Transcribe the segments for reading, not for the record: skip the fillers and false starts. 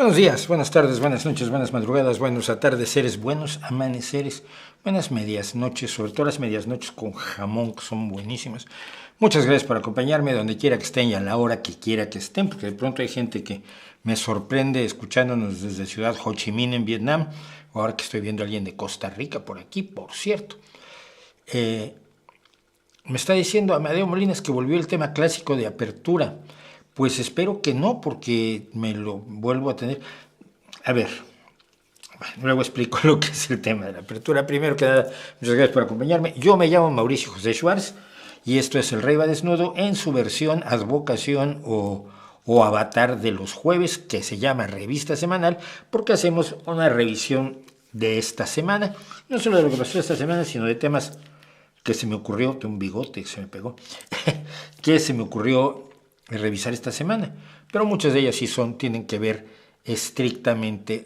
Buenos días, buenas tardes, buenas noches, buenas madrugadas, buenos atardeceres, buenos amaneceres, buenas medias noches, sobre todo las medias noches con jamón, que son buenísimas. Muchas gracias por acompañarme donde quiera que estén y a la hora que quiera que estén, porque de pronto hay gente que me sorprende escuchándonos desde Ciudad Ho Chi Minh en Vietnam, o ahora que estoy viendo a alguien de Costa Rica por aquí, por cierto. Me está diciendo Amadeo Molinas que volvió el tema clásico de apertura. Pues espero que no, porque me lo vuelvo a tener. A ver, luego explico lo que es el tema de la apertura. Primero que nada, muchas gracias por acompañarme. Yo me llamo Mauricio José Schwartz y esto es El Rey va Desnudo en su versión advocación o avatar de los jueves, que se llama Revista Semanal, porque hacemos una revisión de esta semana, no solo de lo que pasó esta semana, sino de temas que se me ocurrió, de un bigote que se me pegó, que se me ocurrió revisar esta semana, pero muchas de ellas sí tienen que ver estrictamente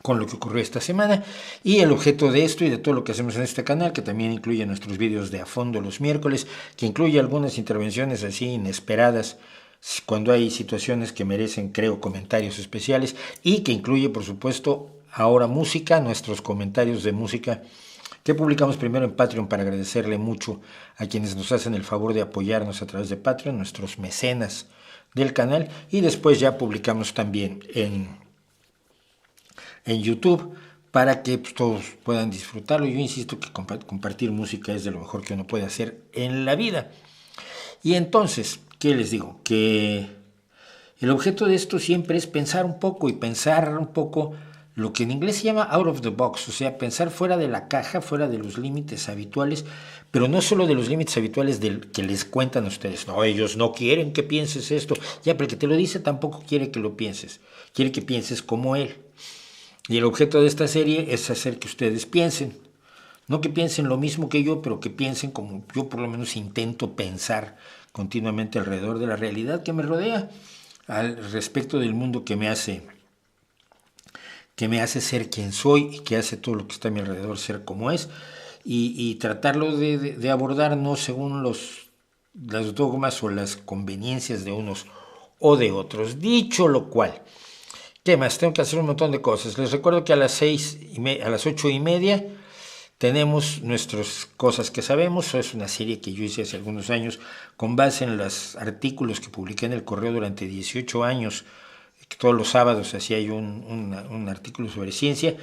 con lo que ocurrió esta semana, y el objeto de esto y de todo lo que hacemos en este canal, que también incluye nuestros vídeos de a fondo los miércoles, que incluye algunas intervenciones así inesperadas cuando hay situaciones que merecen, creo, comentarios especiales, y que incluye, por supuesto, ahora música, nuestros comentarios de música que publicamos primero en Patreon para agradecerle mucho a quienes nos hacen el favor de apoyarnos a través de Patreon, nuestros mecenas del canal, y después ya publicamos también en YouTube para que todos puedan disfrutarlo. Yo insisto que compartir música es de lo mejor que uno puede hacer en la vida. Y entonces, ¿qué les digo? Que el objeto de esto siempre es pensar un poco y pensar un poco lo que en inglés se llama out of the box, o sea, pensar fuera de la caja, fuera de los límites habituales, pero no solo de los límites habituales del que les cuentan a ustedes. No, ellos no quieren que pienses esto. Ya, pero el que te lo dice tampoco quiere que lo pienses. Quiere que pienses como él. Y el objeto de esta serie es hacer que ustedes piensen. No que piensen lo mismo que yo, pero que piensen como yo por lo menos intento pensar continuamente alrededor de la realidad que me rodea, al respecto del mundo que me hace ser quien soy y que hace todo lo que está a mi alrededor ser como es, y tratarlo de abordar no según los dogmas o las conveniencias de unos o de otros. Dicho lo cual, ¿qué más? Tengo que hacer un montón de cosas. Les recuerdo que a las 8:30 tenemos nuestras cosas que sabemos. Es una serie que yo hice hace algunos años con base en los artículos que publiqué en El Correo durante 18 años. Todos los sábados hacía yo un artículo sobre ciencia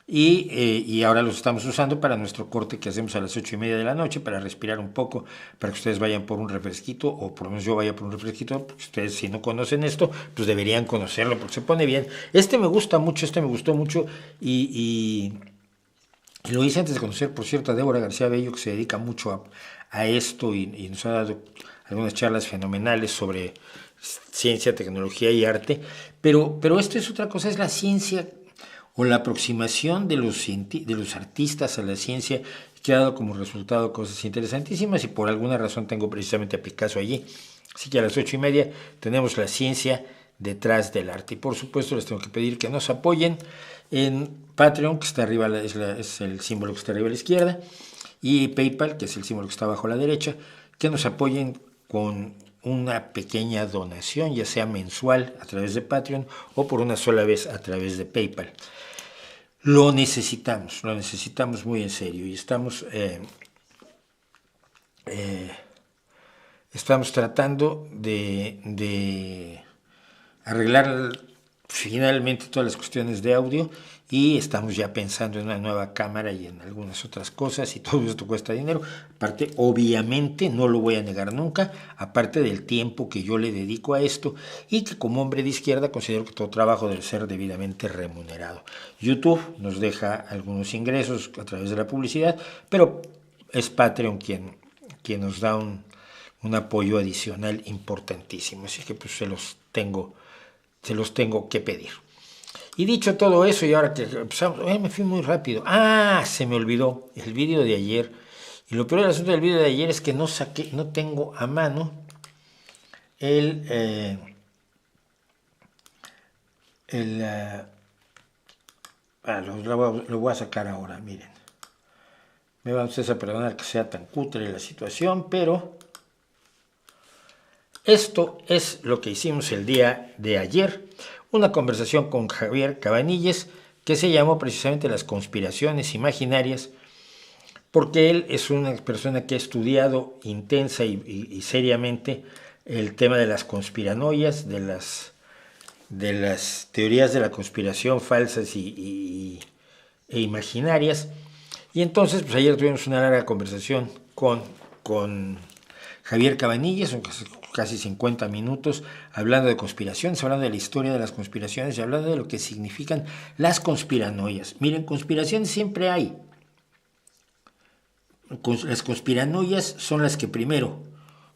y ahora los estamos usando para nuestro corte que hacemos a las 8:30 de la noche, para respirar un poco, para que ustedes vayan por un refresquito, o por lo menos yo vaya por un refresquito, porque ustedes si no conocen esto, pues deberían conocerlo, porque se pone bien. Me gusta mucho, me gustó mucho y lo hice antes de conocer, por cierto, a Débora García Bello, que se dedica mucho a esto y nos ha dado algunas charlas fenomenales sobre ciencia, tecnología y arte, pero esto es otra cosa, es la ciencia o la aproximación de los artistas a la ciencia, que ha dado como resultado cosas interesantísimas, y por alguna razón tengo precisamente a Picasso allí. Así que a las 8:30 tenemos la ciencia detrás del arte. Y por supuesto les tengo que pedir que nos apoyen en Patreon, que está arriba, es el símbolo que está arriba a la izquierda, y PayPal, que es el símbolo que está abajo a la derecha, que nos apoyen con una pequeña donación, ya sea mensual a través de Patreon o por una sola vez a través de PayPal. Lo necesitamos muy en serio, y estamos tratando de arreglar finalmente todas las cuestiones de audio, y estamos ya pensando en una nueva cámara y en algunas otras cosas, y todo esto cuesta dinero. Aparte, obviamente, no lo voy a negar nunca, aparte del tiempo que yo le dedico a esto, y que como hombre de izquierda considero que todo trabajo debe ser debidamente remunerado. YouTube nos deja algunos ingresos a través de la publicidad, pero es Patreon quien nos da un apoyo adicional importantísimo, así que pues se los tengo que pedir. Y dicho todo eso, y ahora que empezamos, me fui muy rápido. Se me olvidó el vídeo de ayer. Y lo peor del asunto del vídeo de ayer es que no tengo a mano lo voy a sacar ahora, miren. Me van ustedes a perdonar que sea tan cutre la situación, pero Esto es lo que hicimos el día de ayer, una conversación con Javier Cabanilles que se llamó precisamente Las conspiraciones imaginarias, porque él es una persona que ha estudiado intensa y seriamente el tema de las conspiranoias, de las teorías de la conspiración falsas e imaginarias. Y entonces, pues ayer tuvimos una larga conversación con Javier Cabanillas, son casi 50 minutos, hablando de conspiraciones, hablando de la historia de las conspiraciones y hablando de lo que significan las conspiranoias. Miren, conspiraciones siempre hay. Las conspiranoias son las que primero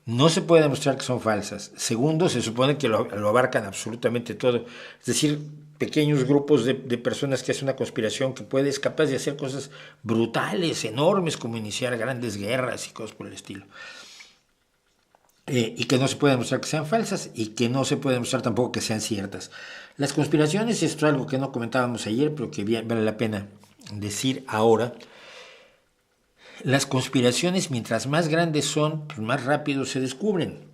no se puede demostrar que son falsas. Segundo, se supone que lo abarcan absolutamente todo. Es decir, pequeños grupos de personas que hacen una conspiración que puede, es capaz de hacer cosas brutales, enormes, como iniciar grandes guerras y cosas por el estilo. Y que no se puede demostrar que sean falsas y que no se puede demostrar tampoco que sean ciertas. Las conspiraciones, esto es algo que no comentábamos ayer, pero que vale la pena decir ahora. Las conspiraciones, mientras más grandes son, pues más rápido se descubren.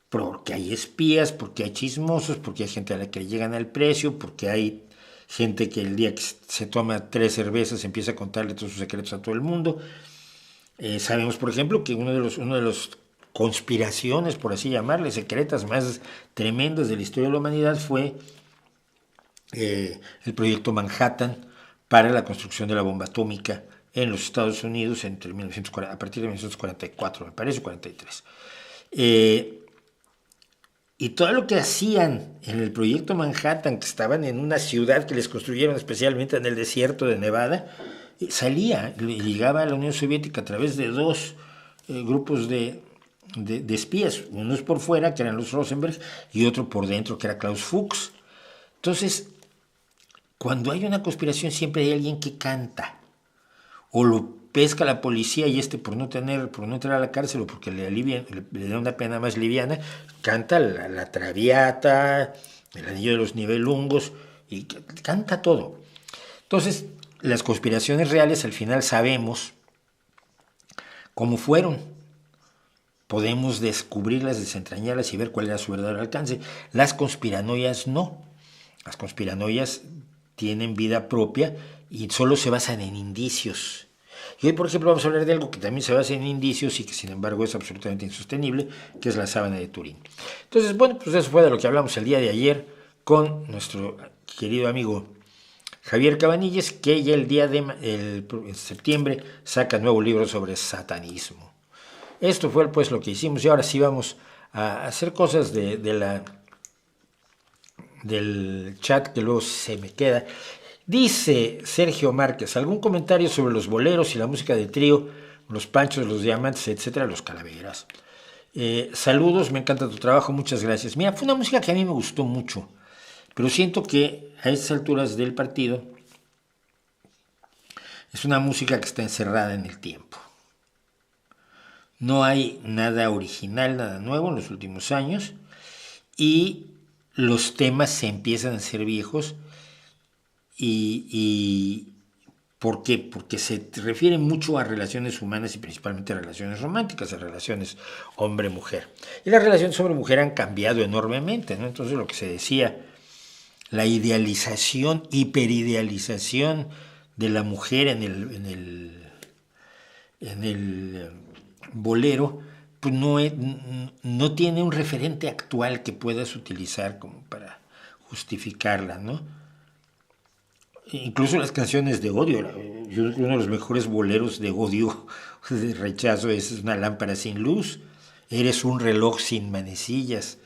Porque hay espías, porque hay chismosos, porque hay gente a la que le llegan al precio, porque hay gente que el día que se toma 3 cervezas empieza a contarle todos sus secretos a todo el mundo. Sabemos, por ejemplo, que uno de los conspiraciones, por así llamarle, secretas más tremendas de la historia de la humanidad fue el proyecto Manhattan para la construcción de la bomba atómica en los Estados Unidos entre 1940, a partir de 1944, me parece, 43. Y todo lo que hacían en el proyecto Manhattan, que estaban en una ciudad que les construyeron especialmente en el desierto de Nevada, salía, llegaba a la Unión Soviética a través de 2 grupos de espías, unos por fuera, que eran los Rosenberg, y otro por dentro, que era Klaus Fuchs. Entonces, cuando hay una conspiración siempre hay alguien que canta, o lo pesca la policía y por no entrar a la cárcel o porque le da una pena más liviana, canta la Traviata, el Anillo de los Nibelungos, y canta todo. Entonces, las conspiraciones reales al final sabemos cómo fueron. Podemos descubrirlas, desentrañarlas y ver cuál era su verdadero alcance. Las conspiranoias no. Las conspiranoias tienen vida propia y solo se basan en indicios. Y hoy, por ejemplo, vamos a hablar de algo que también se basa en indicios y que, sin embargo, es absolutamente insostenible, que es la sábana de Turín. Entonces, bueno, pues eso fue de lo que hablamos el día de ayer con nuestro querido amigo Javier Cabanilles, que ya en septiembre saca nuevo libro sobre satanismo. Esto fue pues lo que hicimos y ahora sí vamos a hacer cosas del chat que luego se me queda. Dice Sergio Márquez, ¿algún comentario sobre los boleros y la música de trío, los panchos, los diamantes, etcétera, los calaveras? Saludos, me encanta tu trabajo, muchas gracias. Mira, fue una música que a mí me gustó mucho, pero siento que a estas alturas del partido es una música que está encerrada en el tiempo. No hay nada original, nada nuevo en los últimos años y los temas se empiezan a ser viejos y ¿por qué? Porque se refiere mucho a relaciones humanas y principalmente a relaciones románticas, a relaciones hombre-mujer. Y las relaciones hombre-mujer han cambiado enormemente, ¿no? Entonces lo que se decía, la idealización, hiperidealización de la mujer en el bolero, pues no tiene un referente actual que puedas utilizar como para justificarla, ¿no? Incluso las canciones de odio, uno de los mejores boleros de odio, de rechazo, es Una lámpara sin luz, Eres un reloj sin manecillas.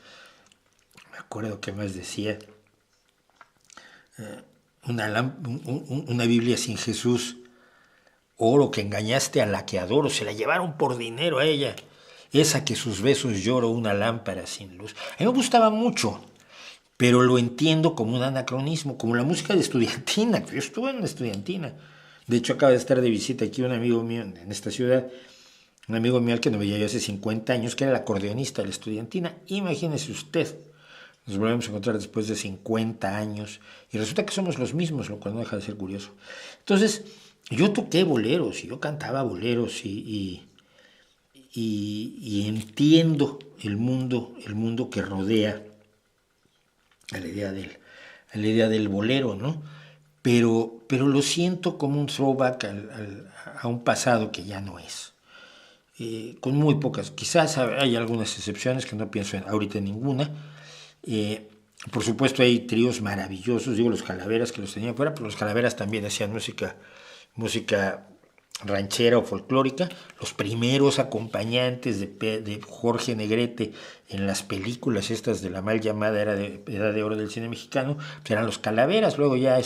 Me acuerdo que más decía, una Biblia sin Jesús, oro que engañaste a la que adoro, se la llevaron por dinero a ella, esa que sus besos lloro, una lámpara sin luz. A mí me gustaba mucho, pero lo entiendo como un anacronismo, como la música de estudiantina. Yo estuve en una estudiantina. De hecho, acaba de estar de visita aquí un amigo mío en esta ciudad, un amigo mío al que no veía yo hace 50 años, que era el acordeonista de la estudiantina. Imagínese usted, nos volvemos a encontrar después de 50 años y resulta que somos los mismos, lo cual no deja de ser curioso. Entonces, yo toqué boleros y yo cantaba boleros y y entiendo el mundo que rodea a la idea del bolero, ¿no? Pero lo siento como un throwback a un pasado que ya no es. Con muy pocas, quizás hay algunas excepciones que no pienso ahorita en ninguna. Por supuesto hay tríos maravillosos, digo los Calaveras que los tenían fuera, pero los Calaveras también hacían música ranchera o folclórica. Los primeros acompañantes de Jorge Negrete en las películas estas de la mal llamada Edad de Oro del cine mexicano, pues eran los Calaveras. Luego ya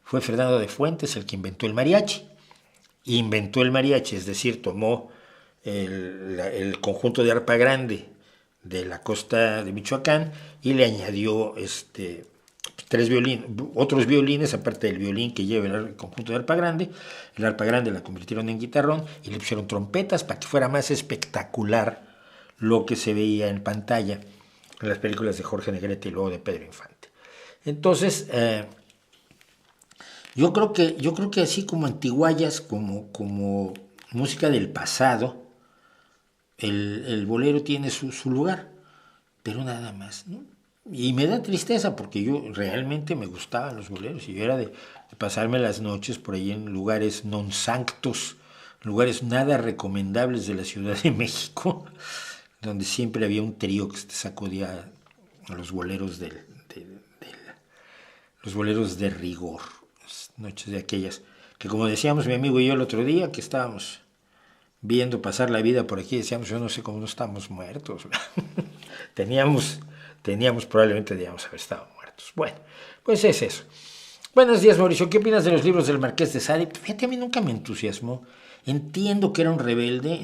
fue Fernando de Fuentes el que inventó el mariachi. Es decir, tomó el conjunto de arpa grande de la costa de Michoacán y le añadió otros violines, aparte del violín que lleva el conjunto de arpa grande. El arpa grande la convirtieron en guitarrón y le pusieron trompetas para que fuera más espectacular lo que se veía en pantalla en las películas de Jorge Negrete y luego de Pedro Infante. Entonces, yo creo que así como antiguayas, como música del pasado, el bolero tiene su lugar, pero nada más, ¿no? Y me da tristeza porque yo realmente me gustaban los boleros y yo era de pasarme las noches por ahí en lugares non sanctos, lugares nada recomendables de la Ciudad de México, donde siempre había un trío que te sacudía a los boleros los boleros de rigor, noches de aquellas que, como decíamos mi amigo y yo el otro día, que estábamos viendo pasar la vida por aquí, decíamos, yo no sé cómo no estamos muertos. Probablemente debíamos haber estado muertos. Bueno, pues es eso. Buenos días, Mauricio. ¿Qué opinas de los libros del Marqués de Sade? Fíjate, a mí nunca me entusiasmó. Entiendo que era un rebelde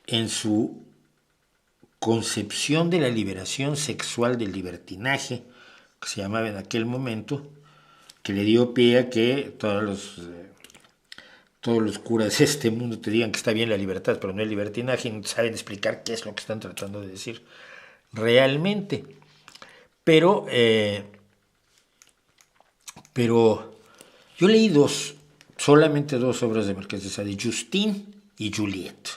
en su concepción de la liberación sexual del libertinaje, que se llamaba en aquel momento, que le dio pie a que todos los curas de este mundo te digan que está bien la libertad, pero no el libertinaje, y no saben explicar qué es lo que están tratando de decir realmente. Pero yo leí solamente dos obras de Marqués de Sade, Justine y Juliette,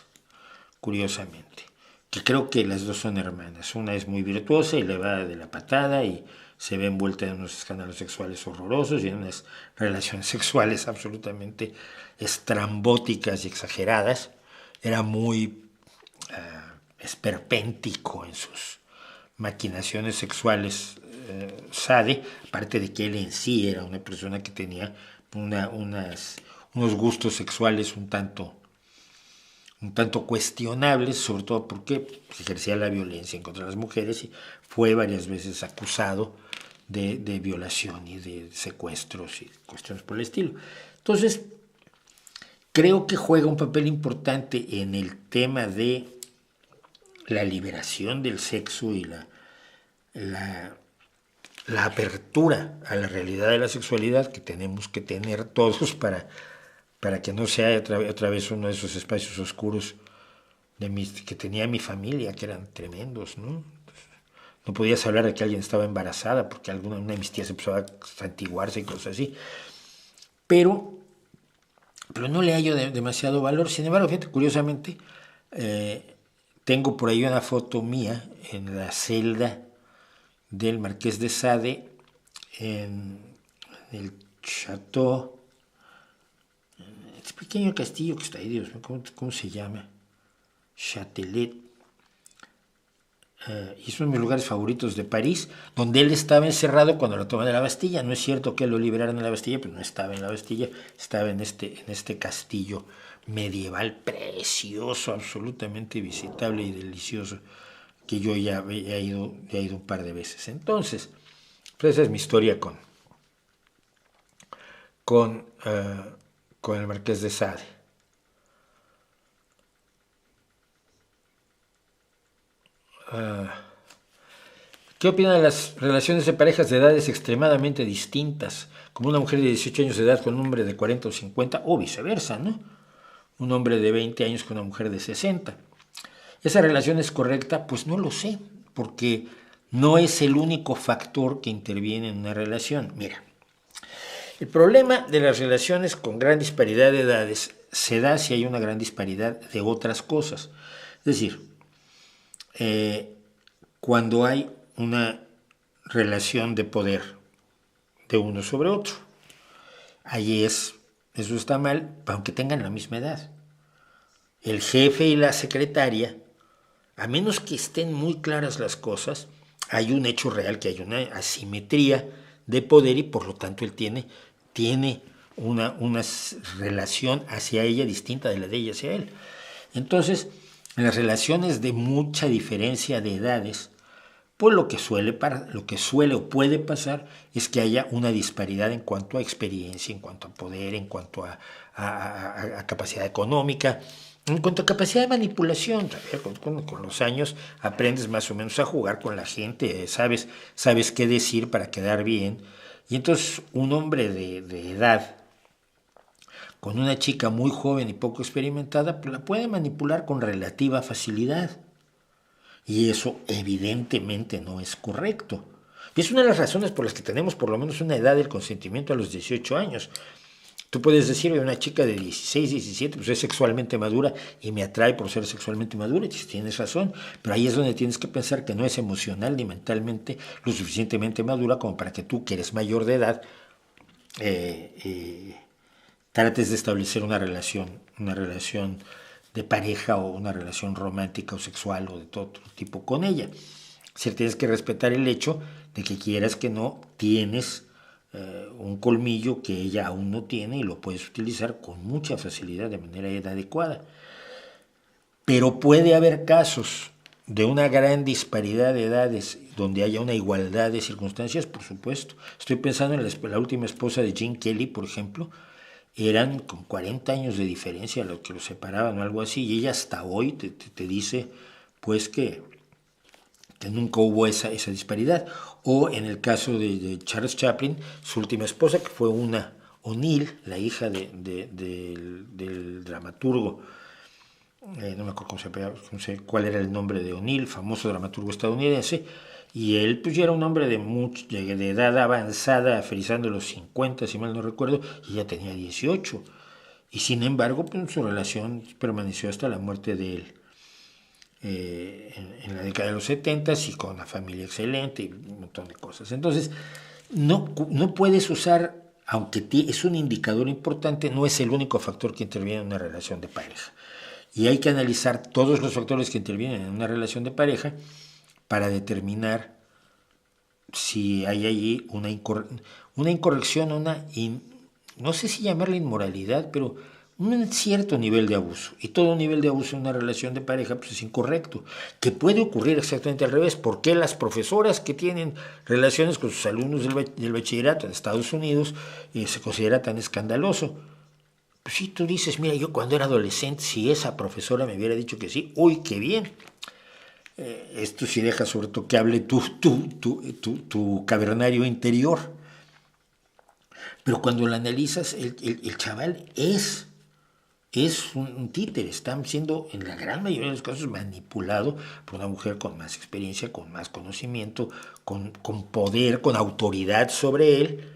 curiosamente, que creo que las dos son hermanas. Una es muy virtuosa y le va de la patada y se ve envuelta en unos escándalos sexuales horrorosos y en unas relaciones sexuales absolutamente estrambóticas y exageradas. Era muy esperpéntico en sus maquinaciones sexuales, Sade, aparte de que él en sí era una persona que tenía unos gustos sexuales un tanto cuestionables, sobre todo porque ejercía la violencia en contra de las mujeres y fue varias veces acusado de violación y de secuestros y cuestiones por el estilo. Entonces, creo que juega un papel importante en el tema de la liberación del sexo y la apertura a la realidad de la sexualidad que tenemos que tener todos para que no sea otra vez uno de esos espacios oscuros que tenía mi familia, que eran tremendos, ¿no? No podías hablar de que alguien estaba embarazada porque una de mis tías empezó a santiguarse y cosas así. Pero no le hallo demasiado valor. Sin embargo, fíjate, curiosamente, tengo por ahí una foto mía en la celda del Marqués de Sade, en el Chateau, este pequeño castillo que está ahí, Dios mío, ¿cómo se llama? Châtelet. Y es uno de mis lugares favoritos de París, donde él estaba encerrado cuando lo toman de la Bastilla. No es cierto que lo liberaran de la Bastilla, pero no estaba en la Bastilla, estaba en este castillo medieval precioso, absolutamente visitable y delicioso, que yo ya he ido un par de veces. Entonces, pues esa es mi historia con el Marqués de Sade. ¿Qué opina de las relaciones de parejas de edades extremadamente distintas, como una mujer de 18 años de edad con un hombre de 40 o 50, o viceversa, ¿no? Un hombre de 20 años con una mujer de 60. ¿Esa relación es correcta? Pues no lo sé, porque no es el único factor que interviene en una relación. Mira, El problema de las relaciones con gran disparidad de edades se da si hay una gran disparidad de otras cosas. Es decir, cuando hay una relación de poder de uno sobre otro. Eso está mal, aunque tengan la misma edad. El jefe y la secretaria, a menos que estén muy claras las cosas, hay un hecho real que hay una asimetría de poder y por lo tanto él tiene una relación hacia ella distinta de la de ella hacia él. Entonces, en las relaciones de mucha diferencia de edades, pues lo que suele o puede pasar es que haya una disparidad en cuanto a experiencia, en cuanto a poder, en cuanto a capacidad económica, en cuanto a capacidad de manipulación. Con los años aprendes más o menos a jugar con la gente, sabes qué decir para quedar bien. Y entonces un hombre de edad con una chica muy joven y poco experimentada, pues la puede manipular con relativa facilidad. Y eso evidentemente no es correcto. Y es una de las razones por las que tenemos por lo menos una edad del consentimiento a los 18 años. Tú puedes decir que una chica de 16, 17, pues es sexualmente madura y me atrae por ser sexualmente madura, y tienes razón, pero ahí es donde tienes que pensar que no es emocional ni mentalmente lo suficientemente madura como para que tú, que eres mayor de edad, trates de establecer una relación de pareja o una relación romántica o sexual o de todo tipo con ella. O sea, tienes que respetar el hecho de que quieras que no tienes un colmillo que ella aún no tiene y lo puedes utilizar con mucha facilidad de manera adecuada. Pero puede haber casos de una gran disparidad de edades donde haya una igualdad de circunstancias, por supuesto. Estoy pensando en la última esposa de Gene Kelly, por ejemplo. Eran con 40 años de diferencia lo que los separaban o algo así, y ella hasta hoy te dice pues que nunca hubo esa disparidad. O en el caso de Charles Chaplin, su última esposa, que fue una O'Neill, la hija del dramaturgo, no me acuerdo no sé cuál era el nombre de O'Neill, famoso dramaturgo estadounidense, y él pues ya era un hombre de edad avanzada, frisando los 50, si mal no recuerdo, y ya tenía 18. Y sin embargo, pues, su relación permaneció hasta la muerte de él. En la década de los 70 y con una familia excelente y un montón de cosas. Entonces, no puedes usar, aunque es un indicador importante, no es el único factor que interviene en una relación de pareja. Y hay que analizar todos los factores que intervienen en una relación de pareja para determinar si hay allí una incorrección, no sé si llamarla inmoralidad, pero un cierto nivel de abuso. Y todo nivel de abuso en una relación de pareja pues es incorrecto. Que puede ocurrir exactamente al revés. ¿Por qué las profesoras que tienen relaciones con sus alumnos del bachillerato en Estados Unidos se considera tan escandaloso? Pues si tú dices, mira, yo cuando era adolescente, si esa profesora me hubiera dicho que sí, ¡uy, qué bien! Esto sí deja sobre todo que hable tu cavernario interior. Pero cuando lo analizas, el chaval es un títere, está siendo en la gran mayoría de los casos manipulado por una mujer con más experiencia, con más conocimiento, con poder, con autoridad sobre él,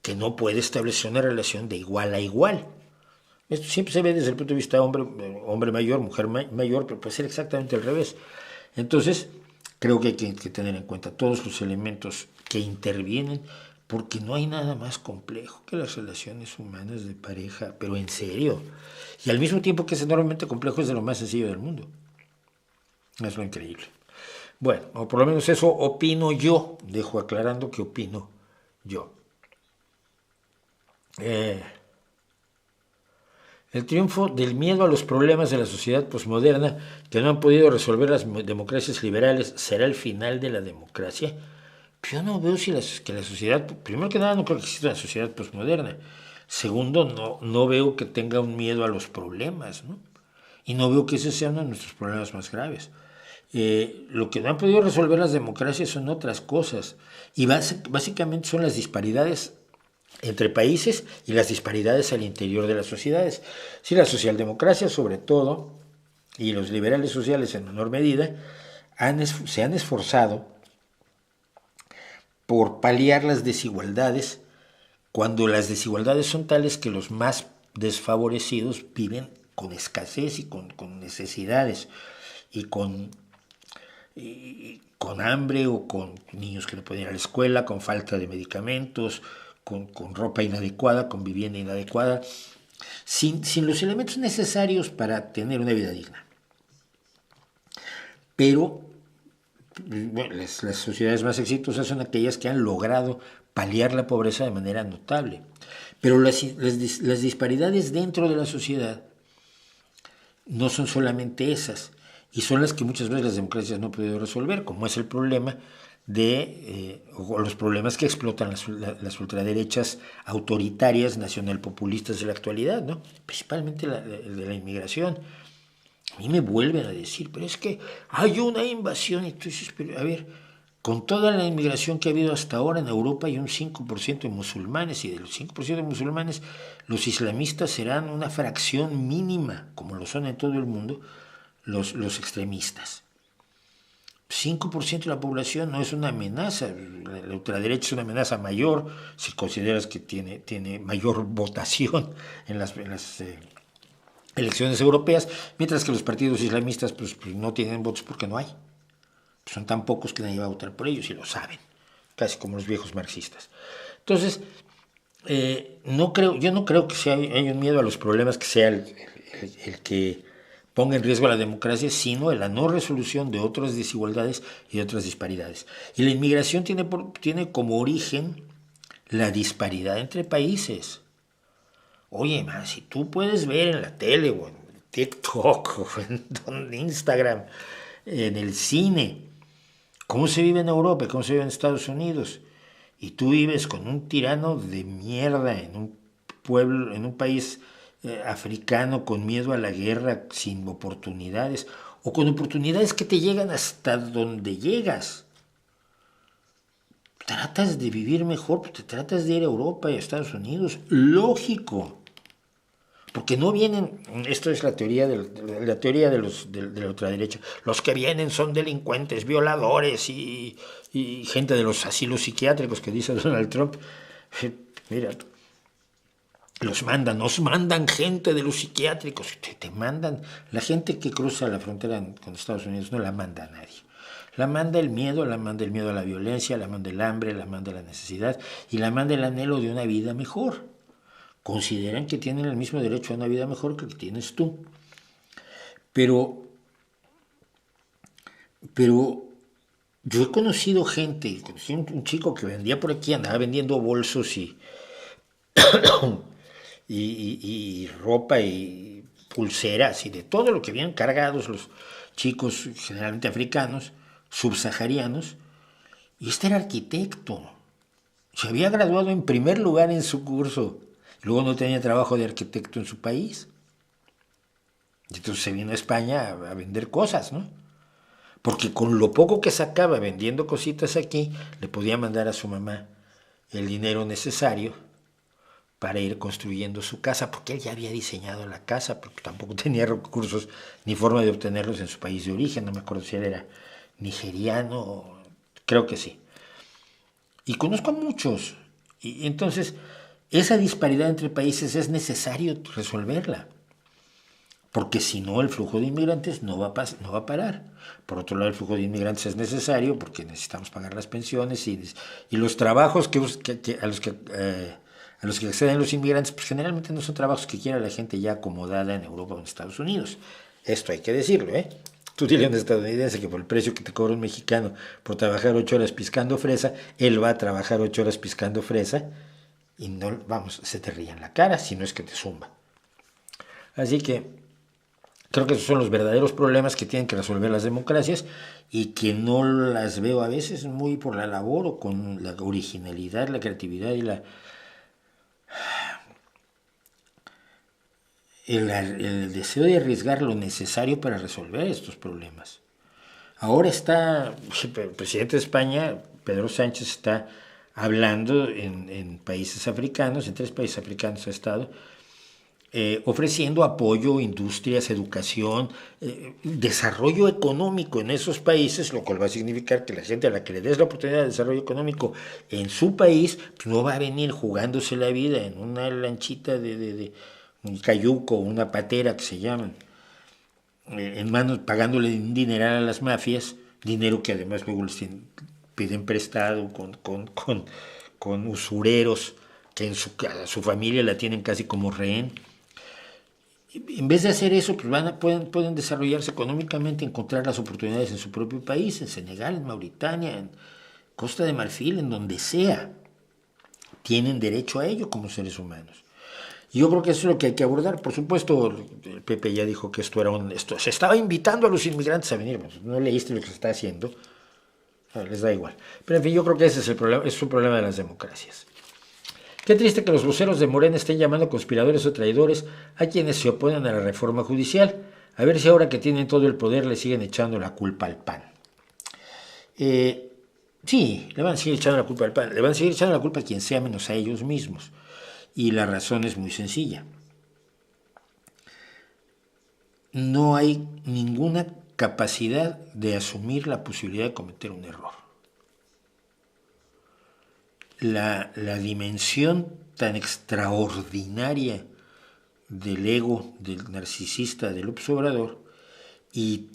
que no puede establecer una relación de igual a igual. Esto siempre se ve desde el punto de vista hombre mayor, mujer mayor, pero puede ser exactamente al revés. Entonces, creo que hay que tener en cuenta todos los elementos que intervienen, porque no hay nada más complejo que las relaciones humanas de pareja, pero en serio. Y al mismo tiempo que es enormemente complejo, es de lo más sencillo del mundo. Es lo increíble. Bueno, o por lo menos eso opino yo. Dejo aclarando que opino yo. El triunfo del miedo a los problemas de la sociedad posmoderna que no han podido resolver las democracias liberales será el final de la democracia. Yo no veo que la sociedad, primero que nada, no creo que exista una sociedad posmoderna. Segundo, no veo que tenga un miedo a los problemas, ¿no? Y no veo que ese sea uno de nuestros problemas más graves. Lo que no han podido resolver las democracias son otras cosas. Y básicamente son las disparidades entre países y las disparidades al interior de las sociedades. Si la socialdemocracia, sobre todo, y los liberales sociales en menor medida, se han esforzado por paliar las desigualdades cuando las desigualdades son tales que los más desfavorecidos viven con escasez y con necesidades y con hambre o con niños que no pueden ir a la escuela, con falta de medicamentos, con ropa inadecuada, con vivienda inadecuada, sin los elementos necesarios para tener una vida digna. Pero bueno, las sociedades más exitosas son aquellas que han logrado paliar la pobreza de manera notable. Pero las disparidades dentro de la sociedad no son solamente esas, y son las que muchas veces las democracias no han podido resolver, como es el problema o los problemas que explotan las ultraderechas autoritarias, nacionalpopulistas de la actualidad, ¿no? Principalmente el de la inmigración. A mí me vuelven a decir, pero es que hay una invasión, y tú dices, pero a ver, con toda la inmigración que ha habido hasta ahora en Europa hay un 5% de musulmanes, y de los 5% de musulmanes, los islamistas serán una fracción mínima, como lo son en todo el mundo los extremistas. 5% de la población no es una amenaza, la ultraderecha es una amenaza mayor si consideras que tiene mayor votación en las elecciones europeas, mientras que los partidos islamistas pues no tienen votos porque no hay. Son tan pocos que nadie va a votar por ellos y lo saben, casi como los viejos marxistas. Entonces, yo no creo que haya un miedo a los problemas que sea el que ponga en riesgo a la democracia, sino en la no resolución de otras desigualdades y otras disparidades. Y la inmigración tiene como origen la disparidad entre países. Oye, man, si tú puedes ver en la tele o en TikTok o en Instagram, en el cine, cómo se vive en Europa, cómo se vive en Estados Unidos, y tú vives con un tirano de mierda en un pueblo, en un país africano con miedo a la guerra, sin oportunidades, o con oportunidades que te llegan hasta donde llegas. Tratas de vivir mejor, te tratas de ir a Europa y a Estados Unidos, lógico. Porque no vienen, esto es la teoría de la ultraderecha, los que vienen son delincuentes, violadores y gente de los asilos psiquiátricos que dice Donald Trump. Mira, nos mandan gente de los psiquiátricos, te mandan, la gente que cruza la frontera con Estados Unidos no la manda a nadie. La manda el miedo a la violencia, la manda el hambre, la manda la necesidad y la manda el anhelo de una vida mejor. Consideran que tienen el mismo derecho a una vida mejor que tienes tú. Pero yo he conocido gente, conocí un chico que vendía por aquí, andaba vendiendo bolsos y ropa y pulseras y de todo lo que vienen cargados los chicos generalmente africanos, subsaharianos, y este era arquitecto. Se había graduado en primer lugar en su curso. Luego no tenía trabajo de arquitecto en su país. Y entonces se vino a España a vender cosas, ¿no? Porque con lo poco que sacaba vendiendo cositas aquí, le podía mandar a su mamá el dinero necesario para ir construyendo su casa, porque él ya había diseñado la casa, porque tampoco tenía recursos ni forma de obtenerlos en su país de origen. No me acuerdo si él era nigeriano, creo que sí. Y conozco a muchos. Y entonces, esa disparidad entre países es necesario resolverla, porque si no el flujo de inmigrantes no va a parar. Por otro lado, el flujo de inmigrantes es necesario porque necesitamos pagar las pensiones y los trabajos a los que acceden los inmigrantes, pues generalmente no son trabajos que quiera la gente ya acomodada en Europa o en Estados Unidos. Esto hay que decirlo, ¿eh? Tú dile a un estadounidense que por el precio que te cobra un mexicano por trabajar 8 horas piscando fresa, él va a trabajar 8 horas piscando fresa y no, vamos, se te ríe en la cara, si no es que te zumba. Así que creo que esos son los verdaderos problemas que tienen que resolver las democracias y que no las veo a veces muy por la labor o con la originalidad, la creatividad y el deseo de arriesgar lo necesario para resolver estos problemas. Ahora está el presidente de España, Pedro Sánchez, está hablando en países africanos, en 3 países africanos ha estado, ofreciendo apoyo, industrias, educación, desarrollo económico en esos países, lo cual va a significar que la gente a la que le des la oportunidad de desarrollo económico en su país, pues no va a venir jugándose la vida en una lanchita de un cayuco, una patera que se llaman, en manos, pagándole un dineral a las mafias, dinero que además luego les piden prestado con usureros que a su familia la tienen casi como rehén. En vez de hacer eso, pues pueden desarrollarse económicamente, encontrar las oportunidades en su propio país, en Senegal, en Mauritania, en Costa de Marfil, en donde sea. Tienen derecho a ello como seres humanos. Y yo creo que eso es lo que hay que abordar. Por supuesto, el Pepe ya dijo que se estaba invitando a los inmigrantes a venir. Pues, no leíste lo que se está haciendo. Les da igual. Pero en fin, yo creo que ese es el problema, es un problema de las democracias. Qué triste que los voceros de Morena estén llamando conspiradores o traidores a quienes se oponen a la reforma judicial. A ver si ahora que tienen todo el poder le siguen echando la culpa al PAN. Sí, le van a seguir echando la culpa al PAN. Le van a seguir echando la culpa a quien sea menos a ellos mismos. Y la razón es muy sencilla. No hay ninguna capacidad de asumir la posibilidad de cometer un error. La dimensión tan extraordinaria del ego del narcisista de López Obrador y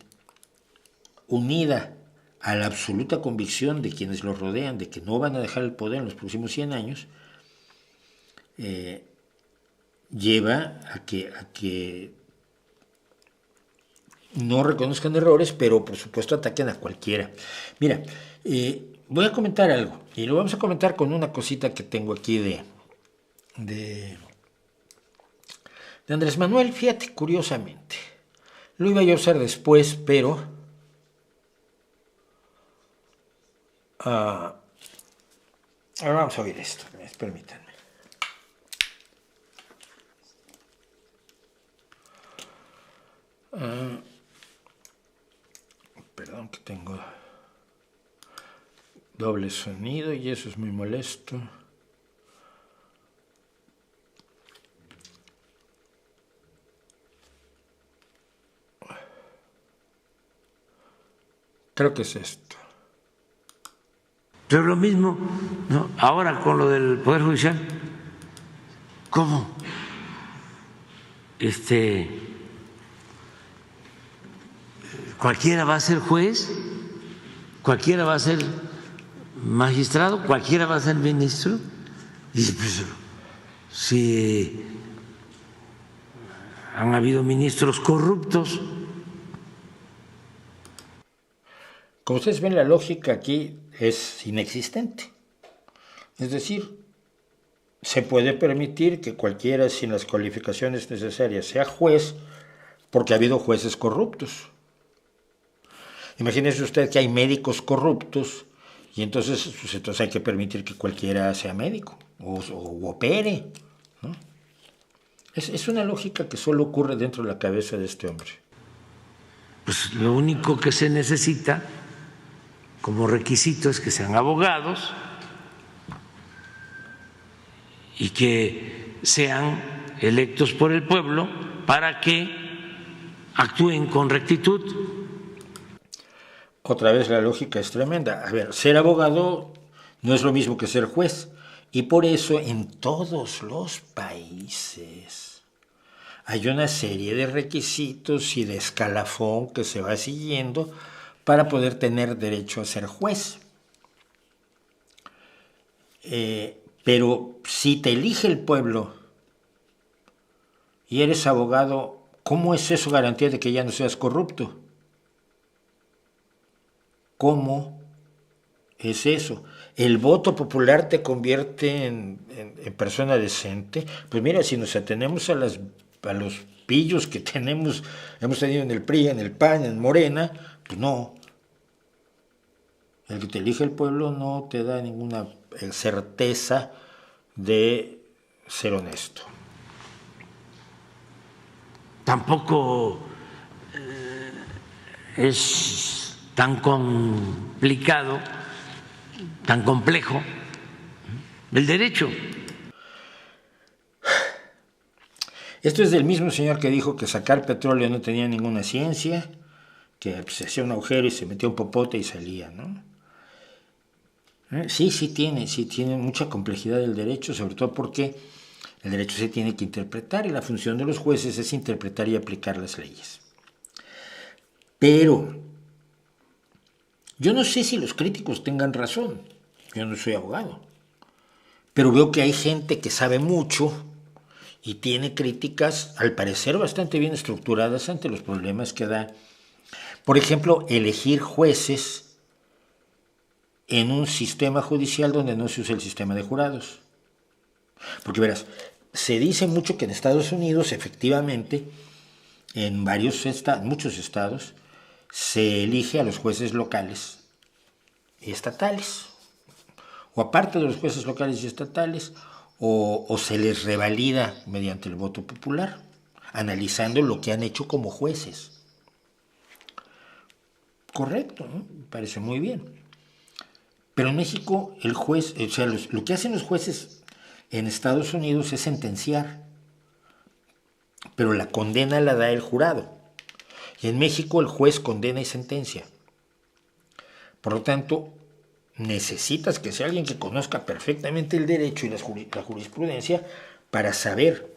unida a la absoluta convicción de quienes lo rodean de que no van a dejar el poder en los próximos 100 años, lleva a que no reconozcan errores, pero por supuesto ataquen a cualquiera. Mira, voy a comentar algo, y lo vamos a comentar con una cosita que tengo aquí de Andrés Manuel. Fíjate, curiosamente, lo iba yo a usar después, pero ahora vamos a oír esto, permítanme. Perdón que tengo doble sonido y eso es muy molesto. Creo que es esto. Pero lo mismo, ¿no? Ahora con lo del Poder Judicial, ¿cómo? Cualquiera va a ser juez, cualquiera va a ser magistrado, cualquiera va a ser ministro. Y pues, si han habido ministros corruptos. Como ustedes ven, la lógica aquí es inexistente. Es decir, se puede permitir que cualquiera sin las cualificaciones necesarias sea juez porque ha habido jueces corruptos. Imagínese usted que hay médicos corruptos y entonces hay que permitir que cualquiera sea médico o opere, ¿no? Es una lógica que solo ocurre dentro de la cabeza de este hombre. Pues lo único que se necesita como requisito es que sean abogados y que sean electos por el pueblo para que actúen con rectitud. Otra vez la lógica es tremenda. A ver, ser abogado no es lo mismo que ser juez. Y por eso en todos los países hay una serie de requisitos y de escalafón que se va siguiendo para poder tener derecho a ser juez. Pero si te elige el pueblo y eres abogado, ¿cómo es eso garantía de que ya no seas corrupto? ¿Cómo es eso? ¿El voto popular te convierte en persona decente? Pues mira, si nos atenemos a los pillos que hemos tenido en el PRI, en el PAN, en Morena, pues no. El que te elige el pueblo no te da ninguna certeza de ser honesto. Tampoco es tan complicado, tan complejo el derecho. Esto es del mismo señor que dijo que sacar petróleo no tenía ninguna ciencia, que pues, se hacía un agujero y se metía un popote y salía, ¿no? Sí tiene mucha complejidad el derecho, sobre todo porque el derecho se tiene que interpretar y la función de los jueces es interpretar y aplicar las leyes. Pero yo no sé si los críticos tengan razón, yo no soy abogado, pero veo que hay gente que sabe mucho y tiene críticas, al parecer, bastante bien estructuradas ante los problemas que da. Por ejemplo, elegir jueces en un sistema judicial donde no se usa el sistema de jurados. Porque verás, se dice mucho que en Estados Unidos, efectivamente, en muchos estados, se elige a los jueces locales y estatales. O aparte de los jueces locales y estatales, o se les revalida mediante el voto popular, analizando lo que han hecho como jueces. Correcto, ¿no? Me parece muy bien. Pero en México el juez, o sea, lo que hacen los jueces en Estados Unidos es sentenciar, pero la condena la da el jurado. Y en México el juez condena y sentencia. Por lo tanto, necesitas que sea alguien que conozca perfectamente el derecho y la jurisprudencia para saber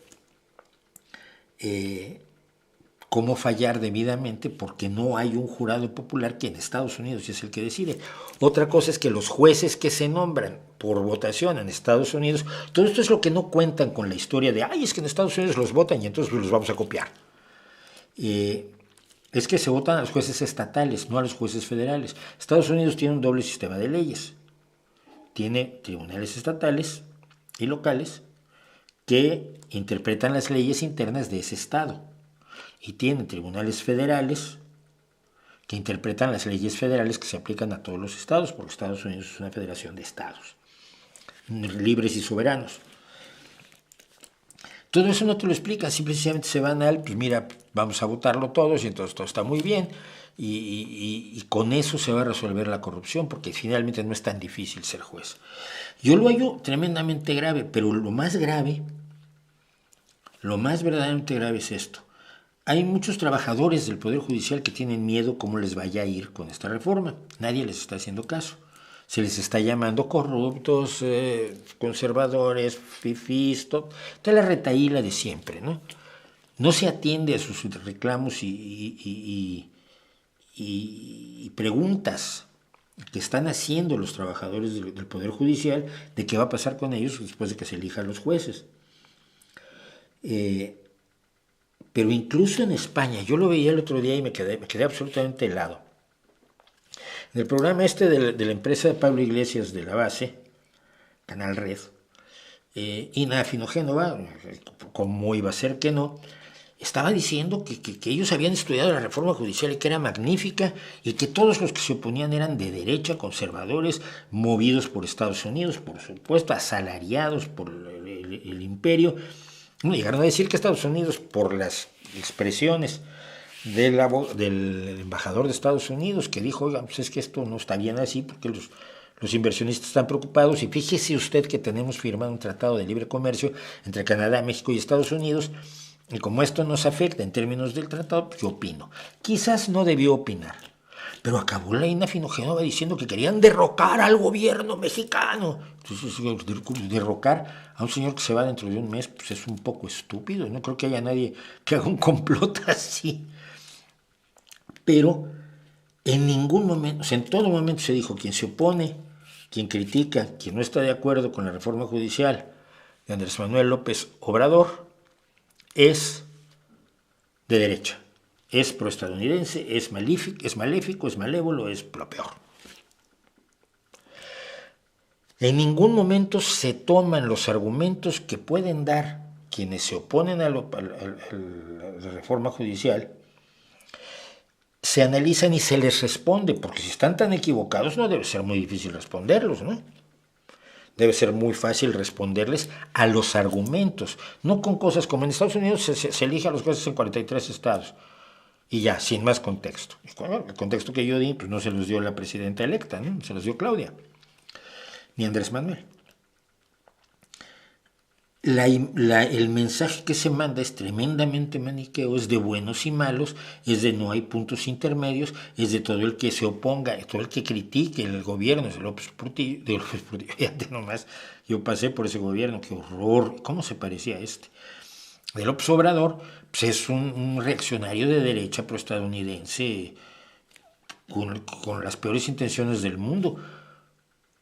cómo fallar debidamente, porque no hay un jurado popular que en Estados Unidos es el que decide. Otra cosa es que los jueces que se nombran por votación en Estados Unidos, todo esto es lo que no cuentan con la historia de, es que en Estados Unidos los votan y entonces los vamos a copiar. Es que se votan a los jueces estatales, no a los jueces federales. Estados Unidos tiene un doble sistema de leyes. Tiene tribunales estatales y locales que interpretan las leyes internas de ese estado. Y tiene tribunales federales que interpretan las leyes federales que se aplican a todos los estados, porque Estados Unidos es una federación de estados, libres y soberanos. Todo eso no te lo explican, simplemente se van al, pues mira, vamos a votarlo todos y entonces todo está muy bien y con eso se va a resolver la corrupción, porque finalmente no es tan difícil ser juez. Yo lo hallo tremendamente grave, pero lo más verdaderamente grave es esto. Hay muchos trabajadores del Poder Judicial que tienen miedo cómo les vaya a ir con esta reforma. Nadie les está haciendo caso. Se les está llamando corruptos, conservadores, fifís, toda la retahíla de siempre, ¿no? No se atiende a sus reclamos y preguntas que están haciendo los trabajadores del Poder Judicial de qué va a pasar con ellos después de que se elijan los jueces. Pero incluso en España, yo lo veía el otro día y me quedé absolutamente helado. En el programa de la empresa de Pablo Iglesias de la Base, Canal Red, Ina Finogénova, como iba a ser que no, estaba diciendo que ellos habían estudiado la reforma judicial y que era magnífica y que todos los que se oponían eran de derecha, conservadores, movidos por Estados Unidos, por supuesto, asalariados por el imperio. Llegaron a decir que Estados Unidos, por las expresiones del embajador de Estados Unidos, que dijo, oiga, pues es que esto no está bien así porque los inversionistas están preocupados y fíjese usted que tenemos firmado un tratado de libre comercio entre Canadá, México y Estados Unidos y como esto nos afecta en términos del tratado, pues yo opino. Quizás no debió opinar, pero acabó la Ina Finogénova diciendo que querían derrocar al gobierno mexicano. Entonces, derrocar a un señor que se va dentro de un mes, pues es un poco estúpido. No creo que haya nadie que haga un complot así. Pero en ningún momento, o sea, en todo momento se dijo, quien se opone, quien critica, quien no está de acuerdo con la reforma judicial de Andrés Manuel López Obrador, es de derecha. Es proestadounidense, es maléfico, es malévolo, es lo peor. En ningún momento se toman los argumentos que pueden dar quienes se oponen a la reforma judicial, se analizan y se les responde, porque si están tan equivocados no debe ser muy difícil responderlos, ¿no? Debe ser muy fácil responderles a los argumentos, no con cosas como en Estados Unidos se elige a los jueces en 43 estados. Y ya, sin más contexto. El contexto que yo di, pues no se los dio la presidenta electa, ¿no? Se los dio Claudia, ni Andrés Manuel. el mensaje que se manda es tremendamente maniqueo, es de buenos y malos, es de no hay puntos intermedios, es de todo el que se oponga, todo el que critique el gobierno de López Portillo, fíjate nomás, yo pasé por ese gobierno, qué horror, ¿cómo se parecía a este? De López Obrador, pues es un reaccionario de derecha proestadounidense con las peores intenciones del mundo,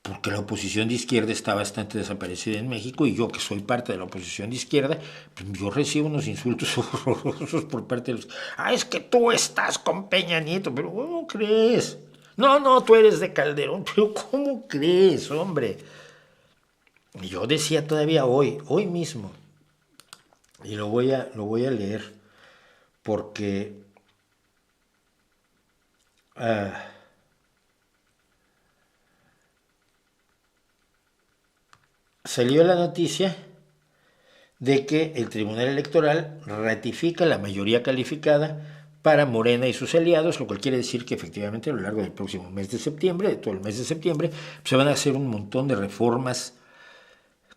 porque la oposición de izquierda está bastante desaparecida en México y yo, que soy parte de la oposición de izquierda, pues yo recibo unos insultos horrorosos por parte de los... es que tú estás con Peña Nieto, pero ¿cómo crees? No, tú eres de Calderón, pero ¿cómo crees, hombre? Y yo decía todavía hoy mismo, y lo voy a leer, porque... salió la noticia de que el Tribunal Electoral ratifica la mayoría calificada para Morena y sus aliados, lo cual quiere decir que efectivamente a lo largo del próximo mes de septiembre, de todo el mes de septiembre, se van a hacer un montón de reformas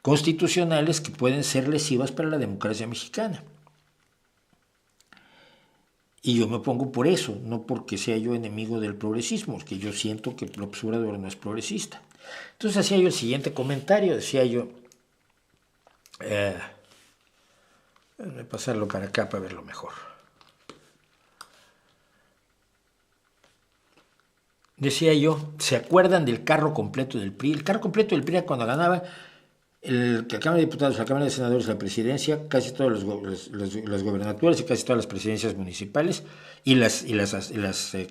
constitucionales que pueden ser lesivas para la democracia mexicana. Y yo me opongo por eso, no porque sea yo enemigo del progresismo, porque yo siento que López Obrador no es progresista. Entonces hacía yo el siguiente comentario, decía yo, voy a pasarlo para acá para verlo mejor. Decía yo, ¿se acuerdan del carro completo del PRI? El carro completo del PRI cuando ganaba la Cámara de Diputados, la Cámara de Senadores, la Presidencia, casi todas las gobernaturas y casi todas las presidencias municipales y las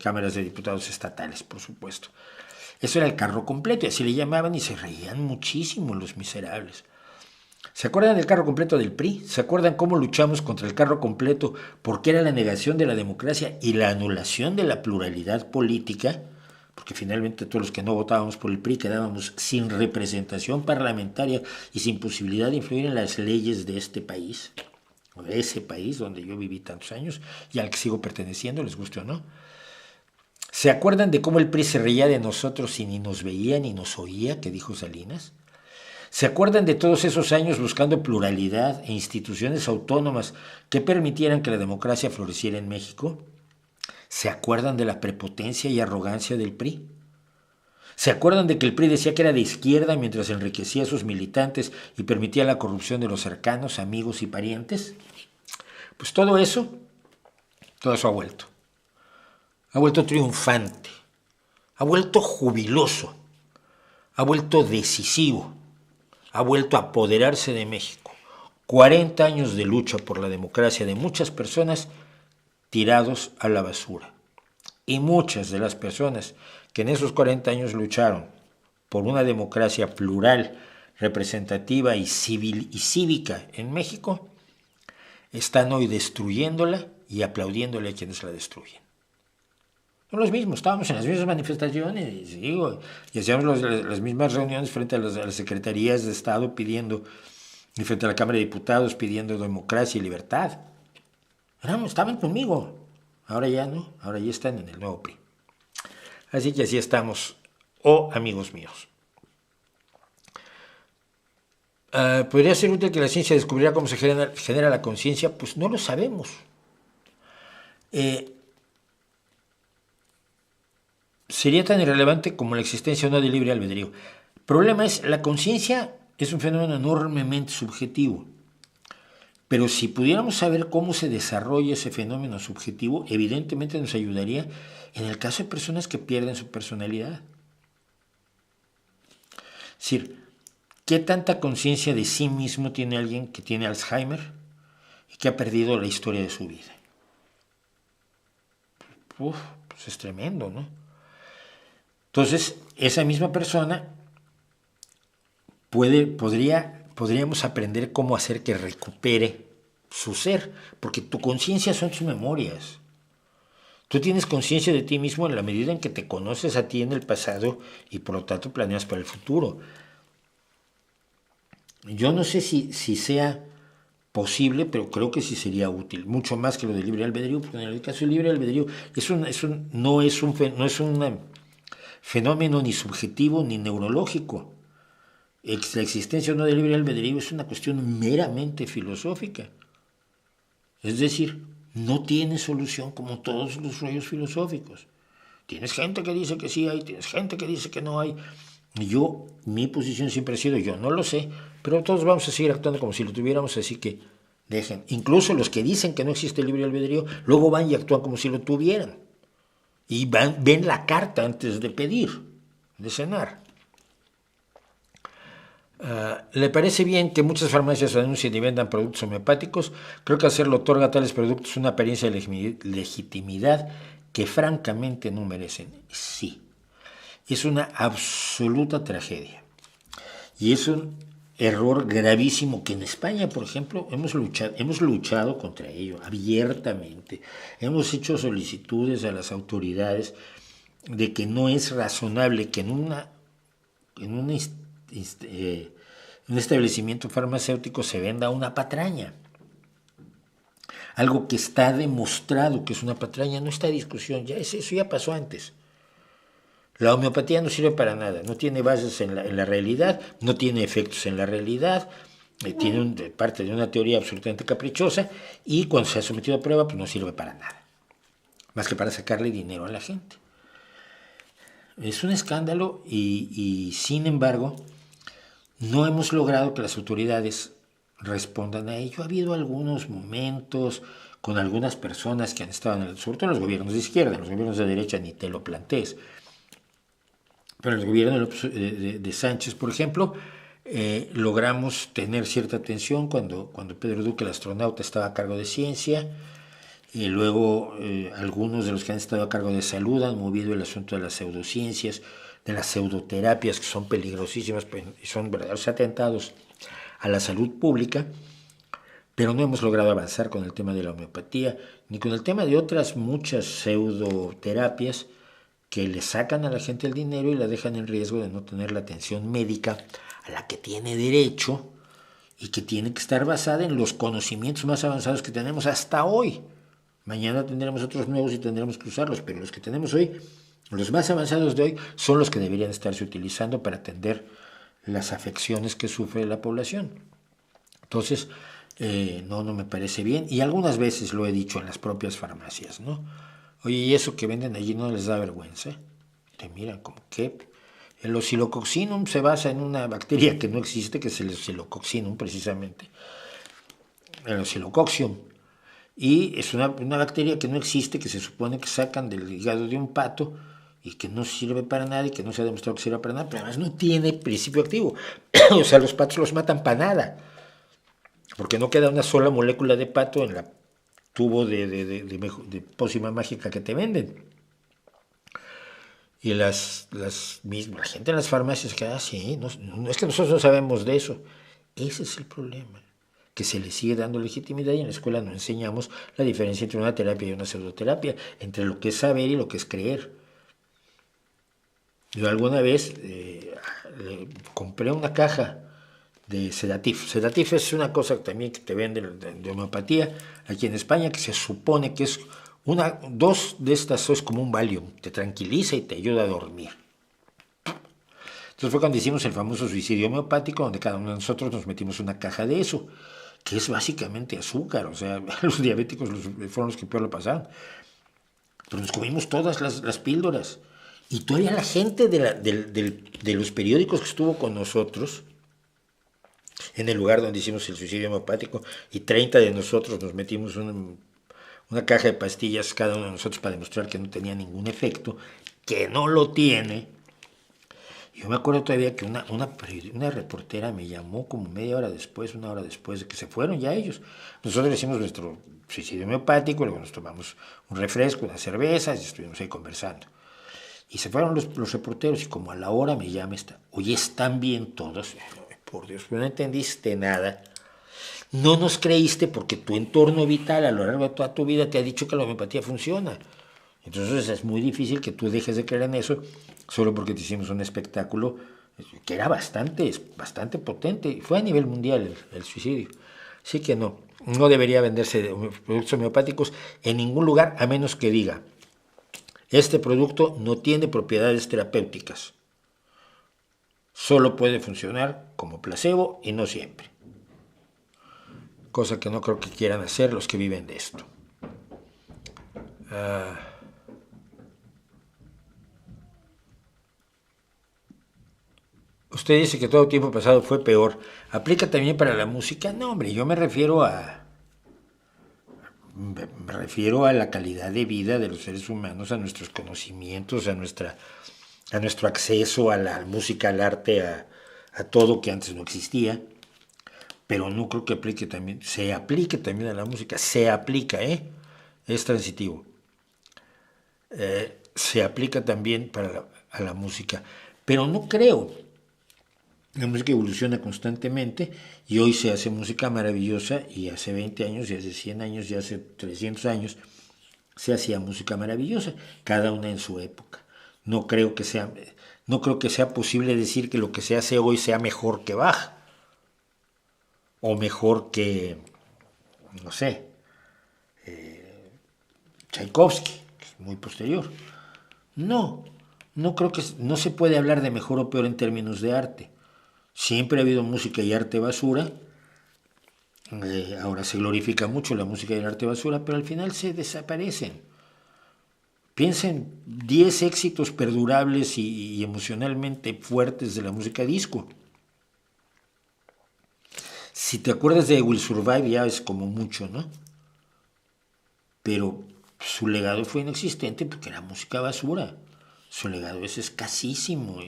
cámaras de diputados estatales, por supuesto. Eso era el carro completo y así le llamaban y se reían muchísimo los miserables. ¿Se acuerdan del carro completo del PRI? ¿Se acuerdan cómo luchamos contra el carro completo porque era la negación de la democracia y la anulación de la pluralidad política? Porque finalmente todos los que no votábamos por el PRI quedábamos sin representación parlamentaria y sin posibilidad de influir en las leyes de este país, o de ese país donde yo viví tantos años y al que sigo perteneciendo, les guste o no. ¿Se acuerdan de cómo el PRI se reía de nosotros y ni nos veía ni nos oía, que dijo Salinas? ¿Se acuerdan de todos esos años buscando pluralidad e instituciones autónomas que permitieran que la democracia floreciera en México? ¿Se acuerdan de la prepotencia y arrogancia del PRI? ¿Se acuerdan de que el PRI decía que era de izquierda mientras enriquecía a sus militantes y permitía la corrupción de los cercanos, amigos y parientes? Pues todo eso ha vuelto. Ha vuelto triunfante, ha vuelto jubiloso, ha vuelto decisivo, ha vuelto a apoderarse de México. 40 años de lucha por la democracia de muchas personas tirados a la basura. Y muchas de las personas que en esos 40 años lucharon por una democracia plural, representativa y civil y cívica en México, están hoy destruyéndola y aplaudiéndole a quienes la destruyen. Son los mismos, estábamos en las mismas manifestaciones y hacíamos las mismas reuniones frente a las secretarías de Estado pidiendo, y frente a la Cámara de Diputados pidiendo democracia y libertad. Estaban conmigo, ahora ya no, ahora ya están en el nuevo PRI. Así que así estamos, amigos míos. ¿Podría ser útil que la ciencia descubriera cómo se genera la conciencia? Pues no lo sabemos. Sería tan irrelevante como la existencia o no del libre albedrío. El problema es, la conciencia es un fenómeno enormemente subjetivo. Pero si pudiéramos saber cómo se desarrolla ese fenómeno subjetivo, evidentemente nos ayudaría en el caso de personas que pierden su personalidad. Es decir, ¿qué tanta conciencia de sí mismo tiene alguien que tiene Alzheimer y que ha perdido la historia de su vida? Pues es tremendo, ¿no? Entonces, esa misma persona podríamos aprender cómo hacer que recupere su ser, porque tu conciencia son tus memorias. Tú tienes conciencia de ti mismo en la medida en que te conoces a ti en el pasado y por lo tanto planeas para el futuro. Yo no sé si sea posible, pero creo que sí sería útil, mucho más que lo del libre albedrío, porque en el caso del libre albedrío no es un fenómeno ni subjetivo ni neurológico. la existencia o no del libre albedrío es una cuestión meramente filosófica. Es decir, no tiene solución como todos los rollos filosóficos. Tienes gente que dice que sí hay, tienes gente que dice que no hay. Mi posición siempre ha sido, yo no lo sé, pero todos vamos a seguir actuando como si lo tuviéramos, así que dejen. Incluso los que dicen que no existe el libre albedrío, luego van y actúan como si lo tuvieran. Y ven la carta antes de pedir, de cenar. ¿Le parece bien que muchas farmacias anuncien y vendan productos homeopáticos? Creo que hacerlo otorga a tales productos una apariencia de legitimidad que francamente no merecen. Sí, es una absoluta tragedia. Y es un error gravísimo que en España, por ejemplo, hemos luchado contra ello abiertamente. Hemos hecho solicitudes a las autoridades de que no es razonable que en un establecimiento farmacéutico se venda una patraña. Algo que está demostrado que es una patraña, no está en discusión, eso ya pasó antes. La homeopatía no sirve para nada, no tiene bases en la realidad, no tiene efectos en la realidad, tiene parte de una teoría absolutamente caprichosa y cuando se ha sometido a prueba pues no sirve para nada, más que para sacarle dinero a la gente. Es un escándalo y sin embargo no hemos logrado que las autoridades respondan a ello. Ha habido algunos momentos con algunas personas que han estado, sobre todo en los gobiernos de izquierda, en los gobiernos de derecha ni te lo plantees, pero en el gobierno de Sánchez, por ejemplo, logramos tener cierta atención cuando Pedro Duque, el astronauta, estaba a cargo de ciencia, y luego algunos de los que han estado a cargo de salud han movido el asunto de las pseudociencias, de las pseudoterapias, que son peligrosísimas y son verdaderos atentados a la salud pública, pero no hemos logrado avanzar con el tema de la homeopatía, ni con el tema de otras muchas pseudoterapias que le sacan a la gente el dinero y la dejan en riesgo de no tener la atención médica a la que tiene derecho y que tiene que estar basada en los conocimientos más avanzados que tenemos hasta hoy. Mañana tendremos otros nuevos y tendremos que usarlos, pero los que tenemos hoy, los más avanzados de hoy, son los que deberían estarse utilizando para atender las afecciones que sufre la población. Entonces, no me parece bien. Y algunas veces lo he dicho en las propias farmacias, ¿no? Oye, ¿y eso que venden allí no les da vergüenza? Te miran como que el Oscillococcinum se basa en una bacteria que no existe, que es el Oscillococcinum precisamente, el Oscillococcium. Y es una bacteria que no existe, que se supone que sacan del hígado de un pato y que no sirve para nada y que no se ha demostrado que sirva para nada, pero además no tiene principio activo. O sea, los patos los matan para nada, porque no queda una sola molécula de pato en la tubo de pócima mágica que te venden. Y la gente en las farmacias que sí, no es que nosotros no sabemos de eso. Ese es el problema, que se le sigue dando legitimidad y en la escuela no enseñamos la diferencia entre una terapia y una pseudoterapia, entre lo que es saber y lo que es creer. Yo alguna vez compré una caja de Sedatif. Sedatif es una cosa también que te venden de homeopatía aquí en España, que se supone que es dos de estas es como un Valium, te tranquiliza y te ayuda a dormir. Entonces fue cuando hicimos el famoso suicidio homeopático, donde cada uno de nosotros nos metimos una caja de eso, que es básicamente azúcar, o sea, los diabéticos fueron los que peor lo pasaron. Pero nos comimos todas las píldoras. Y todavía la gente de los periódicos que estuvo con nosotros, en el lugar donde hicimos el suicidio homeopático, y 30 de nosotros nos metimos una caja de pastillas cada uno de nosotros para demostrar que no tenía ningún efecto, que no lo tiene. Yo me acuerdo todavía que una reportera me llamó como una hora después de que se fueron ya ellos. Nosotros hicimos nuestro suicidio homeopático, luego nos tomamos un refresco, unas cervezas y estuvimos ahí conversando. Y se fueron los reporteros y como a la hora me llama oye, ¿están bien todos? Por Dios, no entendiste nada. No nos creíste porque tu entorno vital a lo largo de toda tu vida te ha dicho que la homeopatía funciona. Entonces es muy difícil que tú dejes de creer en eso solo porque te hicimos un espectáculo que era bastante potente. Y fue a nivel mundial el suicidio. Así que no debería venderse productos homeopáticos en ningún lugar a menos que diga: este producto no tiene propiedades terapéuticas. Solo puede funcionar como placebo y no siempre. Cosa que no creo que quieran hacer los que viven de esto. Usted dice que todo tiempo pasado fue peor. ¿Aplica también para la música? No, hombre, yo me refiero a la calidad de vida de los seres humanos, a nuestros conocimientos, a nuestro acceso a la música, al arte, a todo que antes no existía. Pero no creo que se aplique también a la música. Se aplica, es transitivo. Se aplica también a la música. Pero no creo. La música evoluciona constantemente y hoy se hace música maravillosa y hace 20 años, y hace 100 años, y hace 300 años se hacía música maravillosa, cada una en su época. No creo que sea posible decir que lo que se hace hoy sea mejor que Bach o mejor que, no sé, Tchaikovsky, que es muy posterior. No creo que no se puede hablar de mejor o peor en términos de arte. Siempre ha habido música y arte basura. Ahora se glorifica mucho la música y el arte basura, pero al final se desaparecen. Piensen 10 éxitos perdurables y emocionalmente fuertes de la música disco. Si te acuerdas de Will Survive ya es como mucho, ¿no? Pero su legado fue inexistente porque era música basura. Su legado es escasísimo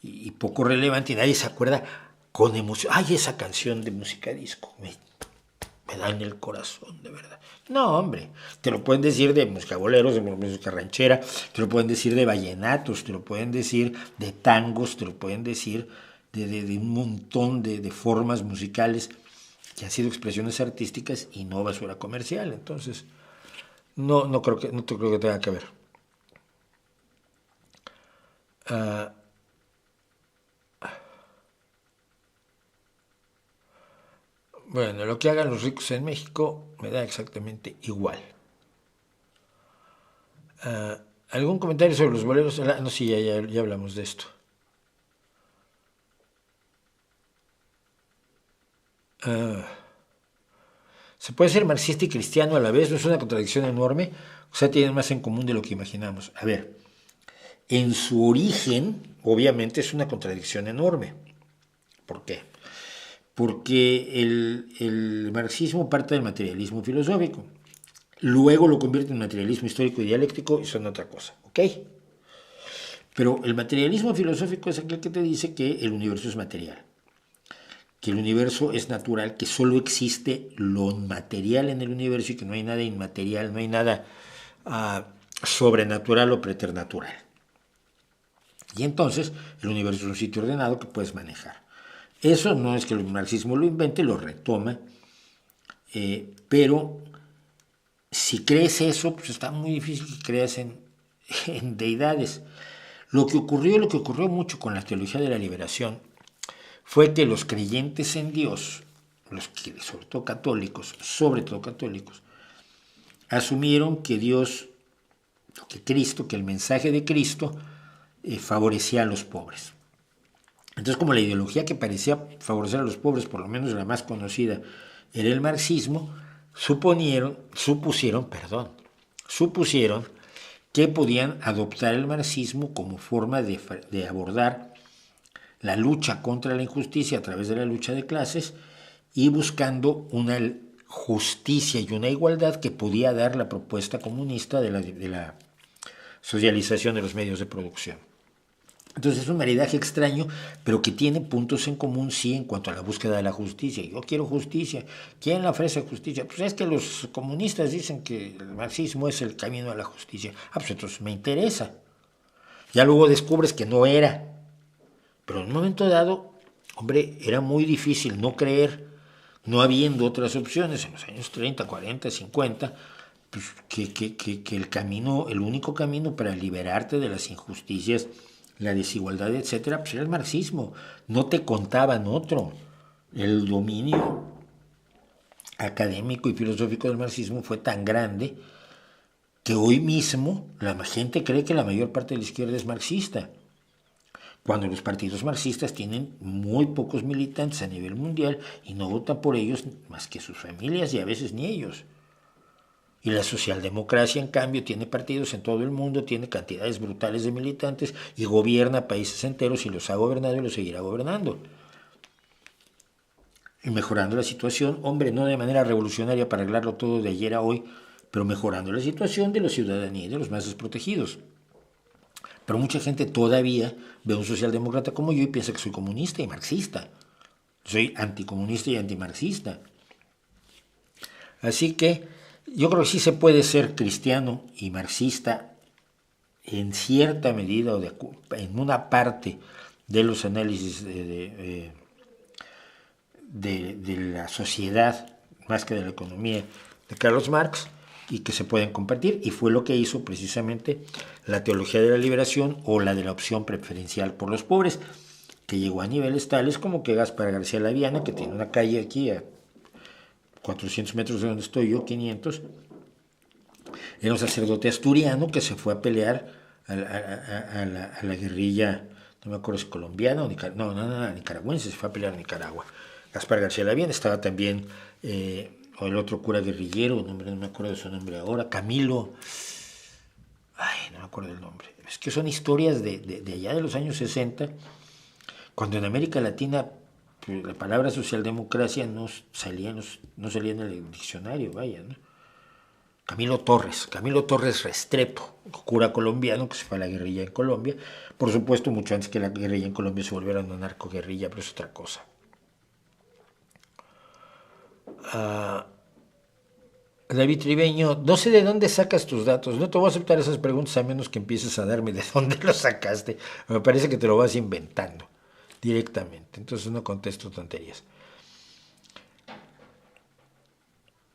y poco relevante y nadie se acuerda con emoción. Ay, esa canción de música disco me da en el corazón, de verdad. No, hombre, te lo pueden decir de música boleros, de música ranchera, te lo pueden decir de vallenatos, te lo pueden decir de tangos, te lo pueden decir de un montón de formas musicales que han sido expresiones artísticas y no basura comercial. Entonces, no creo que tenga que ver. Bueno, lo que hagan los ricos en México me da exactamente igual. ¿Algún comentario sobre los boleros? No, sí, ya hablamos de esto. ¿Se puede ser marxista y cristiano a la vez? ¿No es una contradicción enorme? O sea, tienen más en común de lo que imaginamos. A ver, en su origen, obviamente es una contradicción enorme. ¿Por qué? Porque el marxismo parte del materialismo filosófico. Luego lo convierte en materialismo histórico y dialéctico y son otra cosa, ¿ok? Pero el materialismo filosófico es aquel que te dice que el universo es material, que el universo es natural, que solo existe lo material en el universo y que no hay nada inmaterial, no hay nada sobrenatural o preternatural. Y entonces el universo es un sitio ordenado que puedes manejar. Eso no es que el marxismo lo invente, lo retoma, pero si crees eso, pues está muy difícil que creas en deidades. Lo que ocurrió mucho con la teología de la liberación fue que los creyentes en Dios, sobre todo católicos, asumieron que Dios, que el mensaje de Cristo favorecía a los pobres. Entonces, como la ideología que parecía favorecer a los pobres, por lo menos la más conocida, era el marxismo, supusieron que podían adoptar el marxismo como forma de abordar la lucha contra la injusticia a través de la lucha de clases y buscando una justicia y una igualdad que podía dar la propuesta comunista de la socialización de los medios de producción. Entonces es un maridaje extraño, pero que tiene puntos en común, sí, en cuanto a la búsqueda de la justicia. Yo quiero justicia. ¿Quién la ofrece justicia? Pues es que los comunistas dicen que el marxismo es el camino a la justicia. Pues entonces me interesa. Ya luego descubres que no era. Pero en un momento dado, hombre, era muy difícil no creer, no habiendo otras opciones en los años 30, 40, 50, pues que el único camino para liberarte de las injusticias, la desigualdad, etcétera, pues era el marxismo. No te contaban otro. El dominio académico y filosófico del marxismo fue tan grande que hoy mismo la gente cree que la mayor parte de la izquierda es marxista. cuando los partidos marxistas tienen muy pocos militantes a nivel mundial y no votan por ellos más que sus familias y a veces ni ellos. Y la socialdemocracia, en cambio, tiene partidos en todo el mundo, tiene cantidades brutales de militantes y gobierna países enteros y los ha gobernado y los seguirá gobernando. Y mejorando la situación, hombre, no de manera revolucionaria para arreglarlo todo de ayer a hoy, pero mejorando la situación de la ciudadanía y de los más desprotegidos. Pero mucha gente todavía ve a un socialdemócrata como yo y piensa que soy comunista y marxista. Soy anticomunista y antimarxista. Así que yo creo que sí se puede ser cristiano y marxista en cierta medida o en una parte de los análisis de la sociedad, más que de la economía, de Carlos Marx, y que se pueden compartir, y fue lo que hizo precisamente la teología de la liberación o la de la opción preferencial por los pobres, que llegó a niveles tales como que Gaspar García Laviana, que tiene una calle aquí a 400 metros de donde estoy yo, 500, era un sacerdote asturiano que se fue a pelear a la guerrilla, no me acuerdo si colombiana o nicaragüense, se fue a pelear a Nicaragua. Gaspar García Laviana, estaba también o el otro cura guerrillero, no me acuerdo de su nombre ahora, Camilo, no me acuerdo del nombre. Es que son historias de allá de los años 60, cuando en América Latina pues, la palabra socialdemocracia no salía en el diccionario, vaya, ¿no? Camilo Torres Restrepo, cura colombiano que se fue a la guerrilla en Colombia, por supuesto mucho antes que la guerrilla en Colombia se volviera una narcoguerrilla, pero es otra cosa. David Tribeño, no sé de dónde sacas tus datos, no te voy a aceptar esas preguntas a menos que empieces a darme de dónde los sacaste, me parece que te lo vas inventando directamente, entonces no contesto tonterías.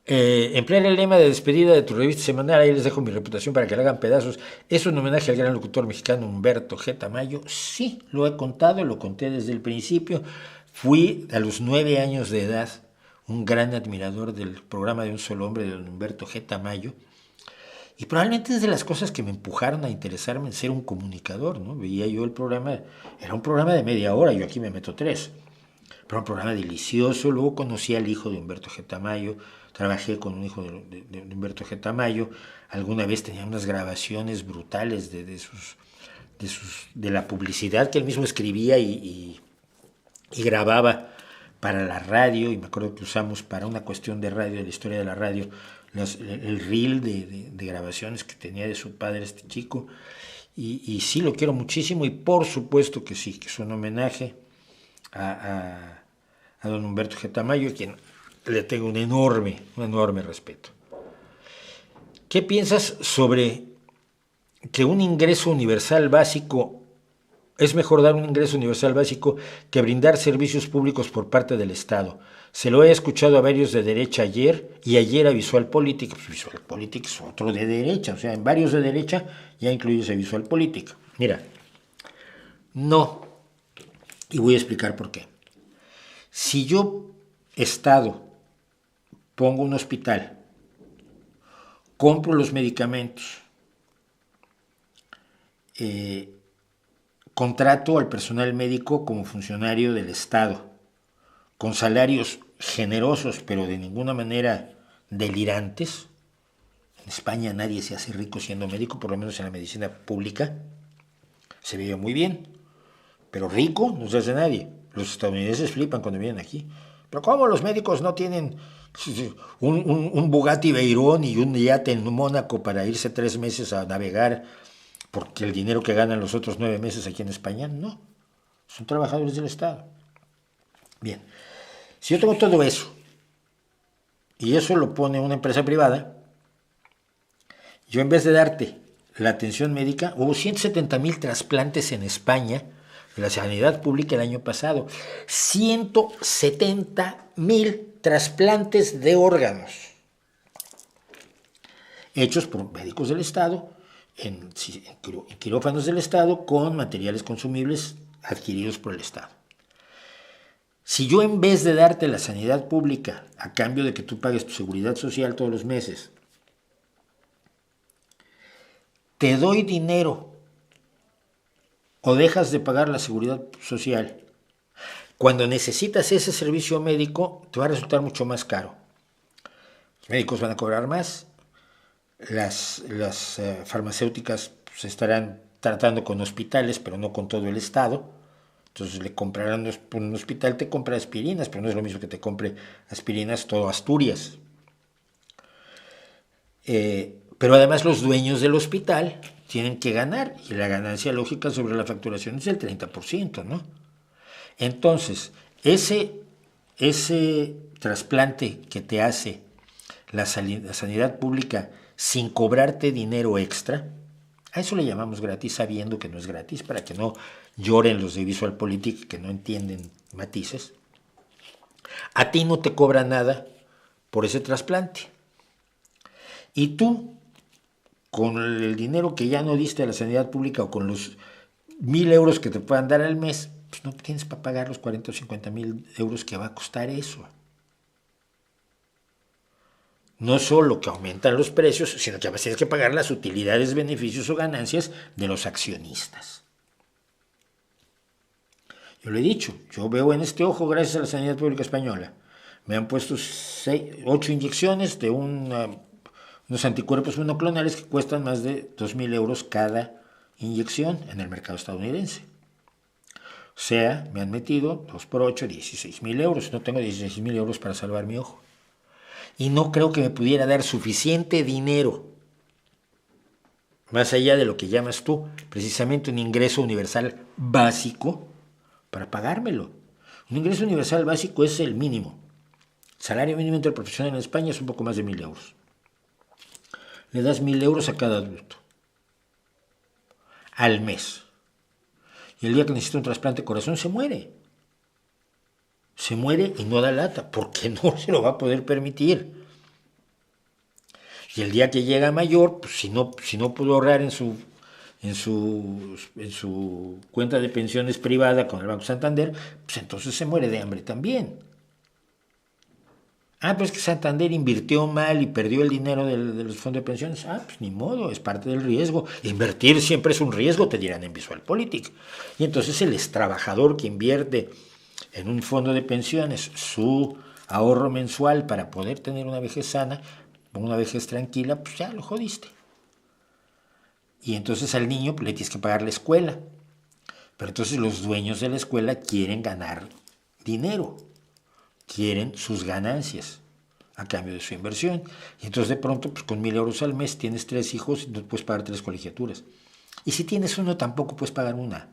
Emplear el lema de despedida de tu revista semanal, ahí les dejo mi reputación para que la hagan pedazos, es un homenaje al gran locutor mexicano Humberto G. Tamayo. Sí, lo he contado, lo conté desde el principio. Fui a los 9 años de edad un gran admirador del programa de Un Solo Hombre de don Humberto G. Tamayo, y probablemente es de las cosas que me empujaron a interesarme en ser un comunicador, ¿no? Veía yo el programa, era un programa de media hora, yo aquí me meto 3, pero un programa delicioso. Luego conocí al hijo de Humberto G. Tamayo, trabajé con un hijo de Humberto G. Tamayo, alguna vez tenía unas grabaciones brutales de la publicidad que él mismo escribía y grababa para la radio, y me acuerdo que usamos para una cuestión de radio, de la historia de la radio, el reel de grabaciones que tenía de su padre este chico, y sí, lo quiero muchísimo, y por supuesto que sí, que es un homenaje a don Humberto G. Tamayo, a quien le tengo un enorme respeto. ¿Qué piensas sobre que un ingreso universal básico, es mejor dar un ingreso universal básico que brindar servicios públicos por parte del Estado? Se lo he escuchado a varios de derecha ayer, y ayer a Visual Política. Pues Visual Política es otro de derecha, o sea, en varios de derecha ya incluye Visual Política. Mira, no, y voy a explicar por qué. Si yo, Estado, pongo un hospital, compro los medicamentos, contrato al personal médico como funcionario del Estado, con salarios generosos, pero de ninguna manera delirantes. En España nadie se hace rico siendo médico, por lo menos en la medicina pública. Se vive muy bien, pero rico no se hace nadie. Los estadounidenses flipan cuando vienen aquí. Pero ¿cómo los médicos no tienen un Bugatti Veyron y un yate en Mónaco para irse 3 meses a navegar porque el dinero que ganan los otros 9 meses aquí en España? No, son trabajadores del Estado. Bien, si yo tengo todo eso y eso lo pone una empresa privada, yo en vez de darte la atención médica, hubo 170,000 trasplantes en España de la sanidad pública el año pasado. 170,000 trasplantes de órganos hechos por médicos del Estado, en quirófanos del Estado, con materiales consumibles adquiridos por el Estado. Si yo, en vez de darte la sanidad pública a cambio de que tú pagues tu seguridad social todos los meses, te doy dinero o dejas de pagar la seguridad social. Cuando necesitas ese servicio médico, te va a resultar mucho más caro. Los médicos van a cobrar más, las farmacéuticas pues, estarán tratando con hospitales, pero no con todo el Estado. Entonces le comprarán, un hospital te compra aspirinas, pero no es lo mismo que te compre aspirinas todo Asturias. Pero además los dueños del hospital tienen que ganar, y la ganancia lógica sobre la facturación es del 30%, ¿no? Entonces, ese trasplante que te hace la sanidad pública sin cobrarte dinero extra, a eso le llamamos gratis sabiendo que no es gratis, para que no lloren los de VisualPolitik que no entienden matices. A ti no te cobra nada por ese trasplante. Y tú, con el dinero que ya no diste a la sanidad pública o con los 1,000 euros que te puedan dar al mes, pues no tienes para pagar los 40 o 50 mil euros que va a costar eso. No solo que aumentan los precios, sino que a veces tienes que pagar las utilidades, beneficios o ganancias de los accionistas. Yo lo he dicho, yo veo en este ojo gracias a la sanidad pública española. Me han puesto 8 inyecciones de unos anticuerpos monoclonales que cuestan más de 2,000 euros cada inyección en el mercado estadounidense. O sea, me han metido 2 por 8, 16,000 euros. No tengo 16,000 euros para salvar mi ojo. Y no creo que me pudiera dar suficiente dinero, más allá de lo que llamas tú, precisamente un ingreso universal básico, para pagármelo. Un ingreso universal básico es el mínimo. El salario mínimo interprofesional en España es un poco más de 1,000 euros. Le das 1,000 euros a cada adulto al mes. Y el día que necesita un trasplante de corazón se muere. Se muere y no da lata, porque no se lo va a poder permitir. Y el día que llega mayor, pues si no pudo ahorrar en su cuenta de pensiones privada con el Banco Santander, pues entonces se muere de hambre también. Pero es que Santander invirtió mal y perdió el dinero de los fondos de pensiones. Pues ni modo, es parte del riesgo. Invertir siempre es un riesgo, te dirán en VisualPolitik. Y entonces el trabajador que invierte en un fondo de pensiones su ahorro mensual para poder tener una vejez sana, una vejez tranquila, pues ya lo jodiste. Y entonces al niño le tienes que pagar la escuela. Pero entonces los dueños de la escuela quieren ganar dinero, quieren sus ganancias a cambio de su inversión. Y entonces de pronto, pues con 1,000 euros al mes tienes 3 hijos y no puedes pagar 3 colegiaturas. Y si tienes uno, tampoco puedes pagar una.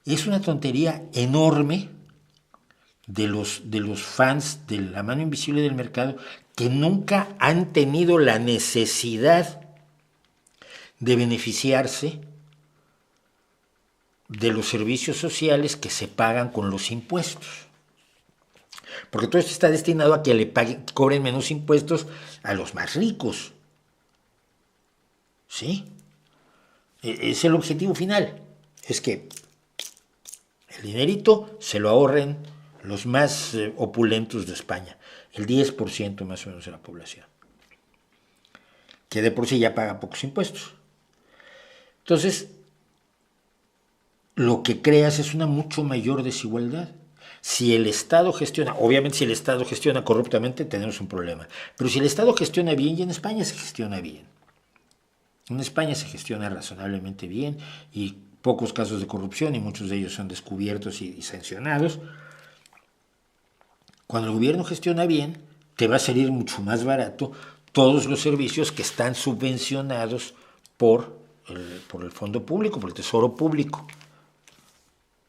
Es una tontería enorme de los fans de la mano invisible del mercado que nunca han tenido la necesidad de beneficiarse de los servicios sociales que se pagan con los impuestos. Porque todo esto está destinado a que cobren menos impuestos a los más ricos. ¿Sí? Es el objetivo final. Es que el dinerito se lo ahorren los más opulentos de España, el 10% más o menos de la población, que de por sí ya paga pocos impuestos. Entonces, lo que creas es una mucho mayor desigualdad. Si el Estado gestiona, obviamente si el Estado gestiona corruptamente tenemos un problema, pero si el Estado gestiona bien, y en España se gestiona bien, en España se gestiona razonablemente bien y pocos casos de corrupción y muchos de ellos son descubiertos y sancionados. Cuando el gobierno gestiona bien, te va a salir mucho más barato todos los servicios que están subvencionados por el fondo público, por el tesoro público,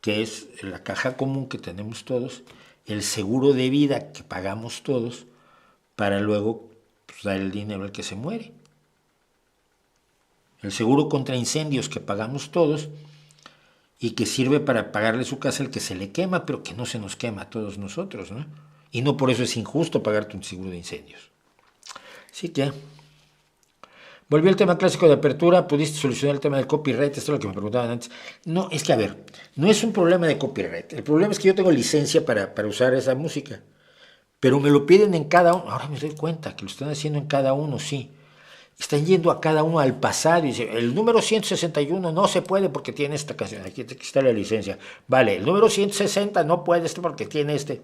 que es la caja común que tenemos todos, el seguro de vida que pagamos todos, para luego pues, dar el dinero al que se muere. El seguro contra incendios que pagamos todos y que sirve para pagarle su casa al que se le quema, pero que no se nos quema a todos nosotros, ¿no? Y no por eso es injusto pagarte un seguro de incendios. Así que, volvió el tema clásico de apertura, ¿pudiste solucionar el tema del copyright? Esto es lo que me preguntaban antes. No, es que a ver, no es un problema de copyright. El problema es que yo tengo licencia para usar esa música, pero me lo piden en cada uno. Ahora me doy cuenta que lo están haciendo en cada uno, sí. Están yendo a cada uno al pasado y dicen, el número 161 no se puede porque tiene esta canción, aquí está la licencia. Vale, el número 160 no puede porque tiene este.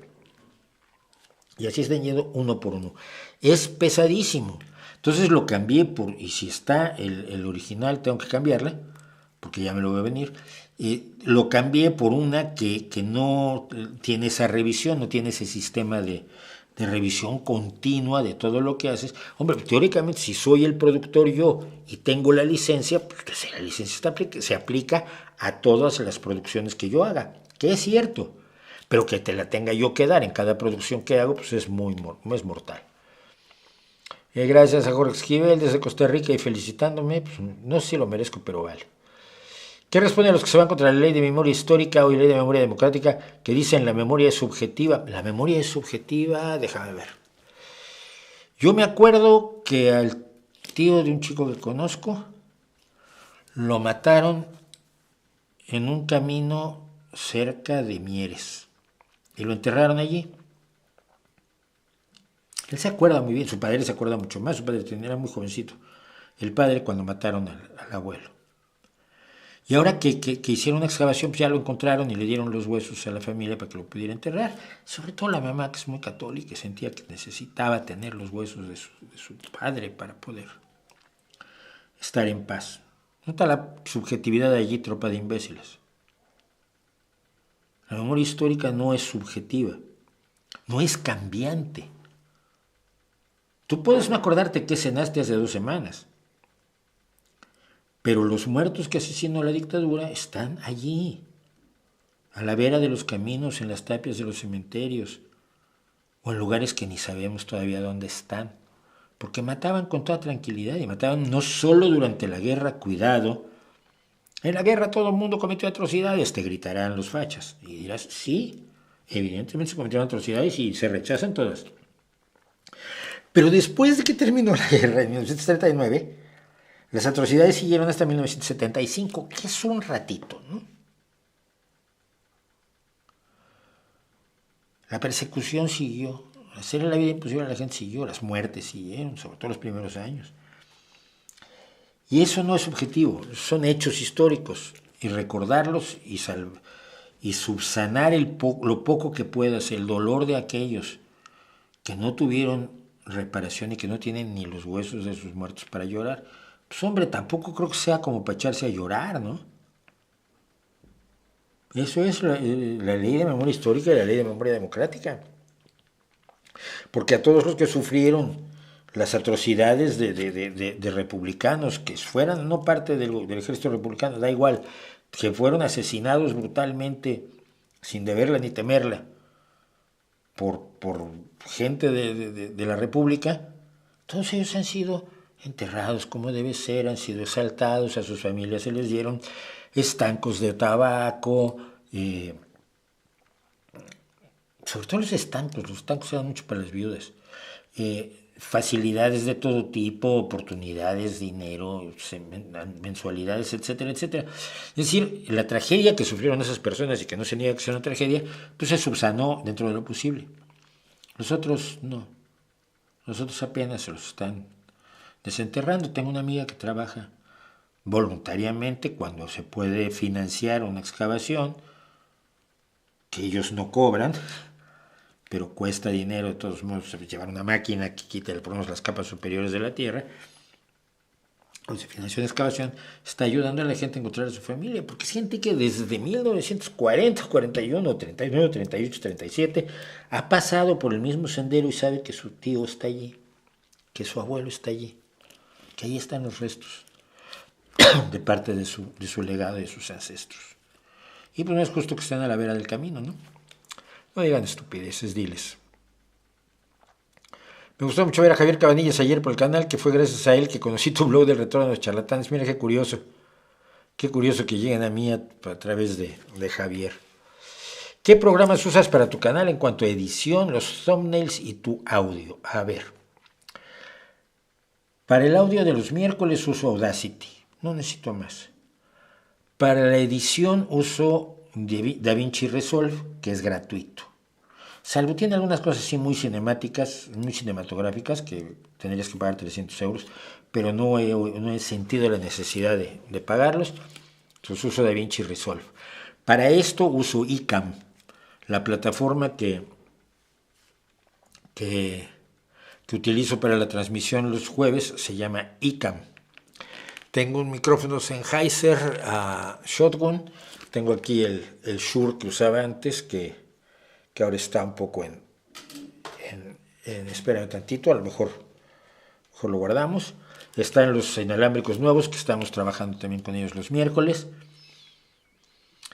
Y así están yendo uno por uno. Es pesadísimo. Entonces lo cambié y si está el original tengo que cambiarla, porque ya me lo voy a venir. Lo cambié por una que no tiene esa revisión, no tiene ese sistema de revisión continua de todo lo que haces. Hombre, teóricamente, si soy el productor yo y tengo la licencia, pues la licencia se aplica a todas las producciones que yo haga, que es cierto, pero que te la tenga yo que dar en cada producción que hago, pues es mortal. Gracias a Jorge Esquivel desde Costa Rica y felicitándome, pues, no sé si lo merezco, pero vale. ¿Qué responde a los que se van contra la ley de memoria histórica o la ley de memoria democrática que dicen la memoria es subjetiva? La memoria es subjetiva, déjame ver. Yo me acuerdo que al tío de un chico que conozco lo mataron en un camino cerca de Mieres y lo enterraron allí. Él se acuerda muy bien, su padre se acuerda mucho más, su padre era muy jovencito, el padre cuando mataron al abuelo. Y ahora que hicieron una excavación, pues ya lo encontraron y le dieron los huesos a la familia para que lo pudiera enterrar. Sobre todo la mamá, que es muy católica, sentía que necesitaba tener los huesos de su padre para poder estar en paz. Nota la subjetividad de allí, tropa de imbéciles. La memoria histórica no es subjetiva, no es cambiante. Tú puedes no acordarte que cenaste hace 2 semanas, pero los muertos que asesinó la dictadura están allí, a la vera de los caminos, en las tapias de los cementerios, o en lugares que ni sabemos todavía dónde están, porque mataban con toda tranquilidad y mataban no solo durante la guerra, cuidado. En la guerra todo el mundo cometió atrocidades, te gritarán los fachas. Y dirás, sí, evidentemente se cometieron atrocidades y se rechazan todas. Pero después de que terminó la guerra en 1939, las atrocidades siguieron hasta 1975, que es un ratito, ¿no? La persecución siguió, hacerle la vida imposible a la gente siguió, las muertes siguieron, sobre todo los primeros años. Y eso no es subjetivo, son hechos históricos, y recordarlos y subsanar lo poco que puedas, el dolor de aquellos que no tuvieron reparación y que no tienen ni los huesos de sus muertos para llorar. Pues hombre, tampoco creo que sea como para echarse a llorar, ¿no? Eso es la ley de memoria histórica y la ley de memoria democrática. Porque a todos los que sufrieron las atrocidades de republicanos, que fueran no parte del ejército republicano, da igual, que fueron asesinados brutalmente, sin deberla ni temerla, por gente de la República, todos ellos han sido enterrados como debe ser, han sido exaltados, a sus familias se les dieron estancos de tabaco, sobre todo los estancos se dan mucho para las viudas, facilidades de todo tipo, oportunidades, dinero, mensualidades, etcétera, etcétera. Es decir, la tragedia que sufrieron esas personas y que no se niega que sea una tragedia, pues se subsanó dentro de lo posible. Los otros no, los otros apenas se los están desenterrando. Tengo una amiga que trabaja voluntariamente cuando se puede financiar una excavación que ellos no cobran, pero cuesta dinero de todos modos llevar una máquina que quite por lo menos las capas superiores de la tierra. Cuando se financia una excavación, está ayudando a la gente a encontrar a su familia, porque es gente que desde 1940, 41, 39, 38, 37 ha pasado por el mismo sendero y sabe que su tío está allí, que su abuelo está allí, que ahí están los restos de parte de su legado y de sus ancestros. Y pues no es justo que estén a la vera del camino, ¿no? No digan estupideces, diles. Me gustó mucho ver a Javier Cabanillas ayer por el canal, que fue gracias a él que conocí tu blog del retorno de los charlatanes. Mira qué curioso que lleguen a mí a través de Javier. ¿Qué programas usas para tu canal en cuanto a edición, los thumbnails y tu audio? A ver. Para el audio de los miércoles uso Audacity, no necesito más. Para la edición uso DaVinci Resolve, que es gratuito. Salvo tiene algunas cosas así muy cinemáticas, muy cinematográficas, que tendrías que pagar 300 euros, pero no he sentido la necesidad de pagarlos. Entonces uso DaVinci Resolve. Para esto uso iCam, la plataforma que, que utilizo para la transmisión los jueves, se llama iCam. Tengo un micrófono Sennheiser Shotgun. Tengo aquí el Shure que usaba antes, que ahora está un poco espera un tantito, a lo mejor lo guardamos. Están los inalámbricos nuevos que estamos trabajando también con ellos los miércoles.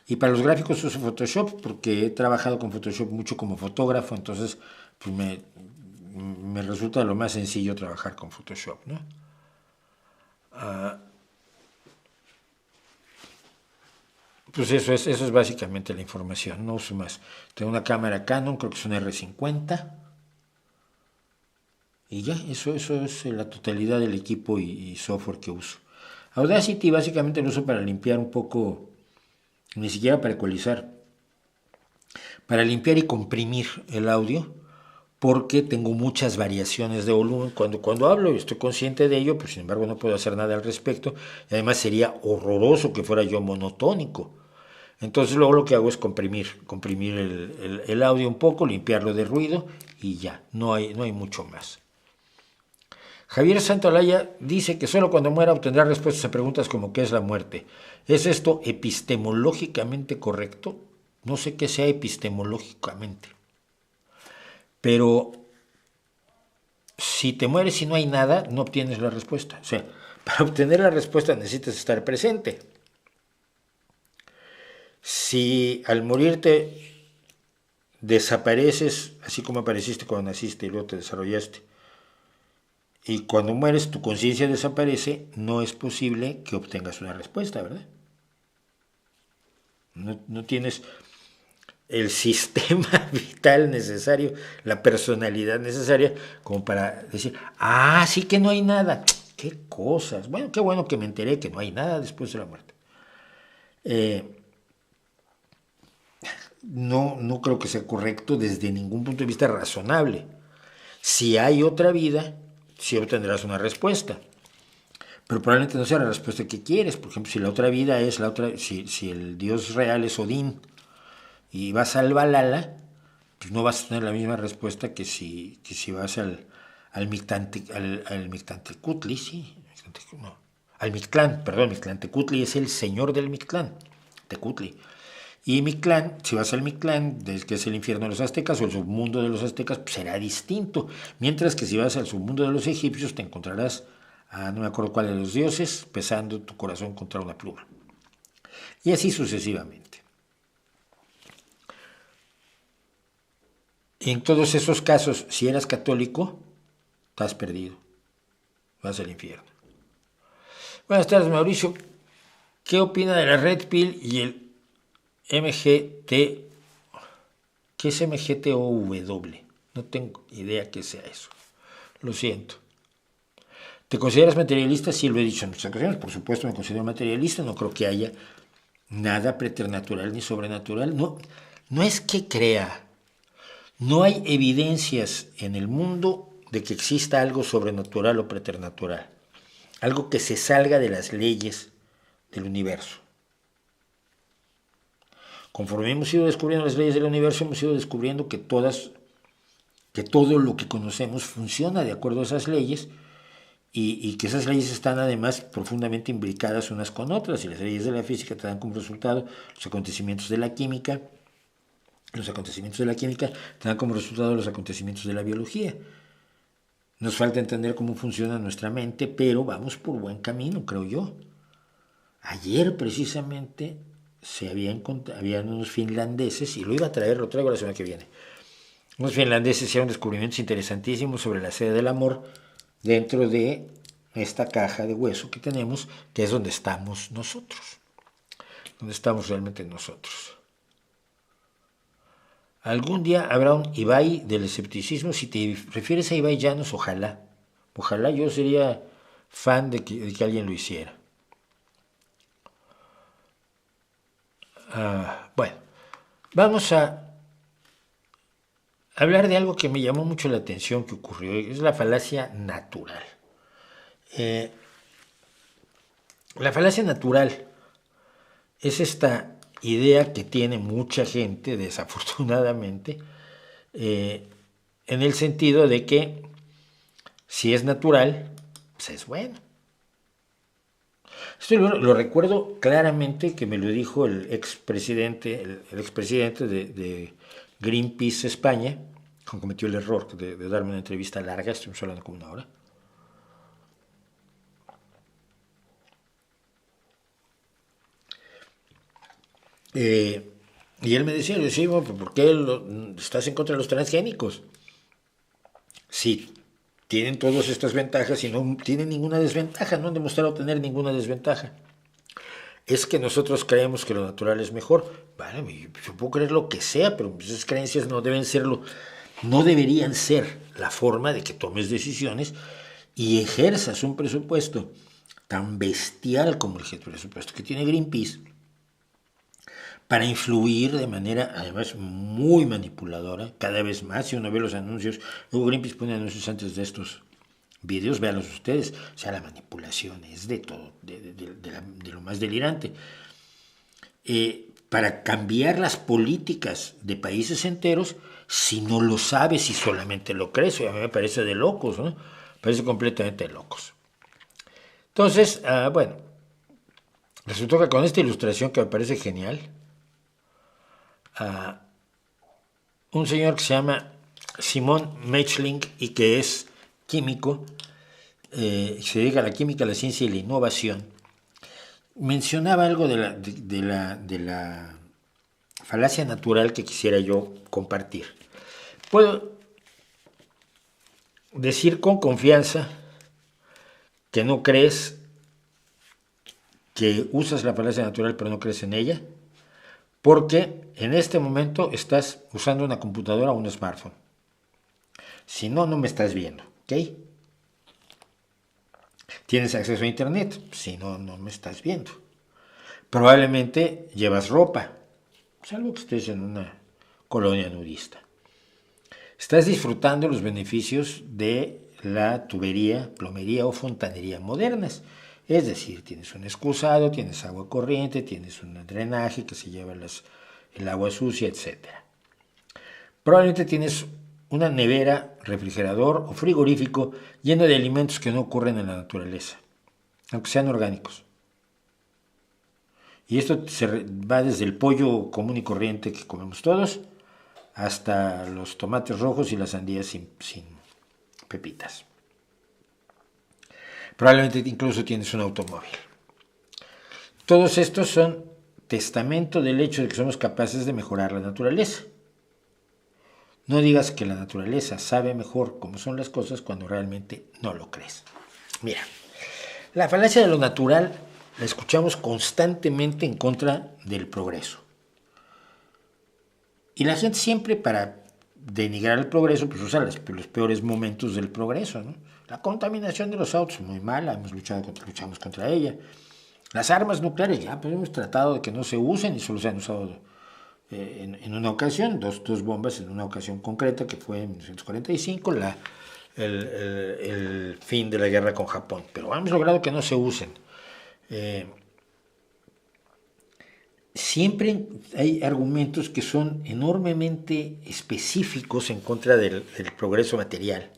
Y para los gráficos uso Photoshop porque he trabajado con Photoshop mucho como fotógrafo, entonces pues me resulta lo más sencillo trabajar con Photoshop, ¿no? Pues eso es básicamente la información, no uso más. Tengo una cámara Canon, creo que es una R50. Y ya, eso es la totalidad del equipo y software que uso. Audacity básicamente lo uso para limpiar un poco, ni siquiera para ecualizar, para limpiar y comprimir el audio, porque tengo muchas variaciones de volumen. Cuando hablo y estoy consciente de ello, pues sin embargo no puedo hacer nada al respecto. Y además sería horroroso que fuera yo monotónico. Entonces luego lo que hago es comprimir el audio un poco, limpiarlo de ruido y ya, no hay mucho más. Javier Santolaya dice que solo cuando muera obtendrá respuestas a preguntas como ¿qué es la muerte? ¿Es esto epistemológicamente correcto? No sé qué sea epistemológicamente. Pero si te mueres y no hay nada, no obtienes la respuesta. O sea, para obtener la respuesta necesitas estar presente. Si al morirte desapareces, así como apareciste cuando naciste y luego te desarrollaste, y cuando mueres tu conciencia desaparece, no es posible que obtengas una respuesta, ¿verdad? No tienes el sistema vital necesario, la personalidad necesaria como para decir, sí que no hay nada. ¿Qué cosas? Bueno, qué bueno que me enteré que no hay nada después de la muerte. No creo que sea correcto desde ningún punto de vista razonable. Si hay otra vida, sí obtendrás una respuesta. Pero probablemente no sea la respuesta que quieres. Por ejemplo, si la otra vida es la otra, si el dios real es Odín y vas al Valhalla, pues no vas a tener la misma respuesta que si vas al Mictlantecutli, sí, no, al Mictlán, perdón, Mictlantecutli es el señor del Mictlán, Tecutli. Y Mictlán, si vas al Mictlán, que es el infierno de los aztecas o el submundo de los aztecas, pues será distinto. Mientras que si vas al submundo de los egipcios, te encontrarás no me acuerdo cuál de los dioses, pesando tu corazón contra una pluma. Y así sucesivamente. Y en todos esos casos, si eras católico, estás perdido. Vas al infierno. Buenas tardes, Mauricio. ¿Qué opina de la Red Pill y el MGT? ¿Qué es MGTOW? No tengo idea qué sea eso. Lo siento. ¿Te consideras materialista? Sí, lo he dicho en muchas ocasiones. Por supuesto me considero materialista. No creo que haya nada preternatural ni sobrenatural. No es que crea. No hay evidencias en el mundo de que exista algo sobrenatural o preternatural. Algo que se salga de las leyes del universo. Conforme hemos ido descubriendo las leyes del universo, hemos ido descubriendo que todo lo que conocemos funciona de acuerdo a esas leyes y que esas leyes están además profundamente imbricadas unas con otras, y las leyes de la física te dan como resultado los acontecimientos de la química, te dan como resultado los acontecimientos de la biología. Nos falta entender cómo funciona nuestra mente, pero vamos por buen camino, creo yo. Ayer precisamente habían unos finlandeses, y lo traigo la semana que viene. Unos finlandeses hicieron descubrimientos interesantísimos sobre la sede del amor dentro de esta caja de hueso que tenemos, que es donde estamos nosotros, donde estamos realmente nosotros. Algún día habrá un Ibai del escepticismo. Si te refieres a Ibai Llanos, ojalá yo sería fan de que alguien lo hiciera. Bueno, vamos a hablar de algo que me llamó mucho la atención que ocurrió, es la falacia natural. Eh, la falacia natural es esta idea que tiene mucha gente, desafortunadamente, eh, en el sentido de que si es natural, pues es bueno. Esto lo recuerdo claramente que me lo dijo el expresidente, el expresidente de Greenpeace España, cuando cometió el error de darme una entrevista larga, estuvimos hablando como una hora. Y él me decía, yo decía, bueno, ¿por qué estás en contra de los transgénicos? Sí, tienen todas estas ventajas y no tienen ninguna desventaja, no han demostrado tener ninguna desventaja. Es que nosotros creemos que lo natural es mejor. Vale, yo puedo creer lo que sea, pero esas creencias no deben serlo, no deberían ser la forma de que tomes decisiones y ejerzas un presupuesto tan bestial como el presupuesto que tiene Greenpeace para influir de manera además muy manipuladora, cada vez más. Si uno ve los anuncios, luego Greenpeace pone anuncios antes de estos videos, véanlos ustedes, o sea, la manipulación es de todo, de lo más delirante. Para cambiar las políticas de países enteros, si no lo sabes y solamente lo crees, a mí me parece de locos, ¿no? Me parece completamente de locos. Entonces, bueno, resultó que con esta ilustración que me parece genial, un señor que se llama Simon Mechling y que es químico, se dedica a la química, la ciencia y la innovación, mencionaba algo de la falacia natural que quisiera yo compartir. Puedo decir con confianza que no crees, que usas la falacia natural pero no crees en ella, porque en este momento estás usando una computadora o un smartphone. Si no, no me estás viendo, ¿ok? Tienes acceso a internet, si no, no me estás viendo. Probablemente llevas ropa, salvo que estés en una colonia nudista. Estás disfrutando los beneficios de la tubería, plomería o fontanería modernas. Es decir, tienes un excusado, tienes agua corriente, tienes un drenaje que se lleva el agua sucia, etc. Probablemente tienes una nevera, refrigerador o frigorífico lleno de alimentos que no ocurren en la naturaleza, aunque sean orgánicos. Y esto va desde el pollo común y corriente que comemos todos hasta los tomates rojos y las sandías sin pepitas. Probablemente incluso tienes un automóvil. Todos estos son testamento del hecho de que somos capaces de mejorar la naturaleza. No digas que la naturaleza sabe mejor cómo son las cosas cuando realmente no lo crees. Mira, la falacia de lo natural la escuchamos constantemente en contra del progreso. Y la gente siempre para denigrar el progreso, pues usa los peores momentos del progreso, ¿no? La contaminación de los autos, muy mala, luchamos contra ella. Las armas nucleares, ya pues hemos tratado de que no se usen y solo se han usado en una ocasión, dos bombas en una ocasión concreta, que fue en 1945, el fin de la guerra con Japón. Pero hemos logrado que no se usen. Siempre hay argumentos que son enormemente específicos en contra del progreso material.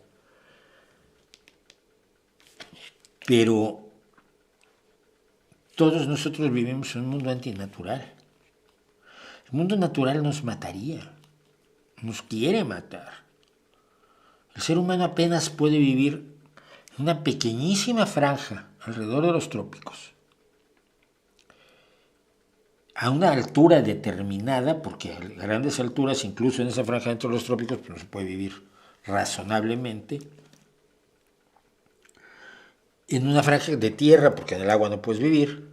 Pero todos nosotros vivimos en un mundo antinatural. El mundo natural nos mataría, nos quiere matar. El ser humano apenas puede vivir en una pequeñísima franja alrededor de los trópicos, a una altura determinada, porque a grandes alturas, incluso en esa franja dentro de los trópicos, pues no se puede vivir razonablemente. En una franja de tierra, porque en el agua no puedes vivir.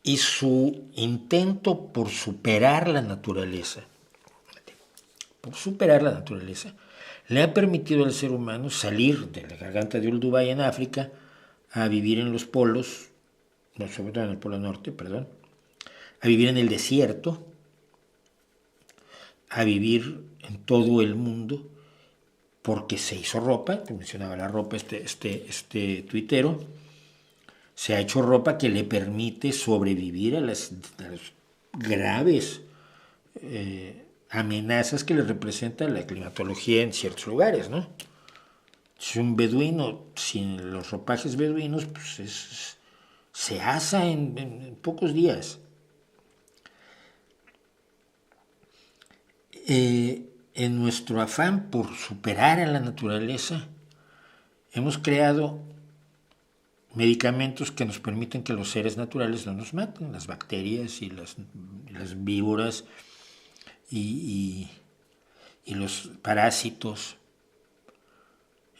Y su intento por superar la naturaleza, le ha permitido al ser humano salir de la garganta de Olduvai en África a vivir en los polos, no, sobre todo en el polo norte, perdón, a vivir en el desierto, a vivir en todo el mundo porque se hizo ropa, que mencionaba la ropa este tuitero, se ha hecho ropa que le permite sobrevivir a las graves amenazas que le representa la climatología en ciertos lugares, ¿no? Si un beduino sin los ropajes beduinos, pues se asa en pocos días. En nuestro afán por superar a la naturaleza, hemos creado medicamentos que nos permiten que los seres naturales no nos maten, las bacterias y las víboras y los parásitos.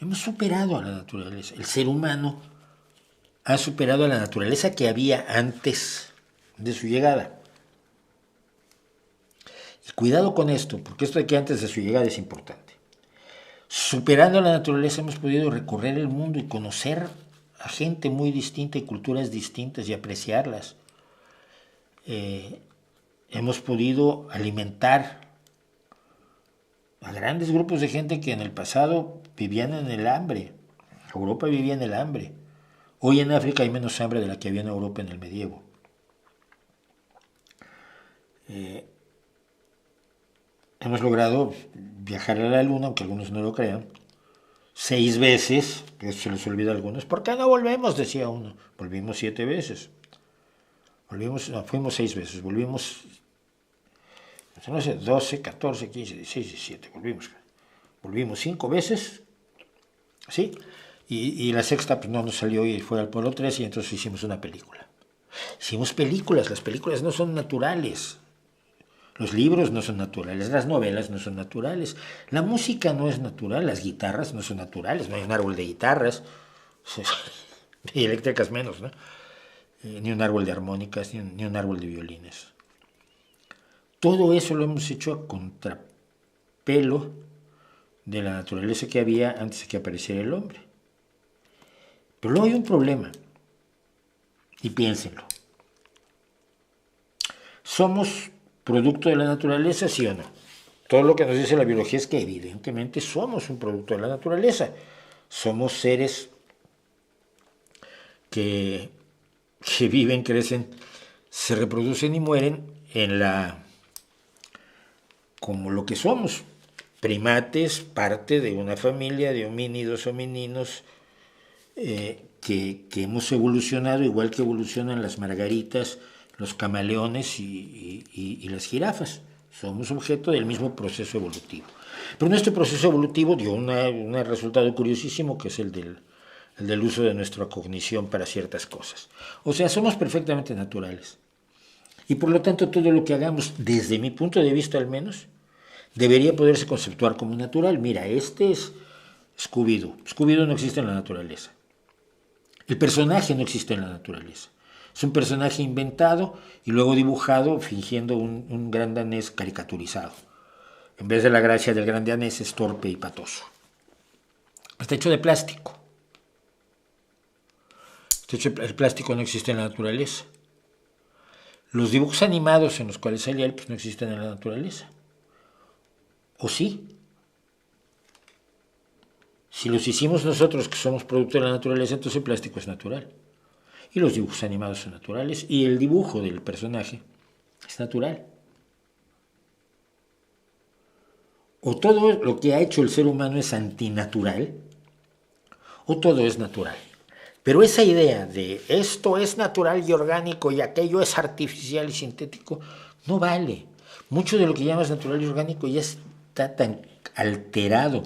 Hemos superado a la naturaleza. El ser humano ha superado a la naturaleza que había antes de su llegada. Y cuidado con esto, porque esto de que antes de su llegada es importante. Superando a la naturaleza hemos podido recorrer el mundo y conocer a gente muy distinta y culturas distintas y apreciarlas. Hemos podido alimentar a grandes grupos de gente que en el pasado vivían en el hambre. Europa vivía en el hambre. Hoy en África hay menos hambre de la que había en Europa en el medievo. Hemos logrado viajar a la luna, aunque algunos no lo crean, 6 veces, eso se les olvida a algunos. ¿Por qué no volvemos?, decía uno. Volvimos 7 veces. Fuimos 6 veces, volvimos, no sé, 12, 14, 15, 16, 17, volvimos 5 veces, ¿sí? Y la sexta pues no nos salió y fue al Polo 3 y entonces hicimos una película. Hicimos películas, las películas no son naturales. Los libros no son naturales, las novelas no son naturales, la música no es natural, las guitarras no son naturales, no hay un árbol de guitarras, y eléctricas menos, ¿no? Ni un árbol de armónicas, ni un árbol de violines. Todo eso lo hemos hecho a contrapelo de la naturaleza que había antes de que apareciera el hombre. Pero luego hay un problema, y piénsenlo. ¿Somos producto de la naturaleza, sí o no? Todo lo que nos dice la biología es que evidentemente somos un producto de la naturaleza. Somos seres que viven, crecen, se reproducen y mueren como lo que somos. Primates, parte de una familia de homínidos, homininos, que hemos evolucionado igual que evolucionan las margaritas, los camaleones y las jirafas. Somos objeto del mismo proceso evolutivo. Pero nuestro proceso evolutivo dio un resultado curiosísimo, que es el del uso de nuestra cognición para ciertas cosas. O sea, somos perfectamente naturales. Y por lo tanto, todo lo que hagamos, desde mi punto de vista al menos, debería poderse conceptuar como natural. Mira, este es Scooby-Doo. Scooby-Doo no existe en la naturaleza. El personaje no existe en la naturaleza. Es un personaje inventado y luego dibujado fingiendo un gran danés caricaturizado. En vez de la gracia del gran danés es torpe y patoso. Está hecho de plástico. El plástico no existe en la naturaleza. Los dibujos animados en los cuales salía él pues no existen en la naturaleza. ¿O sí? Si los hicimos nosotros, que somos producto de la naturaleza, entonces el plástico es natural. Y los dibujos animados son naturales. Y el dibujo del personaje es natural. O todo lo que ha hecho el ser humano es antinatural, o todo es natural. Pero esa idea de esto es natural y orgánico y aquello es artificial y sintético, no vale. Mucho de lo que llamas natural y orgánico ya está tan alterado.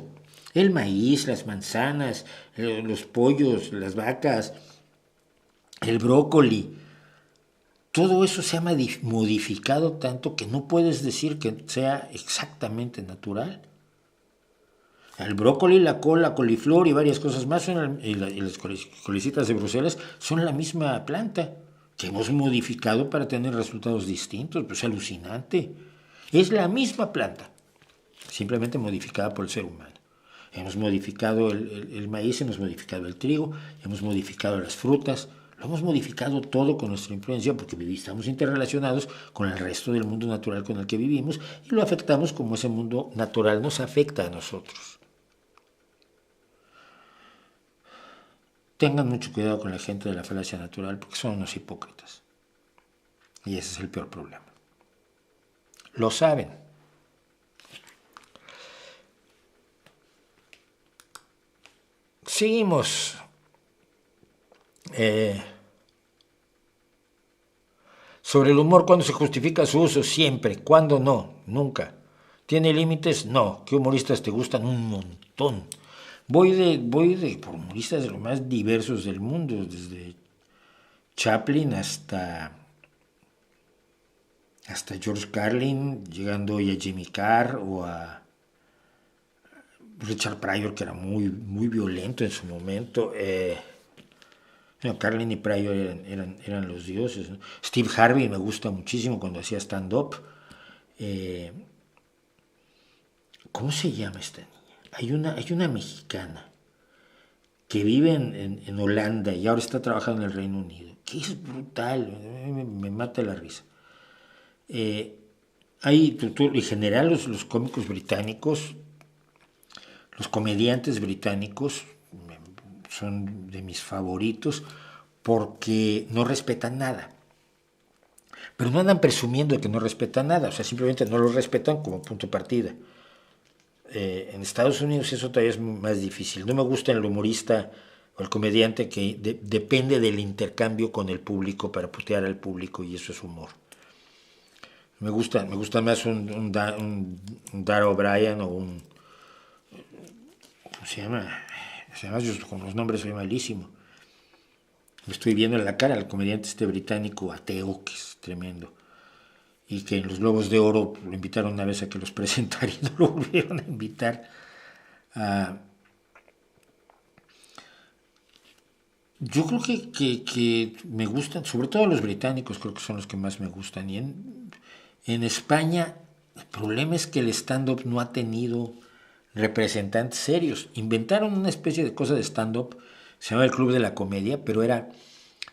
El maíz, las manzanas, los pollos, las vacas, el brócoli, todo eso se ha modificado tanto que no puedes decir que sea exactamente natural. El brócoli, la col, la coliflor y varias cosas más, y las colecitas de Bruselas, son la misma planta que hemos modificado para tener resultados distintos. Pues es alucinante. Es la misma planta, simplemente modificada por el ser humano. Hemos modificado el maíz, hemos modificado el trigo, hemos modificado las frutas, Lo hemos modificado todo con nuestra influencia porque estamos interrelacionados con el resto del mundo natural con el que vivimos y lo afectamos como ese mundo natural nos afecta a nosotros. Tengan mucho cuidado con la gente de la falacia natural porque son unos hipócritas. Y ese es el peor problema. Lo saben. Seguimos. Sobre el humor, ¿cuándo se justifica su uso? Siempre. ¿Cuándo no? Nunca. ¿Tiene límites? No. ¿Qué humoristas te gustan? Un montón. Voy de por humoristas de los más diversos del mundo, desde Chaplin hasta George Carlin, llegando hoy a Jimmy Carr o a Richard Pryor, que era muy, muy violento en su momento. No, Carlin y Pryor eran los dioses, ¿no? Steve Harvey me gusta muchísimo cuando hacía stand-up. ¿Cómo se llama esta niña? Hay una mexicana que vive en Holanda y ahora está trabajando en el Reino Unido, que es brutal, me mata la risa. Hay, en general, los cómicos británicos, los comediantes británicos son de mis favoritos porque no respetan nada. Pero no andan presumiendo de que no respetan nada, o sea, simplemente no lo respetan como punto de partida. En Estados Unidos eso todavía es más difícil. No me gusta el humorista o el comediante que depende del intercambio con el público para putear al público y eso es humor. Me gusta más un Dar O'Brien o un... ¿Cómo se llama? Además, yo con los nombres soy malísimo. Me estoy viendo en la cara al comediante británico ateo, que es tremendo. Y que en los Globos de Oro lo invitaron una vez a que los presentara y no lo volvieron a invitar. Yo creo que me gustan, sobre todo los británicos, creo que son los que más me gustan. Y en España, el problema es que el stand-up no ha tenido representantes serios. Inventaron una especie de cosa de stand-up, se llama el Club de la Comedia, pero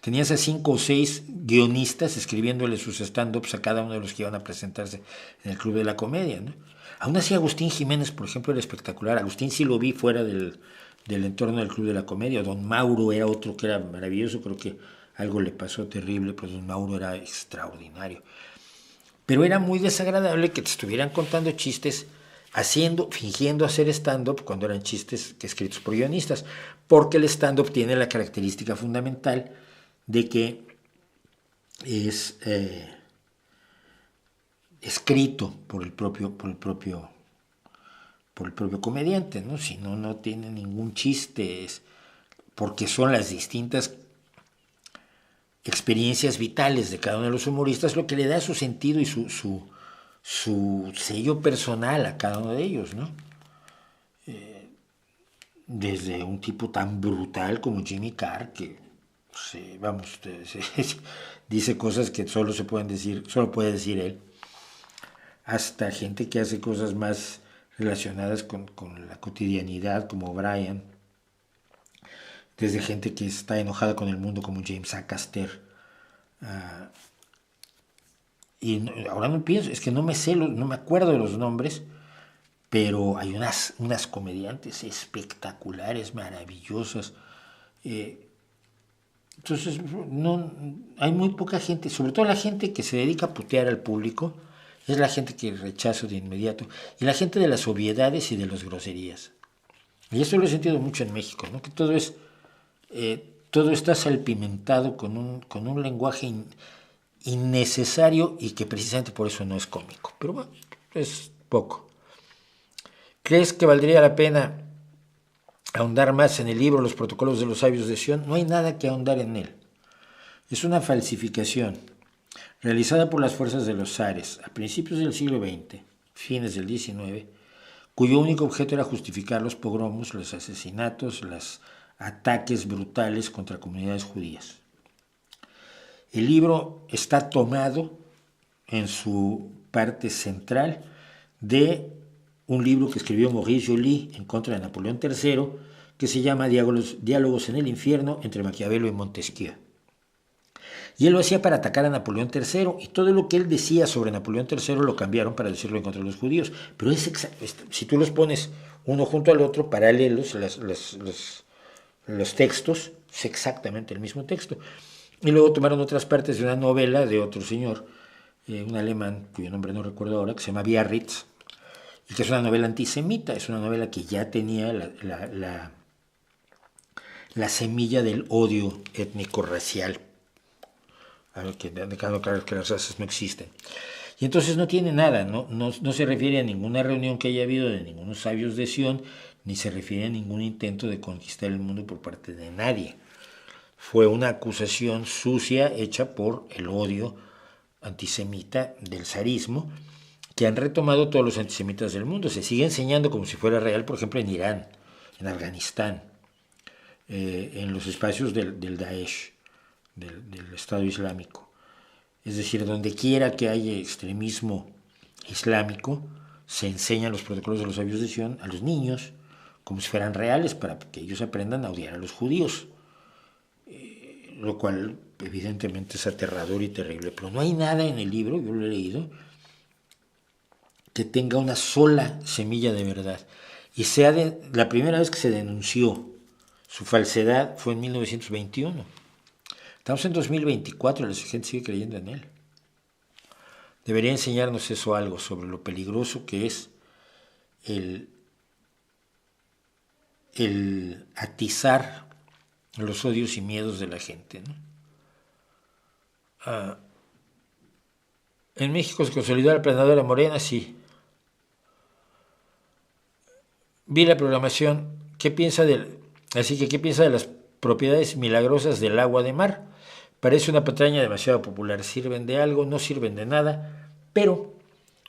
tenías a 5 o 6 guionistas escribiéndole sus stand-ups a cada uno de los que iban a presentarse en el Club de la Comedia, ¿no? Aún así Agustín Jiménez, por ejemplo, era espectacular. Agustín sí lo vi fuera del entorno del Club de la Comedia. Don Mauro era otro que era maravilloso, creo que algo le pasó terrible, pero Don Mauro era extraordinario. Pero era muy desagradable que te estuvieran contando chistes fingiendo hacer stand-up cuando eran chistes escritos por guionistas, porque el stand-up tiene la característica fundamental de que es escrito por el propio comediante, ¿no? Si no, no tiene ningún chiste, porque son las distintas experiencias vitales de cada uno de los humoristas lo que le da su sentido y su sello personal a cada uno de ellos, ¿no? Desde un tipo tan brutal como Jimmy Carr, que dice cosas que solo puede decir él, hasta gente que hace cosas más relacionadas con la cotidianidad, como Brian, desde gente que está enojada con el mundo, como James Acaster. Y ahora no pienso, es que no me acuerdo de los nombres, pero hay unas comediantes espectaculares, maravillosas. Entonces, hay muy poca gente, sobre todo la gente que se dedica a putear al público, es la gente que rechazo de inmediato, y la gente de las obviedades y de las groserías. Y eso lo he sentido mucho en México, ¿no? Que todo está salpimentado con un lenguaje innecesario y que precisamente por eso no es cómico. Pero bueno, es poco. ¿Crees que valdría la pena ahondar más en el libro Los protocolos de los sabios de Sion? No hay nada que ahondar en él. Es una falsificación realizada por las fuerzas de los zares a principios del siglo XX, fines del XIX, cuyo único objeto era justificar los pogromos, los asesinatos, los ataques brutales contra comunidades judías. El libro está tomado en su parte central de un libro que escribió Maurice Joly en contra de Napoleón III, que se llama Diálogos en el infierno entre Maquiavelo y Montesquieu. Y él lo hacía para atacar a Napoleón III, y todo lo que él decía sobre Napoleón III lo cambiaron para decirlo en contra de los judíos. Pero si tú los pones uno junto al otro, paralelos, los textos, es exactamente el mismo texto. Y luego tomaron otras partes de una novela de otro señor, un alemán, cuyo nombre no recuerdo ahora, que se llama Biarritz, y que es una novela antisemita, es una novela que ya tenía la semilla del odio étnico-racial, dejando claro que las razas no existen. Y entonces no tiene nada, no se refiere a ninguna reunión que haya habido de ningunos sabios de Sion, ni se refiere a ningún intento de conquistar el mundo por parte de nadie. Fue una acusación sucia hecha por el odio antisemita del zarismo, que han retomado todos los antisemitas del mundo. Se sigue enseñando como si fuera real, por ejemplo, en Irán, en Afganistán, en los espacios del Daesh, del Estado Islámico. Es decir, donde quiera que haya extremismo islámico, se enseñan los protocolos de los sabios de Sion a los niños como si fueran reales, para que ellos aprendan a odiar a los judíos, lo cual evidentemente es aterrador y terrible. Pero no hay nada en el libro, yo lo he leído, que tenga una sola semilla de verdad. Y la primera vez que se denunció su falsedad fue en 1921. Estamos en 2024 y la gente sigue creyendo en él. Debería enseñarnos eso algo sobre lo peligroso que es el atizar los odios y miedos de la gente, ¿no? En México se consolidó la planadora Morena, sí. Vi la programación. ¿Qué piensa de las propiedades milagrosas del agua de mar? Parece una patraña demasiado popular. ¿Sirven de algo? No sirven de nada. Pero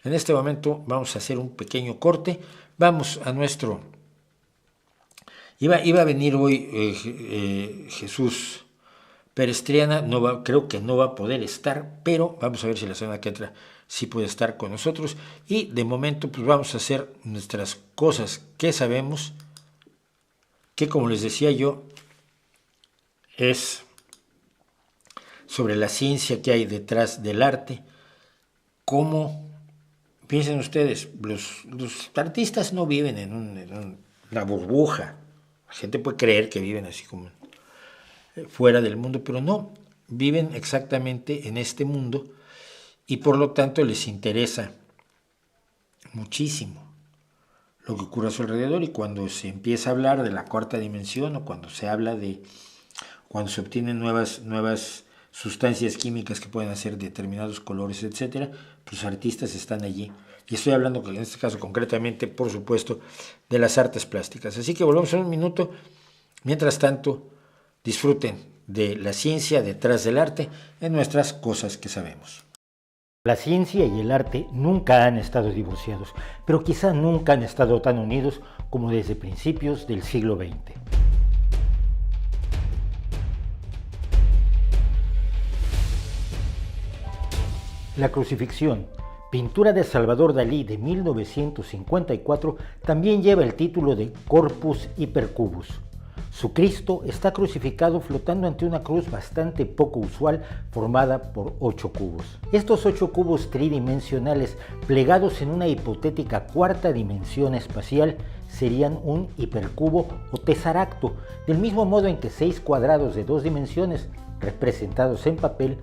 en este momento vamos a hacer un pequeño corte. Vamos a nuestro... Iba a venir hoy Jesús Perestriana, creo que no va a poder estar, pero vamos a ver si la semana que entra sí puede estar con nosotros. Y de momento pues vamos a hacer nuestras cosas que sabemos, que como les decía yo, es sobre la ciencia que hay detrás del arte. Cómo, piensen ustedes, los artistas no viven en una burbuja. La gente puede creer que viven así como fuera del mundo, pero no, viven exactamente en este mundo y por lo tanto les interesa muchísimo lo que ocurre a su alrededor. Y cuando se empieza a hablar de la cuarta dimensión, o cuando se habla cuando se obtienen nuevas sustancias químicas que pueden hacer determinados colores, etcétera, pues los artistas están allí. Y estoy hablando en este caso concretamente, por supuesto, de las artes plásticas. Así que volvemos en un minuto. Mientras tanto, disfruten de la ciencia detrás del arte en nuestras cosas que sabemos. La ciencia y el arte nunca han estado divorciados, pero quizá nunca han estado tan unidos como desde principios del siglo XX. La crucifixión, pintura de Salvador Dalí de 1954, también lleva el título de Corpus Hypercubus. Su Cristo está crucificado flotando ante una cruz bastante poco usual formada por 8 cubos. Estos 8 cubos tridimensionales plegados en una hipotética cuarta dimensión espacial serían un hipercubo o tesaracto, del mismo modo en que 6 cuadrados de 2 dimensiones representados en papel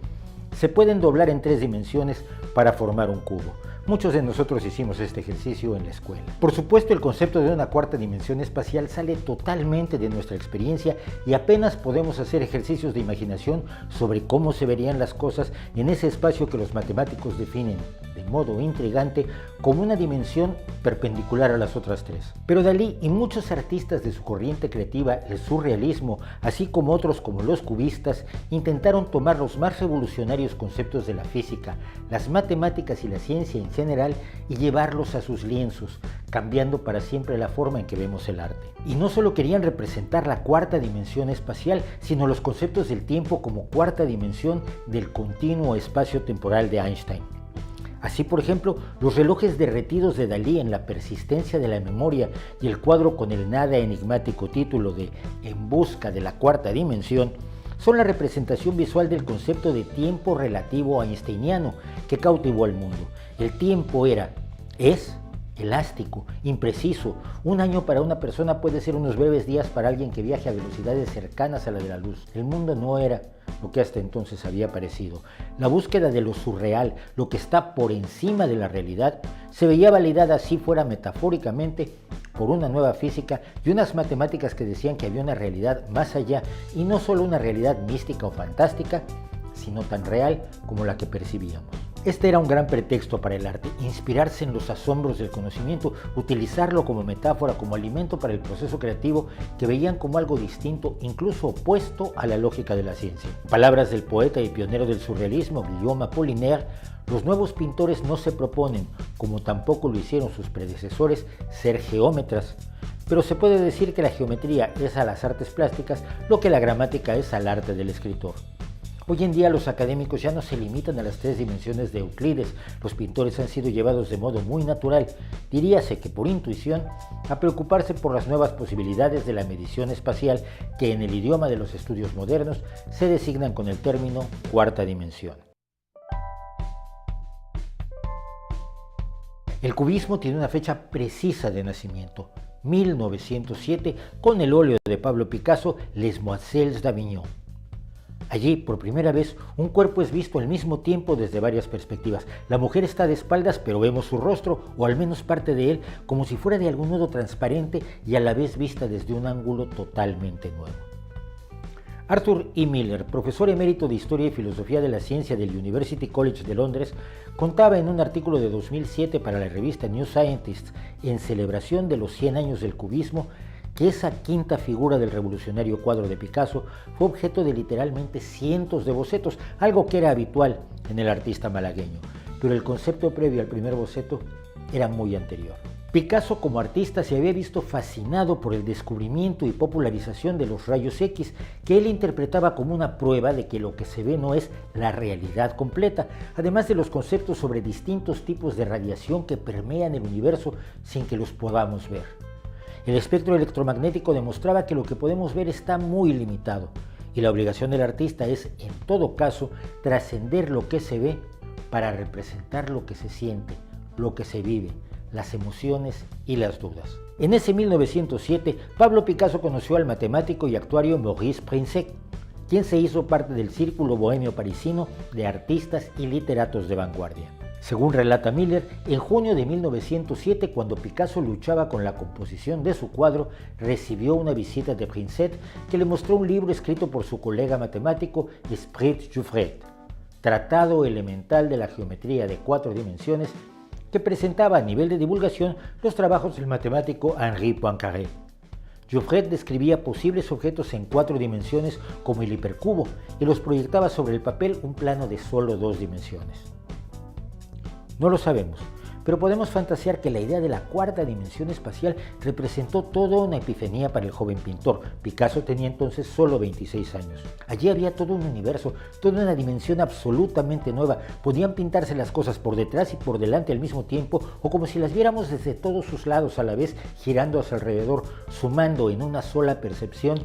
se pueden doblar en 3 dimensiones para formar un cubo. Muchos de nosotros hicimos este ejercicio en la escuela. Por supuesto, el concepto de una cuarta dimensión espacial sale totalmente de nuestra experiencia y apenas podemos hacer ejercicios de imaginación sobre cómo se verían las cosas en ese espacio que los matemáticos definen de modo intrigante como una dimensión perpendicular a las otras 3. Pero Dalí y muchos artistas de su corriente creativa, el surrealismo, así como otros como los cubistas, intentaron tomar los más revolucionarios conceptos de la física, las matemáticas y la ciencia en general y llevarlos a sus lienzos, cambiando para siempre la forma en que vemos el arte. Y no solo querían representar la cuarta dimensión espacial, sino los conceptos del tiempo como cuarta dimensión del continuo espacio-temporal de Einstein. Así, por ejemplo, los relojes derretidos de Dalí en La persistencia de la memoria y el cuadro con el nada enigmático título de En busca de la cuarta dimensión son la representación visual del concepto de tiempo relativo einsteiniano que cautivó al mundo. El tiempo es elástico, impreciso. Un año para una persona puede ser unos breves días para alguien que viaje a velocidades cercanas a la de la luz. El mundo no era lo que hasta entonces había parecido. La búsqueda de lo surreal, lo que está por encima de la realidad, se veía validada, así fuera metafóricamente, por una nueva física y unas matemáticas que decían que había una realidad más allá, y no solo una realidad mística o fantástica, sino tan real como la que percibíamos. Este era un gran pretexto para el arte, inspirarse en los asombros del conocimiento, utilizarlo como metáfora, como alimento para el proceso creativo que veían como algo distinto, incluso opuesto a la lógica de la ciencia. Palabras del poeta y pionero del surrealismo, Guillaume Apollinaire: los nuevos pintores no se proponen, como tampoco lo hicieron sus predecesores, ser geómetras, pero se puede decir que la geometría es a las artes plásticas lo que la gramática es al arte del escritor. Hoy en día los académicos ya no se limitan a las 3 dimensiones de Euclides. Los pintores han sido llevados de modo muy natural, diríase que por intuición, a preocuparse por las nuevas posibilidades de la medición espacial que en el idioma de los estudios modernos se designan con el término cuarta dimensión. El cubismo tiene una fecha precisa de nacimiento, 1907, con el óleo de Pablo Picasso, Les Moiselles d'Avignon. Allí, por primera vez, un cuerpo es visto al mismo tiempo desde varias perspectivas. La mujer está de espaldas, pero vemos su rostro, o al menos parte de él, como si fuera de algún modo transparente y a la vez vista desde un ángulo totalmente nuevo. Arthur E. Miller, profesor emérito de Historia y Filosofía de la Ciencia del University College de Londres, contaba en un artículo de 2007 para la revista New Scientist, en celebración de los 100 años del cubismo, que esa quinta figura del revolucionario cuadro de Picasso fue objeto de literalmente cientos de bocetos, algo que era habitual en el artista malagueño, pero el concepto previo al primer boceto era muy anterior. Picasso como artista se había visto fascinado por el descubrimiento y popularización de los rayos X, que él interpretaba como una prueba de que lo que se ve no es la realidad completa, además de los conceptos sobre distintos tipos de radiación que permean el universo sin que los podamos ver. El espectro electromagnético demostraba que lo que podemos ver está muy limitado, y la obligación del artista es, en todo caso, trascender lo que se ve para representar lo que se siente, lo que se vive, las emociones y las dudas. En ese 1907, Pablo Picasso conoció al matemático y actuario Maurice Prinzet, quien se hizo parte del círculo bohemio parisino de artistas y literatos de vanguardia. Según relata Miller, en junio de 1907, cuando Picasso luchaba con la composición de su cuadro, recibió una visita de Prinzet, que le mostró un libro escrito por su colega matemático Esprit Jouffret, Tratado Elemental de la Geometría de 4 dimensiones, que presentaba a nivel de divulgación los trabajos del matemático Henri Poincaré. Jouffret describía posibles objetos en 4 dimensiones como el hipercubo y los proyectaba sobre el papel un plano de solo 2 dimensiones. No lo sabemos, pero podemos fantasear que la idea de la cuarta dimensión espacial representó toda una epifanía para el joven pintor. Picasso tenía entonces solo 26 años. Allí había todo un universo, toda una dimensión absolutamente nueva. Podían pintarse las cosas por detrás y por delante al mismo tiempo, o como si las viéramos desde todos sus lados a la vez, girando a su alrededor, sumando en una sola percepción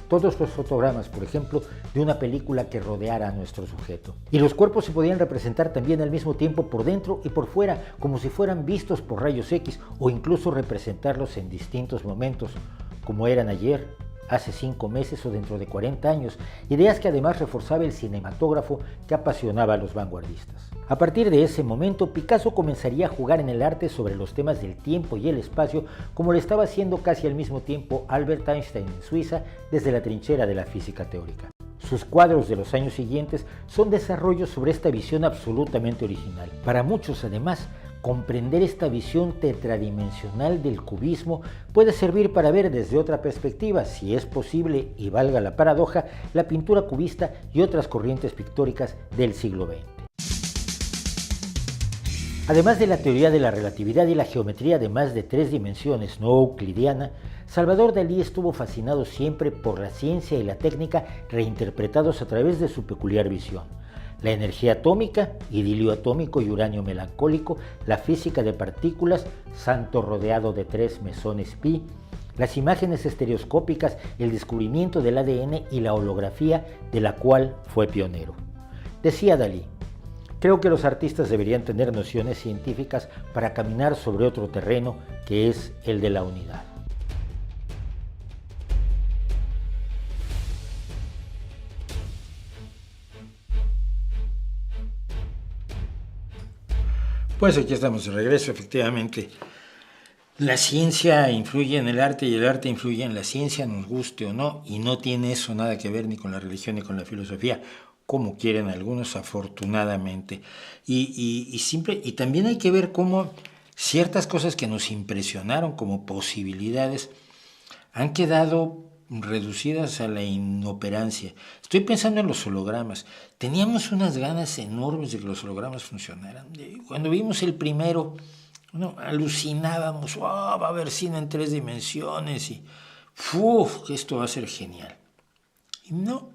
todos los fotogramas, por ejemplo, de una película que rodeara a nuestro sujeto. Y los cuerpos se podían representar también al mismo tiempo por dentro y por fuera, como si fueran vistos por rayos X, o incluso representarlos en distintos momentos, como eran ayer, hace 5 meses o dentro de 40 años, ideas que además reforzaba el cinematógrafo que apasionaba a los vanguardistas. A partir de ese momento, Picasso comenzaría a jugar en el arte sobre los temas del tiempo y el espacio, como lo estaba haciendo casi al mismo tiempo Albert Einstein en Suiza desde la trinchera de la física teórica. Sus cuadros de los años siguientes son desarrollos sobre esta visión absolutamente original. Para muchos, además, comprender esta visión tetradimensional del cubismo puede servir para ver desde otra perspectiva, si es posible y valga la paradoja, la pintura cubista y otras corrientes pictóricas del siglo XX. Además de la teoría de la relatividad y la geometría de más de 3 dimensiones no euclidiana, Salvador Dalí estuvo fascinado siempre por la ciencia y la técnica reinterpretados a través de su peculiar visión. La energía atómica, idilio atómico y uranio melancólico, la física de partículas, santo rodeado de 3 mesones pi, las imágenes estereoscópicas, el descubrimiento del ADN y la holografía de la cual fue pionero. Decía Dalí: creo que los artistas deberían tener nociones científicas para caminar sobre otro terreno que es el de la unidad. Pues aquí estamos de regreso, efectivamente. La ciencia influye en el arte y el arte influye en la ciencia, nos guste o no, y no tiene eso nada que ver ni con la religión ni con la filosofía, como quieren algunos, afortunadamente. Y también hay que ver cómo ciertas cosas que nos impresionaron como posibilidades han quedado reducidas a la inoperancia. Estoy pensando en los hologramas. Teníamos unas ganas enormes de que los hologramas funcionaran. Cuando vimos el primero, alucinábamos: va a haber cine en 3 dimensiones y esto va a ser genial. Y no.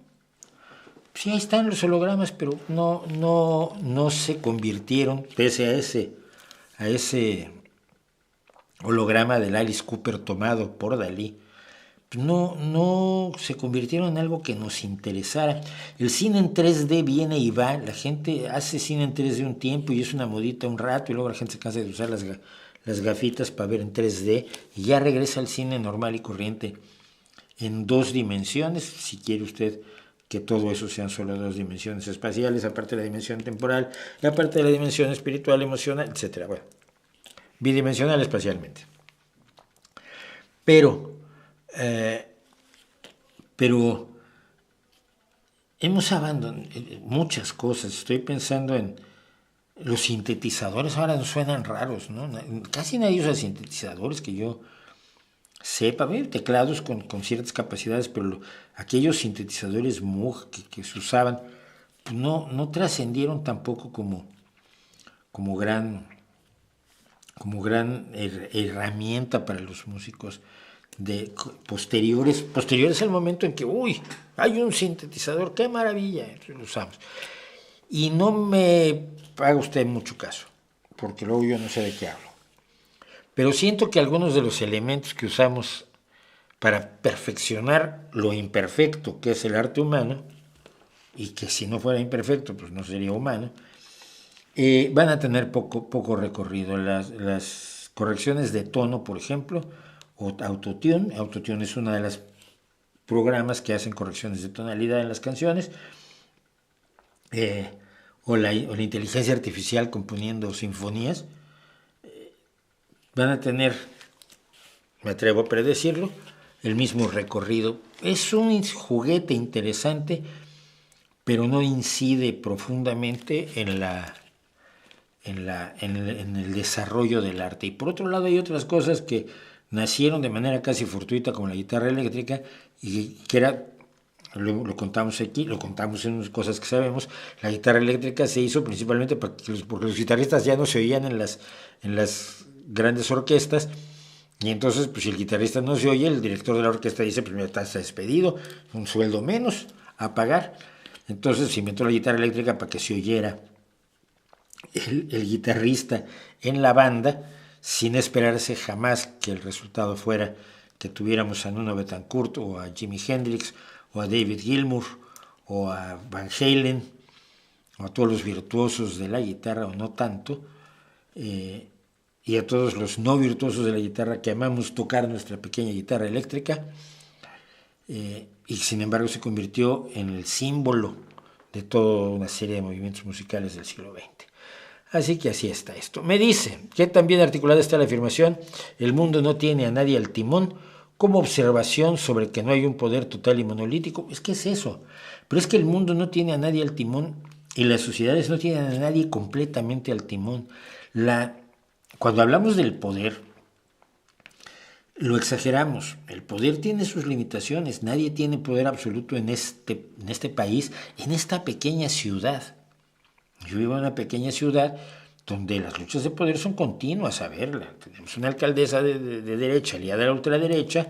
Sí, ahí están los hologramas, pero no se convirtieron, pese a ese holograma del Alice Cooper tomado por Dalí, no se convirtieron en algo que nos interesara. El cine en 3D viene y va, la gente hace cine en 3D un tiempo y es una modita un rato, y luego la gente se cansa de usar las gafitas para ver en 3D y ya regresa al cine normal y corriente en 2 dimensiones, si quiere usted que todo eso sean solo 2 dimensiones espaciales, aparte de la dimensión temporal, y aparte de la dimensión espiritual, emocional, etc. Bueno, bidimensional espacialmente. Pero hemos abandonado muchas cosas. Estoy pensando en los sintetizadores, ahora nos suenan raros, ¿no? Casi nadie usa sintetizadores que yo sepa. Teclados con ciertas capacidades, pero aquellos sintetizadores Moog que se usaban, pues no trascendieron tampoco como gran herramienta para los músicos de posteriores al momento en que hay un sintetizador, qué maravilla, entonces lo usamos. Y no me haga usted mucho caso, porque luego yo no sé de qué hablo. Pero siento que algunos de los elementos que usamos para perfeccionar lo imperfecto que es el arte humano, y que si no fuera imperfecto pues no sería humano, van a tener poco recorrido. Las correcciones de tono, por ejemplo, o autotune. Autotune es uno de los programas que hacen correcciones de tonalidad en las canciones, o la inteligencia artificial componiendo sinfonías. Van a tener, me atrevo a predecirlo, el mismo recorrido. Es un juguete interesante, pero no incide profundamente en el desarrollo del arte. Y por otro lado hay otras cosas que nacieron de manera casi fortuita, como la guitarra eléctrica, y que era, lo contamos aquí, lo contamos en unas cosas que sabemos. La guitarra eléctrica se hizo principalmente porque los guitarristas ya no se oían en las grandes orquestas, y entonces pues si el guitarrista no se oye, el director de la orquesta dice: pues mira, estás despedido, un sueldo menos a pagar. Entonces se inventó la guitarra eléctrica para que se oyera el guitarrista en la banda, sin esperarse jamás que el resultado fuera que tuviéramos a Nuno Bettencourt o a Jimi Hendrix o a David Gilmour o a Van Halen o a todos los virtuosos de la guitarra, o no tanto, y a todos los no virtuosos de la guitarra que amamos tocar nuestra pequeña guitarra eléctrica, y sin embargo se convirtió en el símbolo de toda una serie de movimientos musicales del siglo XX. Así que así está esto. Me dice que también articulada está la afirmación: el mundo no tiene a nadie al timón, como observación sobre que no hay un poder total y monolítico. Es que es eso. Pero es que el mundo no tiene a nadie al timón y las sociedades no tienen a nadie completamente al timón. Cuando hablamos del poder, lo exageramos. El poder tiene sus limitaciones. Nadie tiene poder absoluto en este país, en esta pequeña ciudad. Yo vivo en una pequeña ciudad donde las luchas de poder son continuas. A ver, tenemos una alcaldesa de derecha, aliada a la ultraderecha,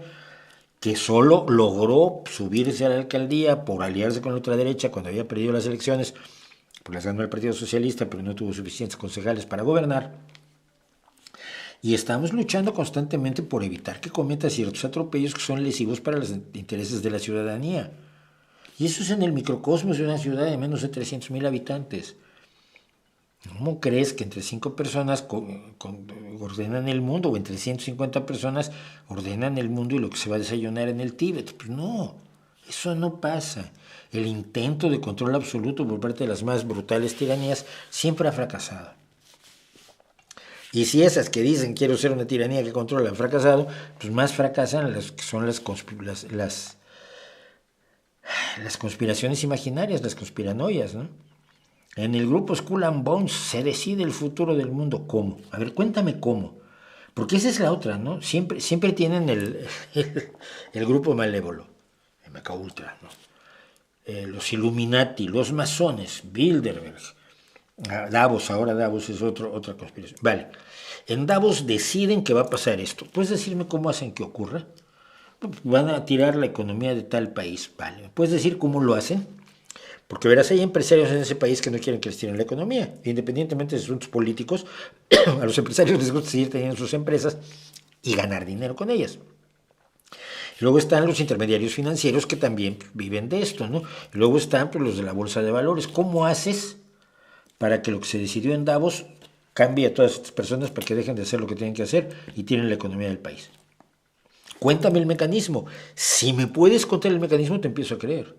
que solo logró subirse a la alcaldía por aliarse con la ultraderecha cuando había perdido las elecciones, pues las ganó el Partido Socialista, pero no tuvo suficientes concejales para gobernar. Y estamos luchando constantemente por evitar que cometa ciertos atropellos que son lesivos para los intereses de la ciudadanía. Y eso es en el microcosmos de una ciudad de menos de 300,000 habitantes. ¿Cómo crees que entre 5 personas ordenan el mundo, o entre 150 personas ordenan el mundo y lo que se va a desayunar en el Tíbet? Pues no, eso no pasa. El intento de control absoluto por parte de las más brutales tiranías siempre ha fracasado. Y si esas que dicen quiero ser una tiranía que controla han fracasado, pues más fracasan las que son las conspiraciones imaginarias, las conspiranoias, ¿no? En el grupo Skull and Bones se decide el futuro del mundo. ¿Cómo? A ver, cuéntame cómo. Porque esa es la otra, ¿no? Siempre tienen el grupo malévolo, MK Ultra, ¿no? Los Illuminati, los masones, Bilderberg, Davos, ahora Davos es otra conspiración. Vale, en Davos deciden que va a pasar esto. ¿Puedes decirme cómo hacen que ocurra? Van a tirar la economía de tal país. Vale, ¿puedes decir cómo lo hacen? Porque verás, hay empresarios en ese país que no quieren que les tiren la economía. Independientemente de asuntos políticos, a los empresarios les gusta seguir teniendo sus empresas y ganar dinero con ellas. Luego están los intermediarios financieros que también viven de esto, ¿no? Luego están pues, los de la bolsa de valores. ¿Cómo haces para que lo que se decidió en Davos cambie a todas estas personas para que dejen de hacer lo que tienen que hacer y tiren la economía del país? Cuéntame el mecanismo. Si me puedes contar el mecanismo, te empiezo a creer.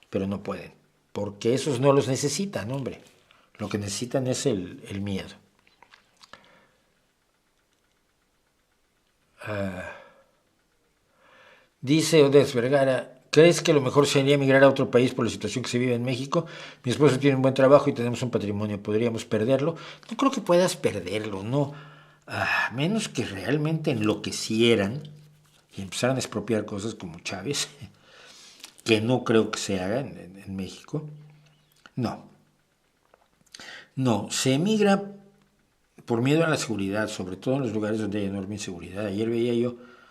Pero no pueden, porque esos no los necesitan, hombre. Lo que necesitan es el miedo. Dice Odez Vergara, ¿crees que lo mejor sería emigrar a otro país por la situación que se vive en México? Mi esposo tiene un buen trabajo y tenemos un patrimonio, ¿podríamos perderlo? No creo que puedas perderlo, no. A menos que realmente enloquecieran y empezaran a expropiar cosas como Chávez, que no creo que se haga en México. No, se emigra por miedo a la seguridad, sobre todo en los lugares donde hay enorme inseguridad.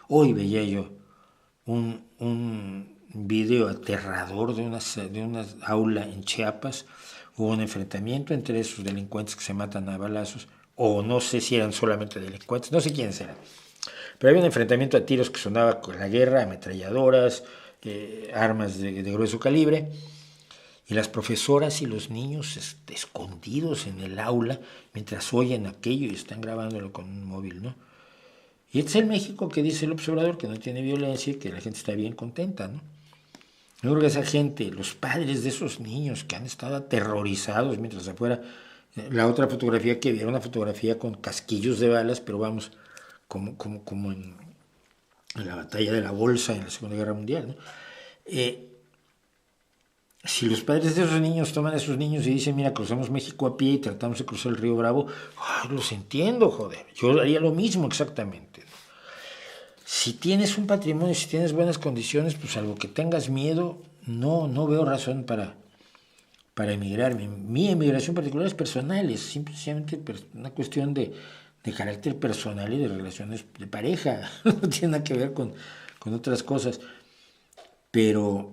Hoy veía yo un video aterrador de una aula en Chiapas. Hubo un enfrentamiento entre esos delincuentes que se matan a balazos, o no sé si eran solamente delincuentes, no sé quiénes eran. Pero había un enfrentamiento a tiros que sonaba con la guerra, ametralladoras, armas de grueso calibre, y las profesoras y los niños escondidos en el aula mientras oyen aquello y están grabándolo con un móvil, ¿no? Y este es el México que dice el observador, que no tiene violencia y que la gente está bien contenta, ¿no? Yo creo que esa gente, los padres de esos niños que han estado aterrorizados mientras afuera, la otra fotografía que vi era una fotografía con casquillos de balas, pero vamos, como en la batalla de la Bolsa en la Segunda Guerra Mundial, ¿no? Si los padres de esos niños toman a esos niños y dicen, mira, cruzamos México a pie y tratamos de cruzar el río Bravo, los entiendo, joder, yo haría lo mismo exactamente, ¿no? Si tienes un patrimonio, si tienes buenas condiciones, pues salvo que tengas miedo, no veo razón para emigrar. Mi emigración particular es personal, es simplemente una cuestión de carácter personal y de relaciones de pareja, no tiene nada que ver con otras cosas, pero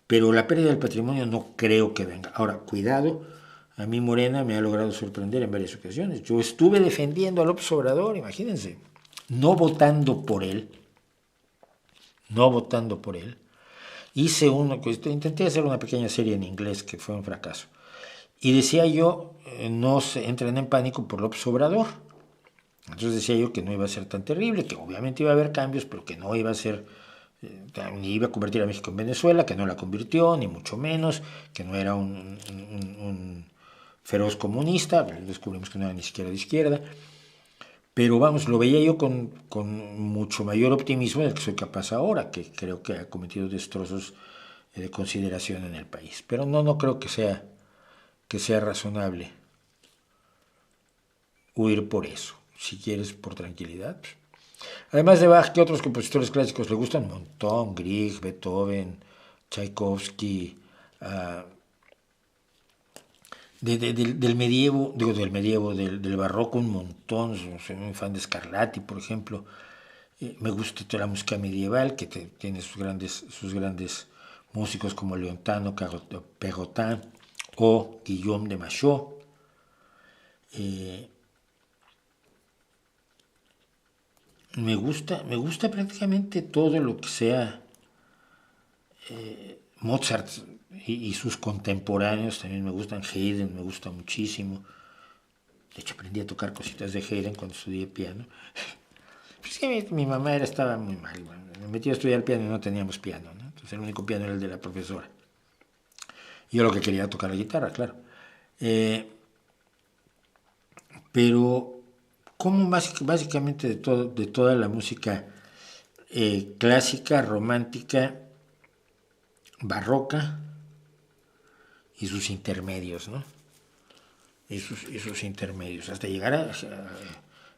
la pérdida del patrimonio no creo que venga. Ahora, cuidado, a mí Morena me ha logrado sorprender en varias ocasiones. Yo estuve defendiendo a López Obrador, imagínense, no votando por él, intenté hacer una pequeña serie en inglés que fue un fracaso, y decía yo, no se entren en pánico por López Obrador. Entonces decía yo que no iba a ser tan terrible, que obviamente iba a haber cambios, pero que no iba a ser, ni iba a convertir a México en Venezuela, que no la convirtió, ni mucho menos, que no era un feroz comunista, descubrimos que no era ni siquiera de izquierda, pero vamos, lo veía yo con mucho mayor optimismo del que soy capaz ahora, que creo que ha cometido destrozos de consideración en el país, pero no creo que sea razonable huir por eso. Si quieres por tranquilidad. Además de Bach, ¿qué otros compositores clásicos le gustan? Un montón. Grieg, Beethoven, Tchaikovsky. Del medievo, del barroco, un montón. Soy muy fan de Scarlatti, por ejemplo. Me gusta toda la música medieval, que tiene sus grandes músicos como Leontano, Perrotin o Guillaume de Machaut. Me gusta prácticamente todo lo que sea Mozart y sus contemporáneos, también me gustan. Haydn me gusta muchísimo. De hecho, aprendí a tocar cositas de Haydn cuando estudié piano. Pues que mi mamá estaba muy mal. Bueno, me metí a estudiar piano y no teníamos piano, ¿no? Entonces el único piano era el de la profesora. Yo lo que quería era tocar la guitarra, claro. Pero como básicamente de toda la música clásica, romántica, barroca y sus intermedios, ¿no? Esos intermedios, hasta llegar a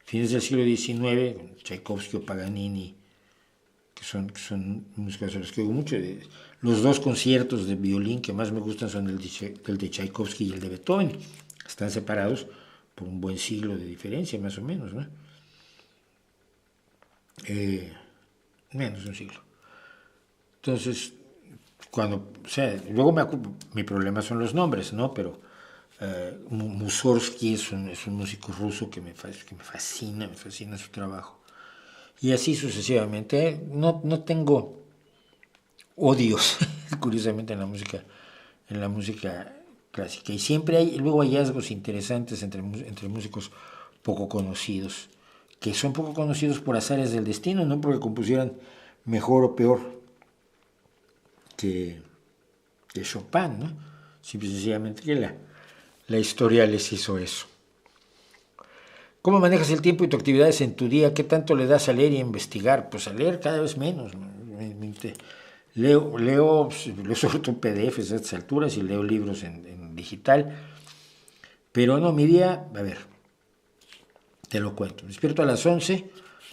fines del siglo XIX, Tchaikovsky o Paganini, que son músicas a las que oigo mucho. Los dos conciertos de violín que más me gustan son el de Tchaikovsky y el de Beethoven. Están separados por un buen siglo de diferencia, más o menos, ¿no? Menos de un siglo. Entonces, luego mi problema son los nombres, ¿no? Pero Mussorgsky es un músico ruso que me fascina su trabajo. Y así sucesivamente. No tengo odios, curiosamente, en la música clásica. Y siempre hay luego hallazgos interesantes entre músicos poco conocidos, que son poco conocidos por azares del destino, no porque compusieran mejor o peor que Chopin, ¿no? Simple y sencillamente que la historia les hizo eso. ¿Cómo manejas el tiempo y tus actividades en tu día? ¿Qué tanto le das a leer y a investigar? Pues a leer cada vez menos, ¿no? Leo sobre todo PDFs a estas alturas y leo libros en digital. Pero no, mi día, a ver, te lo cuento. Me despierto a las 11,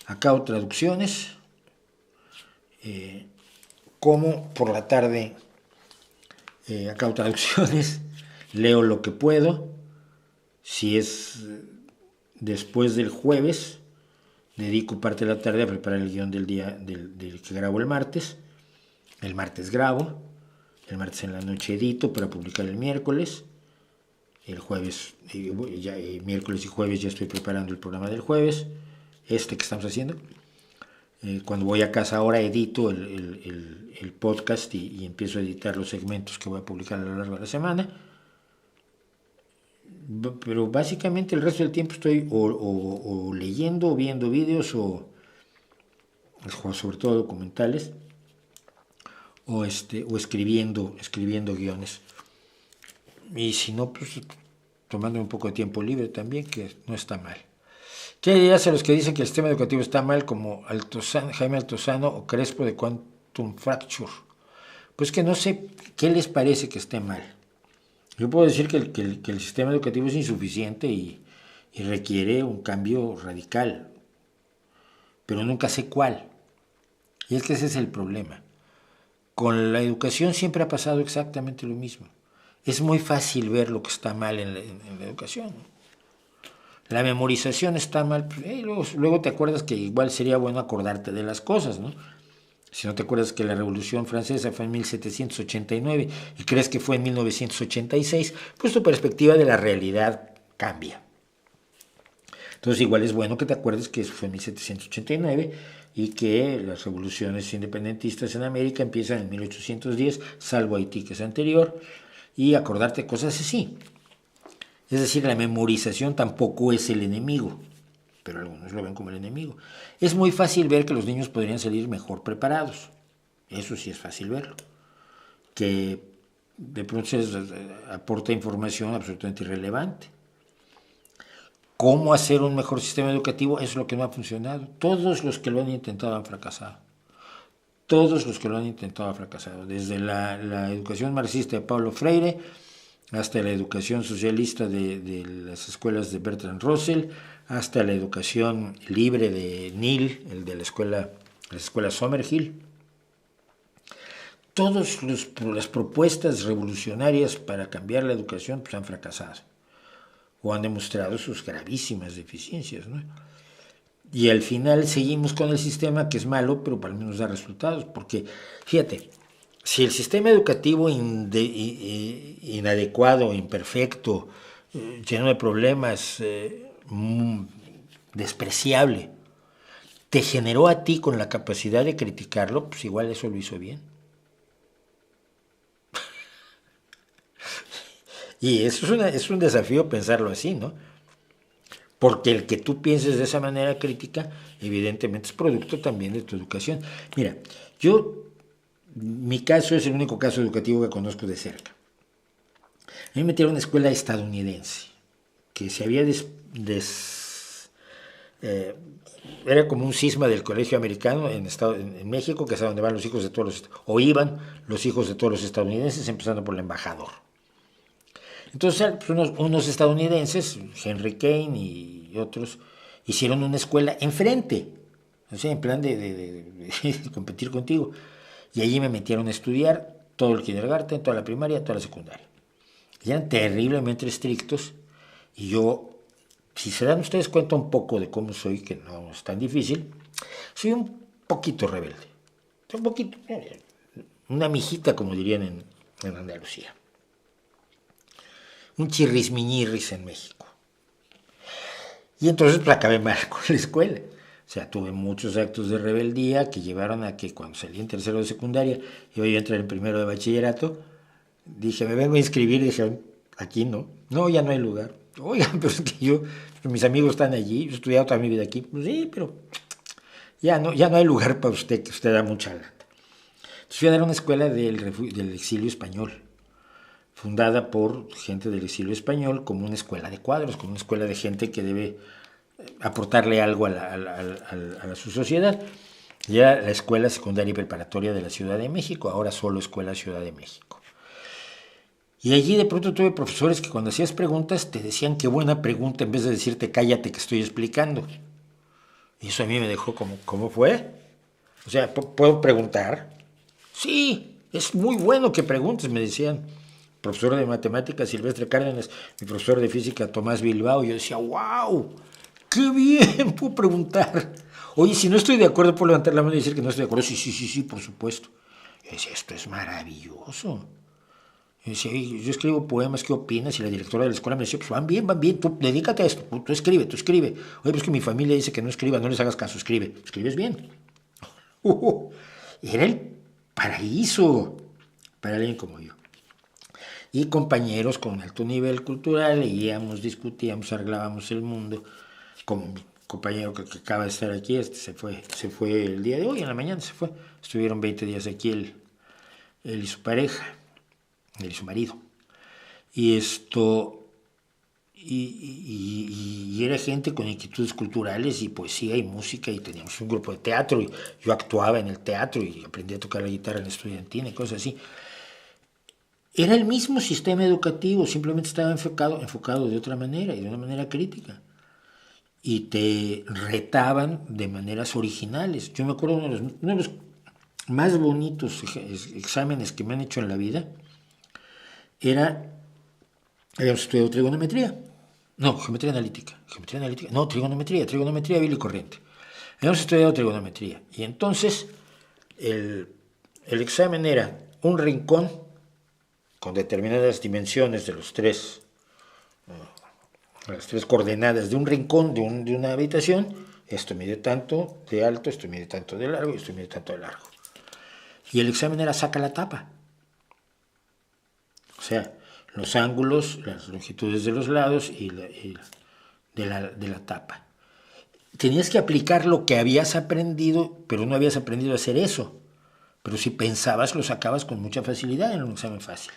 acabo traducciones, como por la tarde acabo traducciones, leo lo que puedo. Si es después del jueves, dedico parte de la tarde a preparar el guión del día del que grabo el martes. El martes grabo, el martes en la noche edito para publicar el miércoles. El jueves, miércoles y jueves ya estoy preparando el programa del jueves, que estamos haciendo. Cuando voy a casa ahora edito el podcast y empiezo a editar los segmentos que voy a publicar a lo largo de la semana. Pero básicamente el resto del tiempo estoy o leyendo, o viendo vídeos, o sobre todo documentales, o escribiendo guiones. Y si no, pues tomando un poco de tiempo libre también, que no está mal. ¿Qué dirías a los que dicen que el sistema educativo está mal, como Jaime Altozano o Crespo de Quantum Fracture? Pues que no sé qué les parece que esté mal. Yo puedo decir que el sistema educativo es insuficiente y requiere un cambio radical, pero nunca sé cuál. Y es que ese es el problema. Con la educación siempre ha pasado exactamente lo mismo. Es muy fácil ver lo que está mal en la educación. La memorización está mal, luego te acuerdas que igual sería bueno acordarte de las cosas, ¿no? Si no te acuerdas que la Revolución Francesa fue en 1789 y crees que fue en 1986, pues tu perspectiva de la realidad cambia. Entonces igual es bueno que te acuerdes que eso fue en 1789 y que las revoluciones independentistas en América empiezan en 1810, salvo Haití, que es anterior, y acordarte cosas así. Es decir, la memorización tampoco es el enemigo, pero algunos lo ven como el enemigo. Es muy fácil ver que los niños podrían salir mejor preparados. Eso sí es fácil verlo. Que de pronto se aporta información absolutamente irrelevante. ¿Cómo hacer un mejor sistema educativo? Eso es lo que no ha funcionado. Todos los que lo han intentado han fracasado. Todos los que lo han intentado han fracasado. Desde la educación marxista de Paulo Freire hasta la educación socialista de las escuelas de Bertrand Russell, hasta la educación libre de Neil, el de las escuelas Summerhill. Todas las propuestas revolucionarias para cambiar la educación pues, han fracasado o han demostrado sus gravísimas deficiencias, ¿no? Y al final seguimos con el sistema que es malo, pero para mí nos da resultados, porque fíjate, si el sistema educativo inadecuado, imperfecto, lleno de problemas, despreciable, te generó a ti con la capacidad de criticarlo, pues igual eso lo hizo bien. Y eso es un desafío pensarlo así, ¿no? Porque el que tú pienses de esa manera crítica, evidentemente es producto también de tu educación. Mira, mi caso es el único caso educativo que conozco de cerca. A mí me metieron a una escuela estadounidense, que se había era como un cisma del colegio americano en México, que es a donde van los hijos de todos o iban los hijos de todos los estadounidenses, empezando por el embajador. Entonces, unos estadounidenses, Henry Kane y otros, hicieron una escuela enfrente, o sea, en plan de competir contigo. Y allí me metieron a estudiar todo el kindergarten, toda la primaria, toda la secundaria. Y eran terriblemente estrictos, y yo, si se dan ustedes cuenta un poco de cómo soy, que no es tan difícil, soy un poquito rebelde. Un poquito, una mijita, como dirían en Andalucía. Un chirrismiñirris en México. Y entonces pues acabé mal con la escuela. O sea, tuve muchos actos de rebeldía que llevaron a que cuando salí en tercero de secundaria y hoy entré en primero de bachillerato, dije, me vengo a inscribir, y dijeron, aquí no, ya no hay lugar. Oigan, pero es que mis amigos están allí, yo he estudiado toda mi vida aquí. Pues sí, pero ya no hay lugar para usted, que usted da mucha lata. Entonces fui a dar una escuela del exilio español, fundada por gente del exilio español, como una escuela de cuadros, como una escuela de gente que debe aportarle algo a su sociedad. Y era la Escuela Secundaria y Preparatoria de la Ciudad de México, ahora solo Escuela Ciudad de México. Y allí de pronto tuve profesores que cuando hacías preguntas te decían qué buena pregunta en vez de decirte cállate que estoy explicando. Y eso a mí me dejó como, ¿cómo fue? O sea, ¿puedo preguntar? Sí, es muy bueno que preguntes, me decían. Profesor de matemáticas Silvestre Cárdenas, mi profesor de física Tomás Bilbao. Yo decía, wow, qué bien, puedo preguntar. Oye, si no estoy de acuerdo, puedo levantar la mano y decir que no estoy de acuerdo. Sí, por supuesto. Yo decía, esto es maravilloso. Yo decía, yo escribo poemas, ¿qué opinas? Y la directora de la escuela me decía, pues van bien, tú dedícate a esto, tú escribe. Oye, pues que mi familia dice que no escriba, no les hagas caso, escribes bien. Era el paraíso para alguien como yo. Y compañeros con alto nivel cultural, leíamos, discutíamos, arreglábamos el mundo, como mi compañero que acaba de estar aquí, se fue el día de hoy, en la mañana se fue, estuvieron 20 días aquí él y su pareja, él y su marido, y era gente con inquietudes culturales y poesía y música, y teníamos un grupo de teatro, y yo actuaba en el teatro y aprendí a tocar la guitarra en la estudiantina y cosas así. Era el mismo sistema educativo, simplemente estaba enfocado de otra manera y de una manera crítica. Y te retaban de maneras originales. Yo me acuerdo uno de los más bonitos exámenes que me han hecho en la vida habíamos estudiado trigonometría. No, geometría analítica. No, trigonometría vil y corriente. Habíamos estudiado trigonometría. Y entonces el examen era un rincón con determinadas dimensiones de las tres coordenadas de un rincón de una habitación. Esto mide tanto de alto, esto mide tanto de largo y esto mide tanto de largo. Y el examen era saca la tapa. O sea, los ángulos, las longitudes de los lados y de la tapa. Tenías que aplicar lo que habías aprendido, pero no habías aprendido a hacer eso. Pero si pensabas, lo sacabas con mucha facilidad en un examen fácil.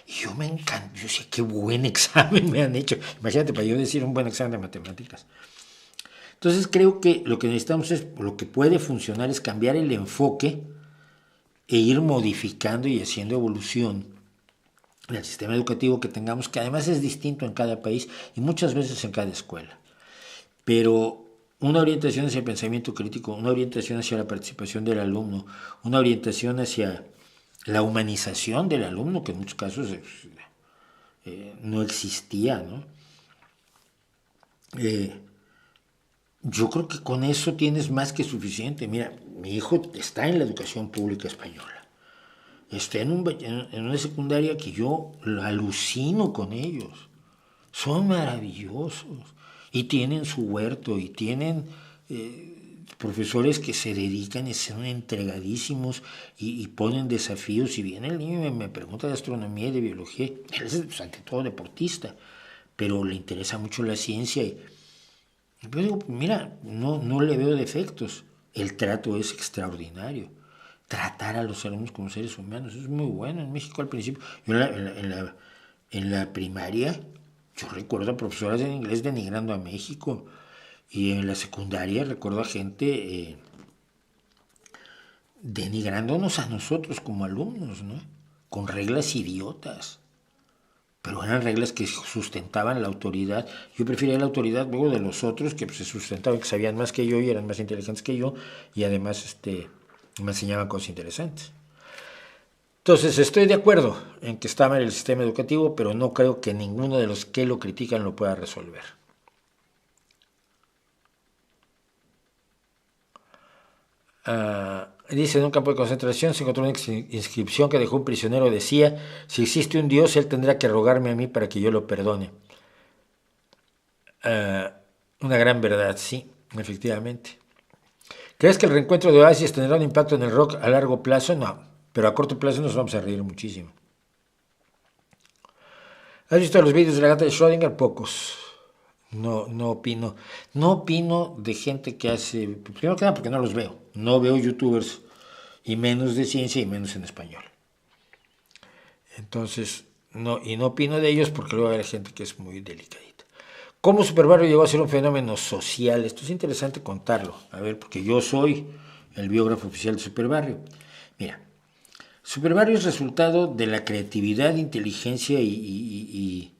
Y yo me encantó, yo decía, qué buen examen me han hecho. Imagínate, para yo decir un buen examen de matemáticas. Entonces creo que lo que necesitamos lo que puede funcionar es cambiar el enfoque e ir modificando y haciendo evolución del sistema educativo que tengamos, que además es distinto en cada país y muchas veces en cada escuela. Pero una orientación hacia el pensamiento crítico, una orientación hacia la participación del alumno, una orientación hacia la humanización del alumno, que en muchos casos no existía, ¿no? Yo creo que con eso tienes más que suficiente. Mira, mi hijo está en la educación pública española. Está en una secundaria que yo alucino con ellos. Son maravillosos. Y tienen su huerto, y tienen profesores que se dedican y son entregadísimos y ponen desafíos. Si bien el niño me pregunta de astronomía y de biología, él es pues, ante todo deportista, pero le interesa mucho la ciencia. Y yo digo, mira, no le veo defectos. El trato es extraordinario. Tratar a los alumnos como seres humanos es muy bueno. En México al principio, yo en la primaria, yo recuerdo a profesoras de inglés denigrando a México. Y en la secundaria recuerdo a gente denigrándonos a nosotros como alumnos, ¿no? Con reglas idiotas. Pero eran reglas que sustentaban la autoridad. Yo prefería la autoridad luego de los otros que pues, se sustentaban, que sabían más que yo y eran más inteligentes que yo y además me enseñaban cosas interesantes. Entonces estoy de acuerdo en que está mal el sistema educativo, pero no creo que ninguno de los que lo critican lo pueda resolver. Dice, en un campo de concentración se encontró una inscripción que dejó un prisionero. Decía, si existe un Dios, él tendrá que rogarme a mí para que yo lo perdone. Una gran verdad, sí, efectivamente. ¿Crees que el reencuentro de Oasis tendrá un impacto en el rock a largo plazo? No, pero a corto plazo nos vamos a reír muchísimo. ¿Has visto los vídeos de la gata de Schrödinger? Pocos. No opino. No opino de gente que hace... Primero que nada porque no los veo. No veo youtubers y menos de ciencia y menos en español. Entonces, no opino de ellos porque luego hay gente que es muy delicadita. ¿Cómo Super Barrio llegó a ser un fenómeno social? Esto es interesante contarlo. A ver, porque yo soy el biógrafo oficial de Super Barrio. Mira, Super Barrio es resultado de la creatividad, inteligencia y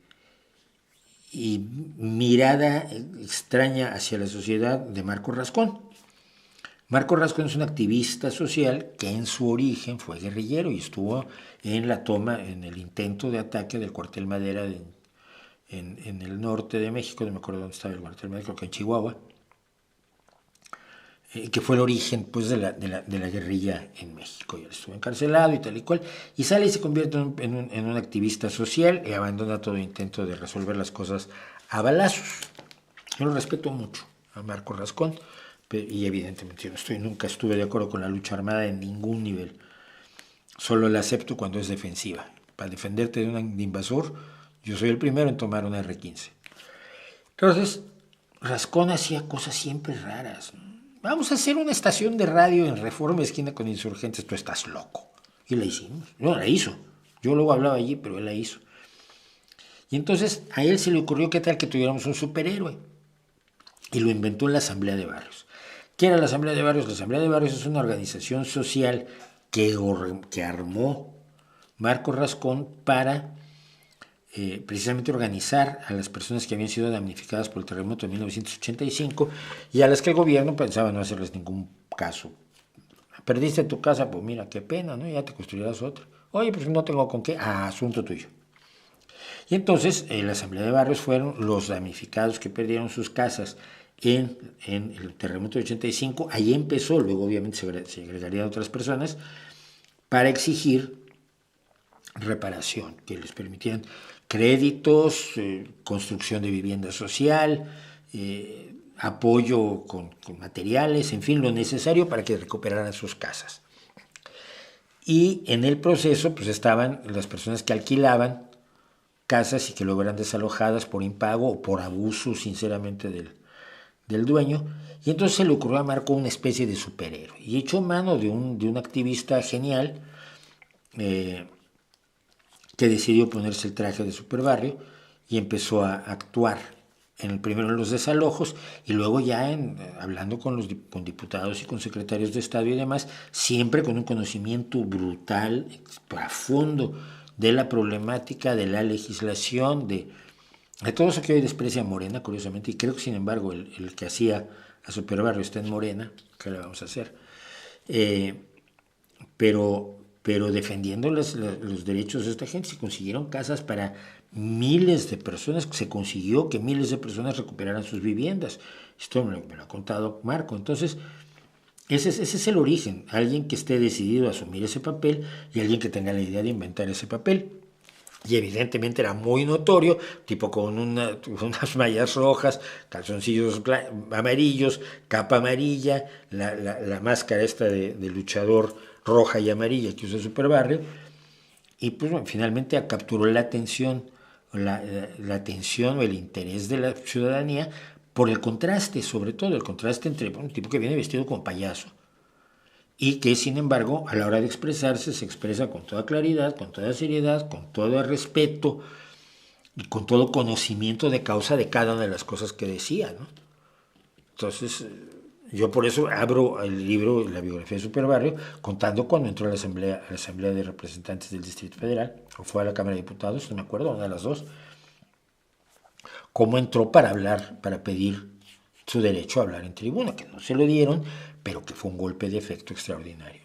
mirada extraña hacia la sociedad de Marco Rascón. Marco Rascón es un activista social que en su origen fue guerrillero y estuvo en la toma, en el intento de ataque del cuartel Madera en el norte de México, no me acuerdo dónde estaba el cuartel Madera, creo que en Chihuahua, que fue el origen pues, de la guerrilla en México. Y él estuvo encarcelado y tal y cual, y sale y se convierte en un activista social y abandona todo intento de resolver las cosas a balazos. Yo lo respeto mucho a Marco Rascón, y evidentemente nunca estuve de acuerdo con la lucha armada en ningún nivel. Solo la acepto cuando es defensiva. Para defenderte de un invasor, yo soy el primero en tomar una R-15. Entonces, Rascón hacía cosas siempre raras, ¿no? Vamos a hacer una estación de radio en Reforma esquina con Insurgentes. Tú estás loco. Y la hicimos. No, la hizo. Yo luego hablaba allí, pero él la hizo. Y entonces a él se le ocurrió qué tal que tuviéramos un superhéroe. Y lo inventó en la Asamblea de Barrios. ¿Qué era la Asamblea de Barrios? La Asamblea de Barrios es una organización social que armó Marco Rascón para precisamente organizar a las personas que habían sido damnificadas por el terremoto de 1985 y a las que el gobierno pensaba no hacerles ningún caso. Perdiste tu casa, pues mira, qué pena, ¿no? Ya te construirás otra. Oye, pues no tengo con qué. Asunto tuyo. Y entonces la Asamblea de Barrios fueron los damnificados que perdieron sus casas en el terremoto de 85. Ahí empezó, luego obviamente se agregarían otras personas para exigir reparación, que les permitieran créditos, construcción de vivienda social, apoyo con materiales, en fin, lo necesario para que recuperaran sus casas. Y en el proceso pues estaban las personas que alquilaban casas y que luego eran desalojadas por impago o por abuso, sinceramente, del dueño. Y entonces se le ocurrió a Marco una especie de superhéroe. Y echó mano de un activista genial que decidió ponerse el traje de Superbarrio y empezó a actuar primero en los desalojos y luego ya hablando con diputados y con secretarios de Estado y demás, siempre con un conocimiento brutal, profundo de la problemática, de la legislación, de todo eso que hoy desprecia Morena, curiosamente, y creo que sin embargo el que hacía a Superbarrio está en Morena, ¿qué le vamos a hacer? Pero defendiendo los derechos de esta gente, se consiguieron casas para miles de personas, se consiguió que miles de personas recuperaran sus viviendas. Esto me lo ha contado Marco. Entonces, ese es el origen, alguien que esté decidido a asumir ese papel y alguien que tenga la idea de inventar ese papel. y evidentemente era muy notorio, tipo con unas mallas rojas, calzoncillos amarillos, capa amarilla, la máscara esta de luchador roja y amarilla que usa Superbarrio, y pues bueno, finalmente capturó la atención, la atención o el interés de la ciudadanía por el contraste, sobre todo el contraste entre un tipo que viene vestido como payaso y que sin embargo a la hora de expresarse se expresa con toda claridad, con toda seriedad, con todo respeto y con todo conocimiento de causa de cada una de las cosas que decía, ¿no? Entonces yo por eso abro el libro, la biografía de Superbarrio, contando cuando entró a la Asamblea de Representantes del Distrito Federal, o fue a la Cámara de Diputados, no me acuerdo, una de las dos, cómo entró para hablar, para pedir su derecho a hablar en tribuna, que no se lo dieron, pero que fue un golpe de efecto extraordinario.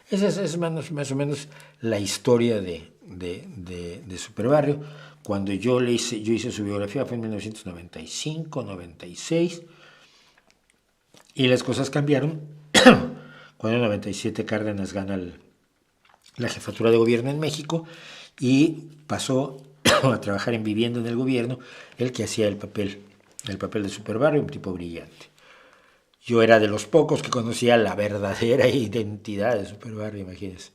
Esa es más o menos la historia de Superbarrio. Cuando yo hice su biografía fue en 1995, 96, y las cosas cambiaron cuando en 97 Cárdenas gana la jefatura de gobierno en México y pasó a trabajar en vivienda en el gobierno, el que hacía el papel de Superbarrio, un tipo brillante. Yo era de los pocos que conocía la verdadera identidad de Superbarrio, imagínense.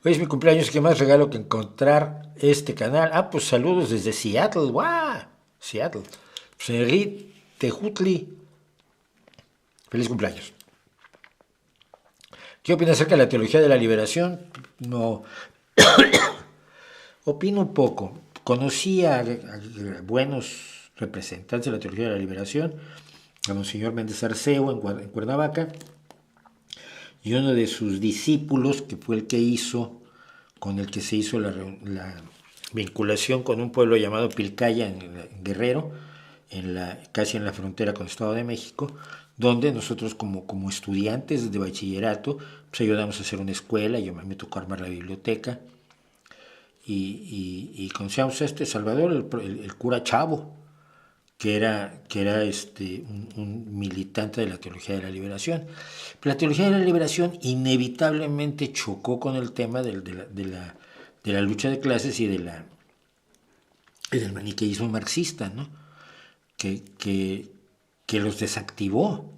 Hoy es mi cumpleaños, ¿qué más regalo que encontrar este canal? Ah, pues saludos desde Seattle, ¡guau! Seattle. Henry Tejutli. Feliz cumpleaños. ¿Qué opinas acerca de la teología de la liberación? No. Opino un poco. Conocí a buenos representantes de la teología de la liberación, a Monseñor Méndez Arceo en Cuernavaca, y uno de sus discípulos, que fue el que con el que se hizo la vinculación con un pueblo llamado Pilcaya en Guerrero, casi en la frontera con el Estado de México, donde nosotros como estudiantes de bachillerato pues ayudamos a hacer una escuela. Yo me tocó armar la biblioteca y conocíamos a Salvador, el cura Chavo, que era un militante de la teología de la liberación. Pero la teología de la liberación inevitablemente chocó con el tema de la lucha de clases y del maniqueísmo marxista, ¿no? Que los desactivó.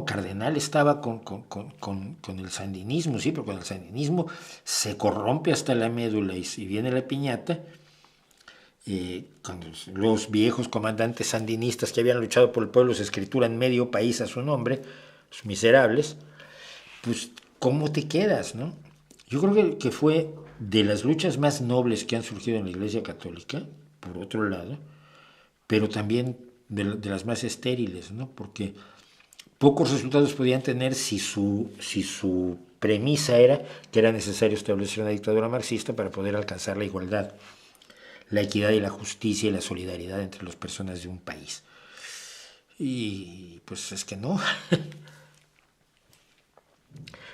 Cardenal estaba con el sandinismo, sí, pero con el sandinismo se corrompe hasta la médula y viene la piñata. Cuando los viejos comandantes sandinistas que habían luchado por el pueblo se escrituran medio país a su nombre, los miserables, pues ¿cómo te quedas, no? Yo creo que fue de las luchas más nobles que han surgido en la Iglesia Católica, por otro lado, pero también de las más estériles, ¿no? Porque pocos resultados podían tener si su premisa era que era necesario establecer una dictadura marxista para poder alcanzar la igualdad, la equidad y la justicia y la solidaridad entre las personas de un país. Y pues es que no.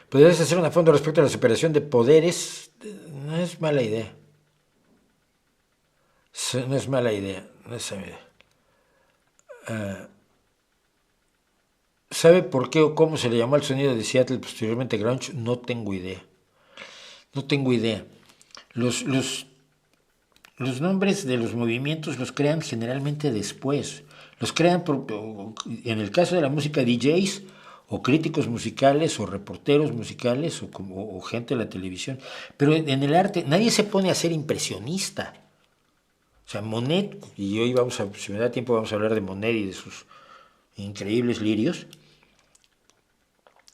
¿Podrías hacer una fondo respecto a la separación de poderes? No es mala idea. No es mala idea. ¿Sabe por qué o cómo se le llamó al sonido de Seattle posteriormente grunge? No tengo idea. Los nombres de los movimientos los crean generalmente después. Los crean, en el caso de la música, DJs o críticos musicales o reporteros musicales o gente de la televisión. Pero en el arte nadie se pone a ser impresionista. O sea, Monet, y hoy si me da tiempo vamos a hablar de Monet y de sus increíbles lirios.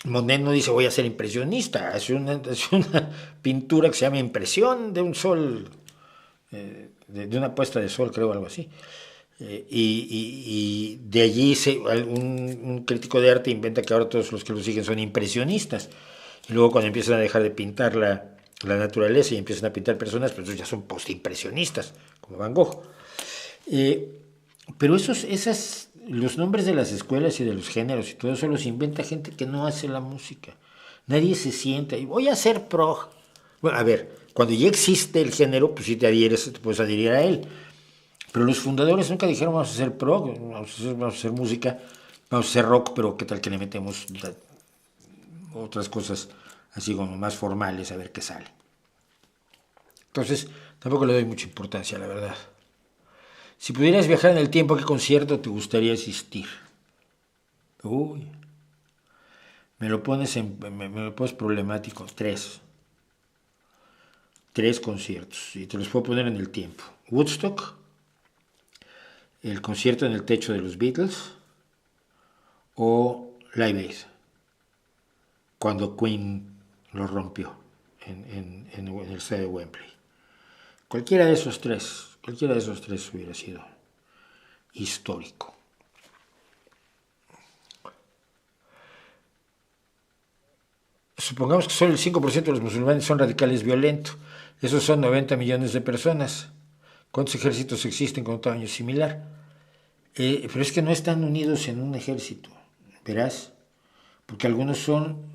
Monet no dice voy a ser impresionista, hace una pintura que se llama Impresión de un sol, de una puesta de sol, creo, algo así. Y de allí un crítico de arte inventa que ahora todos los que lo siguen son impresionistas. Y luego cuando empiezan a dejar de pintar la naturaleza y empiezan a pintar personas, pues ya son postimpresionistas, como Van Gogh. Pero los nombres de las escuelas y de los géneros y todo eso los inventa gente que no hace la música. Nadie se sienta y voy a hacer prog. Bueno, a ver, cuando ya existe el género, pues sí te puedes adherir a él. Pero los fundadores nunca dijeron vamos a hacer prog, vamos a hacer música vamos a hacer rock, pero qué tal que le metemos otras cosas así como más formales a ver qué sale. Entonces, tampoco le doy mucha importancia, la verdad. Si pudieras viajar en el tiempo, ¿a qué concierto te gustaría asistir? Uy, me lo pones problemático. Tres conciertos, y te los puedo poner en el tiempo. Woodstock, el concierto en el techo de los Beatles, o Live Aid, cuando Queen lo rompió en el estadio de Wembley. Cualquiera de esos tres hubiera sido histórico. Supongamos que solo el 5% de los musulmanes son radicales violentos. Esos son 90 millones de personas. ¿Cuántos ejércitos existen con un tamaño similar? Pero es que no están unidos en un ejército, verás, porque algunos son...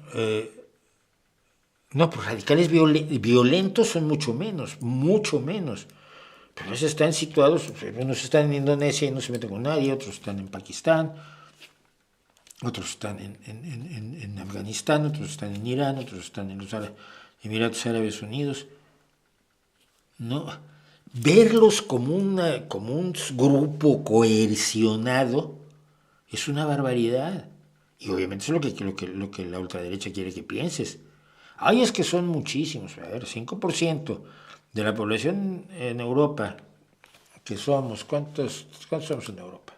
no, pues radicales violentos son mucho menos. Pero esos están situados, unos están en Indonesia y no se meten con nadie, otros están en Pakistán, otros están en Afganistán, otros están en Irán, otros están en los Emiratos Árabes Unidos. No, verlos como un grupo coercionado es una barbaridad. Y obviamente eso es lo que la ultraderecha quiere que pienses. Ay, es que son muchísimos. A ver, 5% de la población en Europa, que somos, ¿cuántos somos en Europa?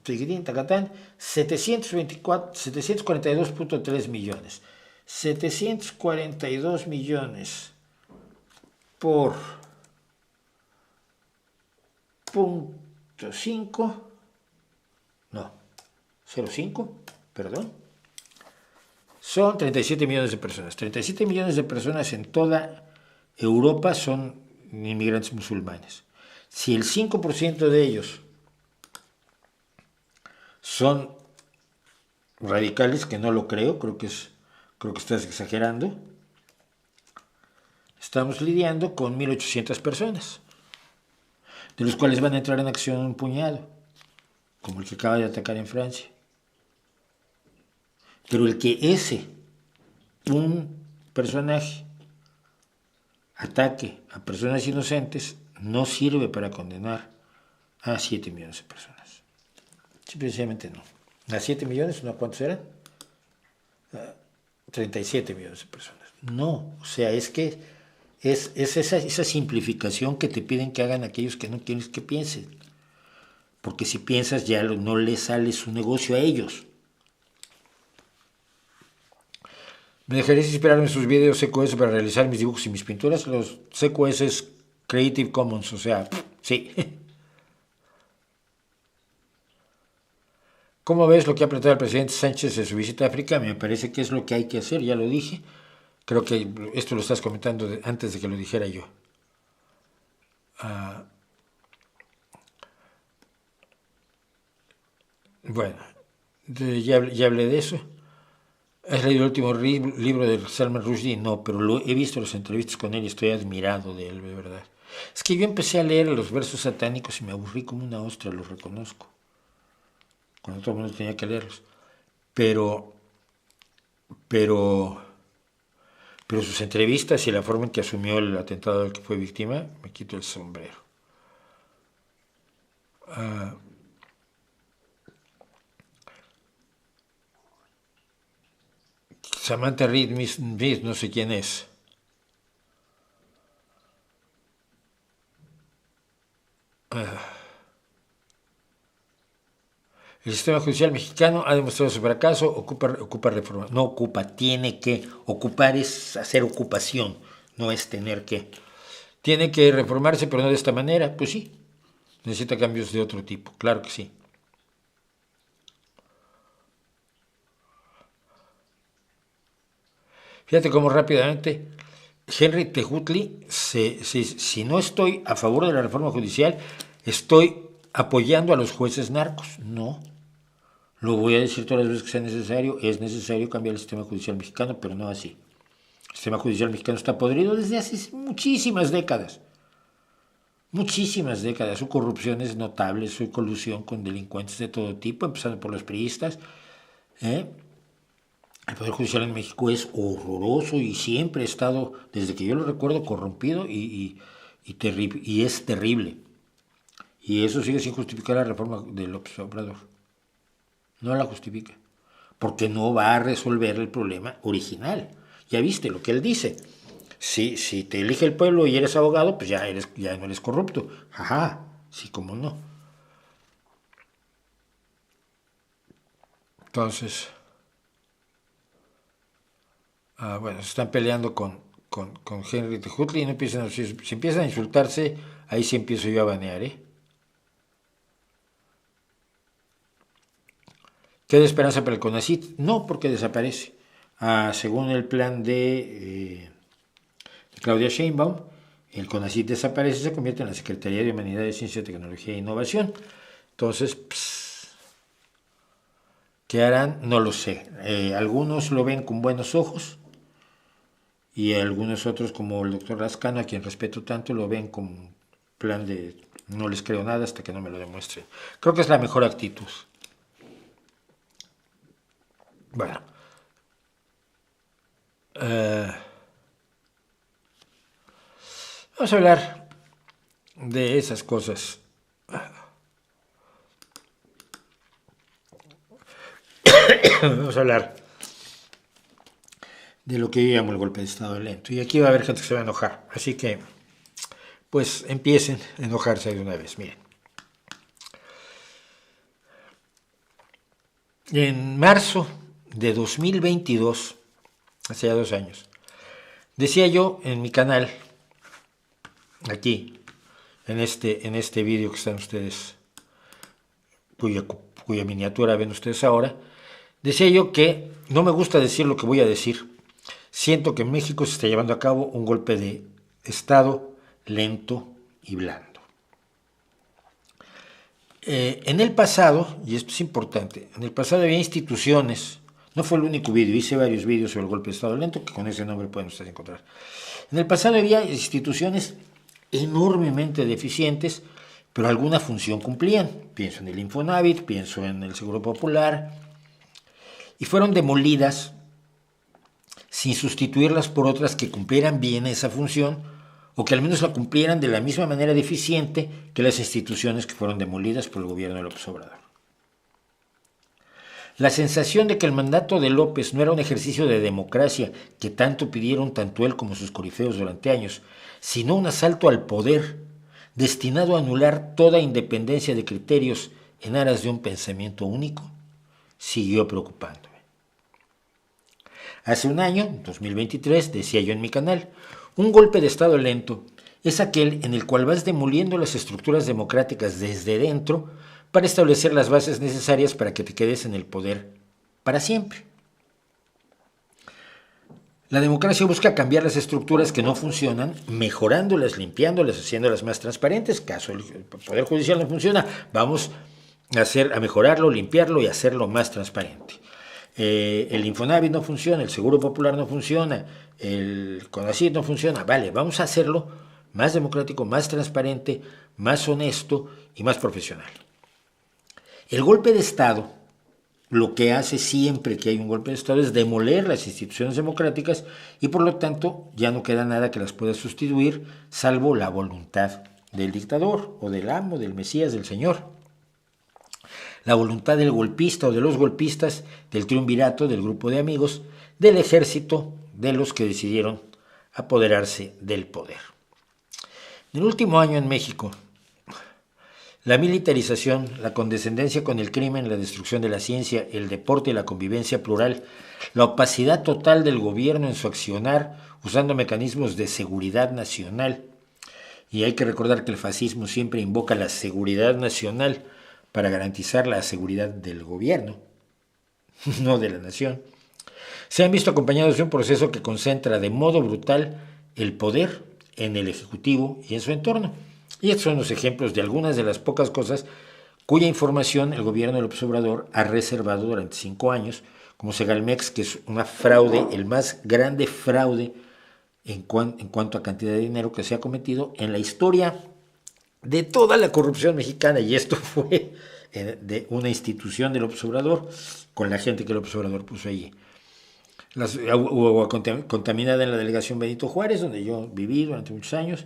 742.3 millones. 742 millones por 0.5, no, 0.5, perdón, son 37 millones de personas. 37 millones de personas en toda Europa son inmigrantes musulmanes. Si el 5% de ellos son radicales, que no lo creo, creo que estás exagerando, estamos lidiando con 1.800 personas, de los cuales van a entrar en acción un puñado, como el que acaba de atacar en Francia. Pero el que un personaje ataque a personas inocentes no sirve para condenar a 7 millones de personas. Simplemente no. A 7 millones, ¿no? ¿Cuántos eran? 37 millones de personas. No, o sea, es que es esa simplificación que te piden que hagan aquellos que no quieres que piensen. Porque si piensas ya no les sale su negocio a ellos. ¿Me dejarías inspirarme en sus videos CQS para realizar mis dibujos y mis pinturas? Los CQS es Creative Commons, o sea, sí. ¿Cómo ves lo que ha planteado el presidente Sánchez en su visita a África? Me parece que es lo que hay que hacer, ya lo dije. Creo que esto lo estás comentando antes de que lo dijera yo. Bueno, ya hablé de eso. ¿Has leído el último libro de Salman Rushdie? No, pero he visto las entrevistas con él y estoy admirado de él, de verdad. Es que yo empecé a leer los versos satánicos y me aburrí como una ostra, lo reconozco. Cuando todo el mundo tenía que leerlos. Pero sus entrevistas y la forma en que asumió el atentado del que fue víctima, me quito el sombrero. Samantha Reed, no sé quién es. El sistema judicial mexicano ha demostrado su fracaso, ocupa reforma. No ocupa, tiene que. Ocupar es hacer ocupación, no es tener que. Tiene que reformarse, pero no de esta manera. Pues sí, necesita cambios de otro tipo, claro que sí. Fíjate cómo rápidamente Henry Tejutli, si no estoy a favor de la reforma judicial, estoy apoyando a los jueces narcos. No, lo voy a decir todas las veces que sea necesario. Es necesario cambiar el sistema judicial mexicano, pero no así. El sistema judicial mexicano está podrido desde hace muchísimas décadas. muchísimas décadas. Su corrupción es notable, su colusión con delincuentes de todo tipo, empezando por los priistas. ¿eh? El Poder Judicial en México es horroroso y siempre ha estado, desde que yo lo recuerdo, corrompido y es terrible. Y eso sigue sin justificar la reforma de López Obrador. No la justifica. Porque no va a resolver el problema original. Ya viste lo que él dice. Si te elige el pueblo y eres abogado, pues ya no eres corrupto. Ajá, sí, cómo no. Entonces, bueno, se están peleando con Henry Tejutli y no empiezan, si empiezan a insultarse, ahí sí empiezo yo a banear, ¿eh? ¿Queda esperanza para el CONACYT? No, porque desaparece. Según el plan de Claudia Sheinbaum, el CONACYT desaparece y se convierte en la Secretaría de Humanidades, Ciencia, Tecnología e Innovación. Entonces, ¿qué harán? No lo sé. Algunos lo ven con buenos ojos y algunos otros, como el doctor Lascano, a quien respeto tanto, lo ven como plan de no les creo nada hasta que no me lo demuestren. Creo que es la mejor actitud. Bueno. Vamos a hablar de esas cosas. Vamos a hablar de lo que yo llamo el golpe de Estado lento. Y aquí va a haber gente que se va a enojar. Así que, pues, empiecen a enojarse de una vez. Miren. En marzo de 2022, hace ya 2 años, decía yo en mi canal, aquí, en este vídeo que están ustedes, cuya miniatura ven ustedes ahora, decía yo que no me gusta decir lo que voy a decir. Siento que en México se está llevando a cabo un golpe de Estado lento y blando. En el pasado, y esto es importante, en el pasado había instituciones, no fue el único vídeo, hice varios vídeos sobre el golpe de Estado lento, que con ese nombre pueden ustedes encontrar. En el pasado había instituciones enormemente deficientes, pero alguna función cumplían. Pienso en el Infonavit, pienso en el Seguro Popular, y fueron demolidas sin sustituirlas por otras que cumplieran bien esa función, o que al menos la cumplieran de la misma manera deficiente que las instituciones que fueron demolidas por el gobierno de López Obrador. La sensación de que el mandato de López no era un ejercicio de democracia que tanto pidieron tanto él como sus corifeos durante años, sino un asalto al poder destinado a anular toda independencia de criterios en aras de un pensamiento único, siguió preocupándome. Hace un año, 2023, decía yo en mi canal, un golpe de Estado lento es aquel en el cual vas demoliendo las estructuras democráticas desde dentro para establecer las bases necesarias para que te quedes en el poder para siempre. La democracia busca cambiar las estructuras que no funcionan, mejorándolas, limpiándolas, haciéndolas más transparentes. Caso el Poder Judicial no funciona, vamos a mejorarlo, limpiarlo y hacerlo más transparente. El Infonavit no funciona, el Seguro Popular no funciona, el CONACYT no funciona. Vale, vamos a hacerlo más democrático, más transparente, más honesto y más profesional. El golpe de Estado, lo que hace siempre que hay un golpe de Estado es demoler las instituciones democráticas y por lo tanto ya no queda nada que las pueda sustituir salvo la voluntad del dictador o del amo, del Mesías, del Señor. La voluntad del golpista o de los golpistas, del triunvirato, del grupo de amigos, del ejército, de los que decidieron apoderarse del poder. En el último año en México, la militarización, la condescendencia con el crimen, la destrucción de la ciencia, el deporte y la convivencia plural, la opacidad total del gobierno en su accionar, usando mecanismos de seguridad nacional. Y hay que recordar que el fascismo siempre invoca la seguridad nacional para garantizar la seguridad del gobierno, no de la nación. Se han visto acompañados de un proceso que concentra de modo brutal el poder en el Ejecutivo y en su entorno. Y estos son los ejemplos de algunas de las pocas cosas cuya información el gobierno de López Obrador ha reservado durante 5 años, como Segalmex, que es una fraude, el más grande fraude en cuanto a cantidad de dinero que se ha cometido en la historia de toda la corrupción mexicana, y esto fue de una institución del López Obrador, con la gente que el López Obrador puso allí. Hubo agua contaminada en la delegación Benito Juárez, donde yo viví durante muchos años,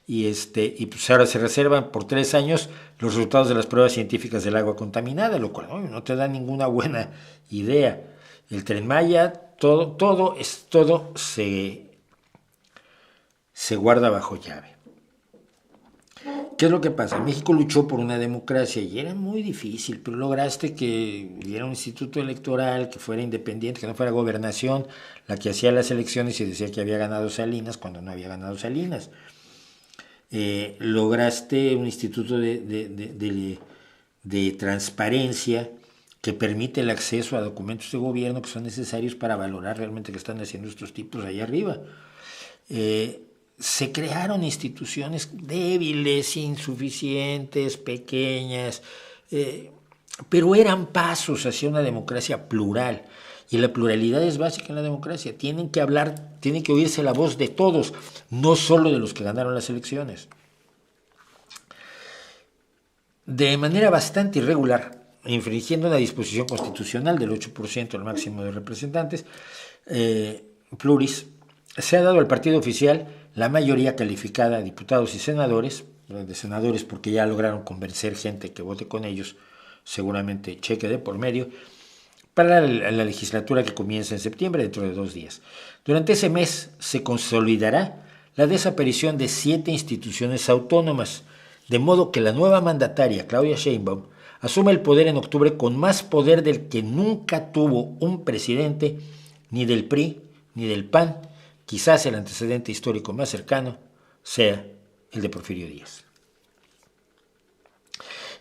y pues ahora se reservan por 3 años los resultados de las pruebas científicas del agua contaminada, lo cual no te da ninguna buena idea. El Tren Maya, todo se guarda bajo llave. ¿Qué es lo que pasa? México luchó por una democracia y era muy difícil, pero lograste que hubiera un instituto electoral que fuera independiente, que no fuera gobernación la que hacía las elecciones y decía que había ganado Salinas cuando no había ganado Salinas. Lograste un instituto de transparencia que permite el acceso a documentos de gobierno que son necesarios para valorar realmente qué están haciendo estos tipos ahí arriba. Se crearon instituciones débiles, insuficientes, pequeñas, pero eran pasos hacia una democracia plural. Y la pluralidad es básica en la democracia. Tienen que hablar, tiene que oírse la voz de todos, no solo de los que ganaron las elecciones. De manera bastante irregular, infringiendo una disposición constitucional del 8% del máximo de representantes, pluris, se ha dado al partido oficial la mayoría calificada de diputados y senadores, de senadores porque ya lograron convencer gente que vote con ellos, seguramente cheque de por medio, para la legislatura que comienza en septiembre, dentro de 2 días. Durante ese mes se consolidará la desaparición de 7 instituciones autónomas, de modo que la nueva mandataria, Claudia Sheinbaum, asume el poder en octubre con más poder del que nunca tuvo un presidente, ni del PRI, ni del PAN. Quizás el antecedente histórico más cercano sea el de Porfirio Díaz.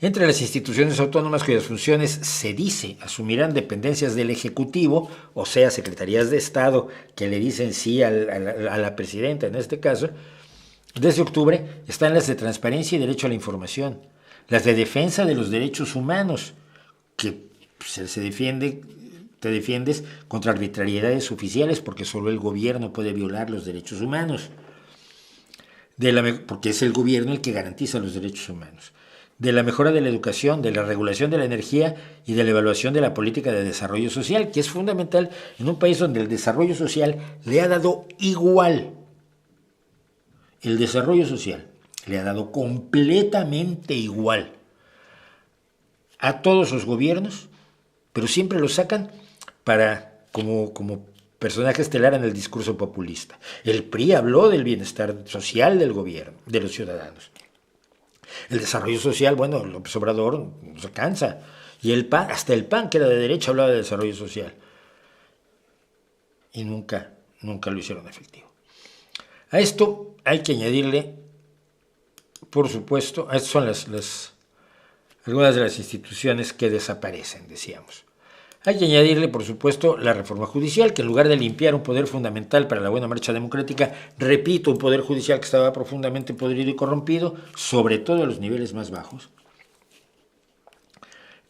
Entre las instituciones autónomas cuyas funciones se dice asumirán dependencias del Ejecutivo, o sea, secretarías de Estado que le dicen sí a la presidenta en este caso, desde octubre están las de transparencia y derecho a la información, las de defensa de los derechos humanos, que te defiendes contra arbitrariedades oficiales porque solo el gobierno puede violar los derechos humanos, porque es el gobierno el que garantiza los derechos humanos, de la mejora de la educación, de la regulación de la energía y de la evaluación de la política de desarrollo social, que es fundamental en un país donde el desarrollo social le ha dado igual. El desarrollo social le ha dado completamente igual a todos los gobiernos, pero siempre lo sacan como personaje estelar en el discurso populista. El PRI habló del bienestar social del gobierno, de los ciudadanos. El desarrollo social, bueno, López Obrador no se cansa. Y el PAN, hasta el PAN, que era de derecha, hablaba de desarrollo social. Y nunca lo hicieron efectivo. A esto hay que añadirle, por supuesto, estas son algunas de las instituciones que desaparecen, decíamos. Hay que añadirle, por supuesto, la reforma judicial, que en lugar de limpiar un poder fundamental para la buena marcha democrática, repito, un poder judicial que estaba profundamente podrido y corrompido, sobre todo a los niveles más bajos.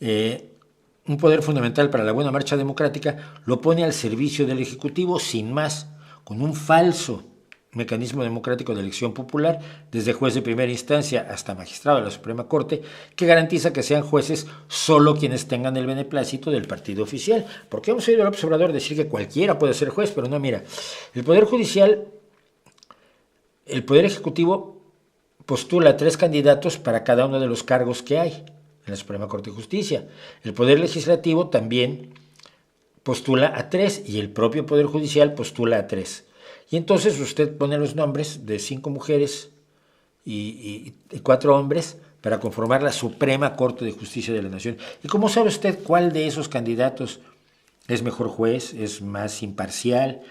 Un poder fundamental para la buena marcha democrática lo pone al servicio del Ejecutivo sin más, con un falso mecanismo democrático de elección popular, desde juez de primera instancia hasta magistrado de la Suprema Corte, que garantiza que sean jueces solo quienes tengan el beneplácito del partido oficial. Porque hemos oído al López Obrador decir que cualquiera puede ser juez, pero no, mira, el Poder Judicial, el Poder Ejecutivo postula 3 candidatos para cada uno de los cargos que hay en la Suprema Corte de Justicia. El Poder Legislativo también postula a 3 y el propio Poder Judicial postula a 3. Y entonces usted pone los nombres de 5 mujeres y 4 hombres para conformar la Suprema Corte de Justicia de la Nación. ¿Y cómo sabe usted cuál de esos candidatos es mejor juez, es más imparcial,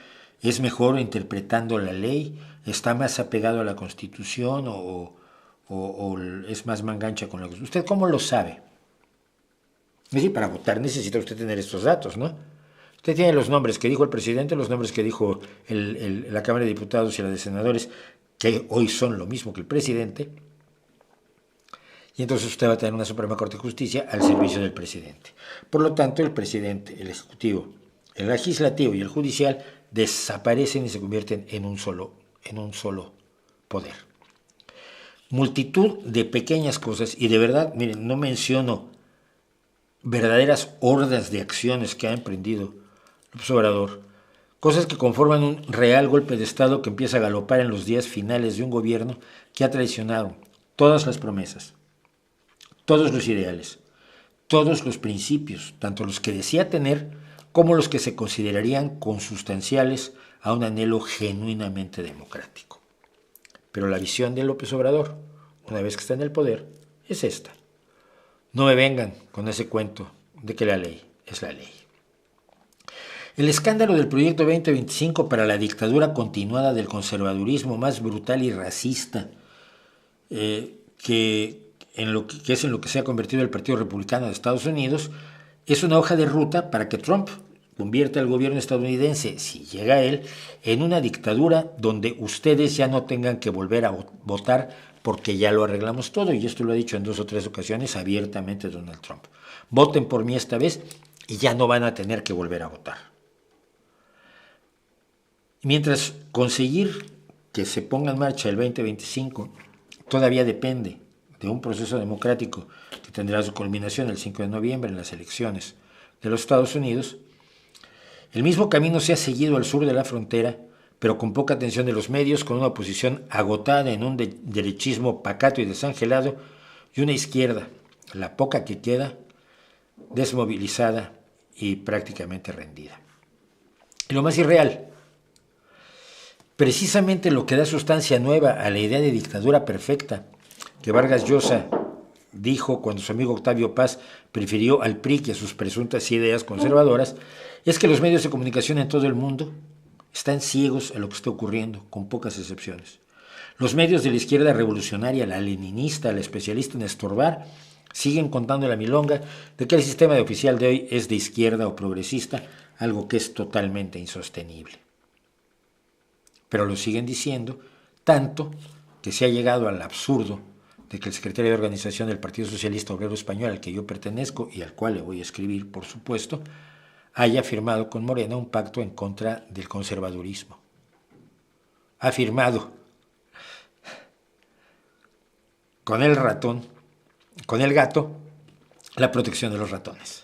es mejor interpretando la ley, está más apegado a la Constitución o es más mangancha con la Constitución? ¿Usted cómo lo sabe? Es decir, para votar necesita usted tener estos datos, ¿no? Usted tiene los nombres que dijo el presidente, los nombres que dijo la Cámara de Diputados y la de Senadores, que hoy son lo mismo que el presidente, y entonces usted va a tener una Suprema Corte de Justicia al servicio del presidente. Por lo tanto, el presidente, el Ejecutivo, el Legislativo y el Judicial desaparecen y se convierten en un solo poder. multitud de pequeñas cosas, y de verdad, miren, no menciono verdaderas hordas de acciones que ha emprendido López Obrador, cosas que conforman un real golpe de Estado que empieza a galopar en los días finales de un gobierno que ha traicionado todas las promesas, todos los ideales, todos los principios, tanto los que decía tener como los que se considerarían consustanciales a un anhelo genuinamente democrático. Pero la visión de López Obrador, una vez que está en el poder, es esta. No me vengan con ese cuento de que la ley es la ley. El escándalo del Proyecto 2025 para la dictadura continuada del conservadurismo más brutal y racista que es en lo que se ha convertido el Partido Republicano de Estados Unidos, es una hoja de ruta para que Trump convierta al gobierno estadounidense, si llega a él, en una dictadura donde ustedes ya no tengan que volver a votar porque ya lo arreglamos todo, y esto lo ha dicho en 2 o 3 ocasiones abiertamente Donald Trump. Voten por mí esta vez y ya no van a tener que volver a votar. Mientras conseguir que se ponga en marcha el 2025 todavía depende de un proceso democrático que tendrá su culminación el 5 de noviembre en las elecciones de los Estados Unidos, el mismo camino se ha seguido al sur de la frontera, pero con poca atención de los medios, con una oposición agotada en un derechismo pacato y desangelado, y una izquierda, la poca que queda, desmovilizada y prácticamente rendida. Y lo más irreal, precisamente lo que da sustancia nueva a la idea de dictadura perfecta que Vargas Llosa dijo cuando su amigo Octavio Paz prefirió al PRI que a sus presuntas ideas conservadoras, es que los medios de comunicación en todo el mundo están ciegos a lo que está ocurriendo, con pocas excepciones. Los medios de la izquierda revolucionaria, la leninista, la especialista en estorbar, siguen contando la milonga de que el sistema oficial de hoy es de izquierda o progresista, algo que es totalmente insostenible. Pero lo siguen diciendo, tanto que se ha llegado al absurdo de que el secretario de organización del Partido Socialista Obrero Español, al que yo pertenezco y al cual le voy a escribir, por supuesto, haya firmado con Morena un pacto en contra del conservadurismo. Ha firmado con el gato, la protección de los ratones.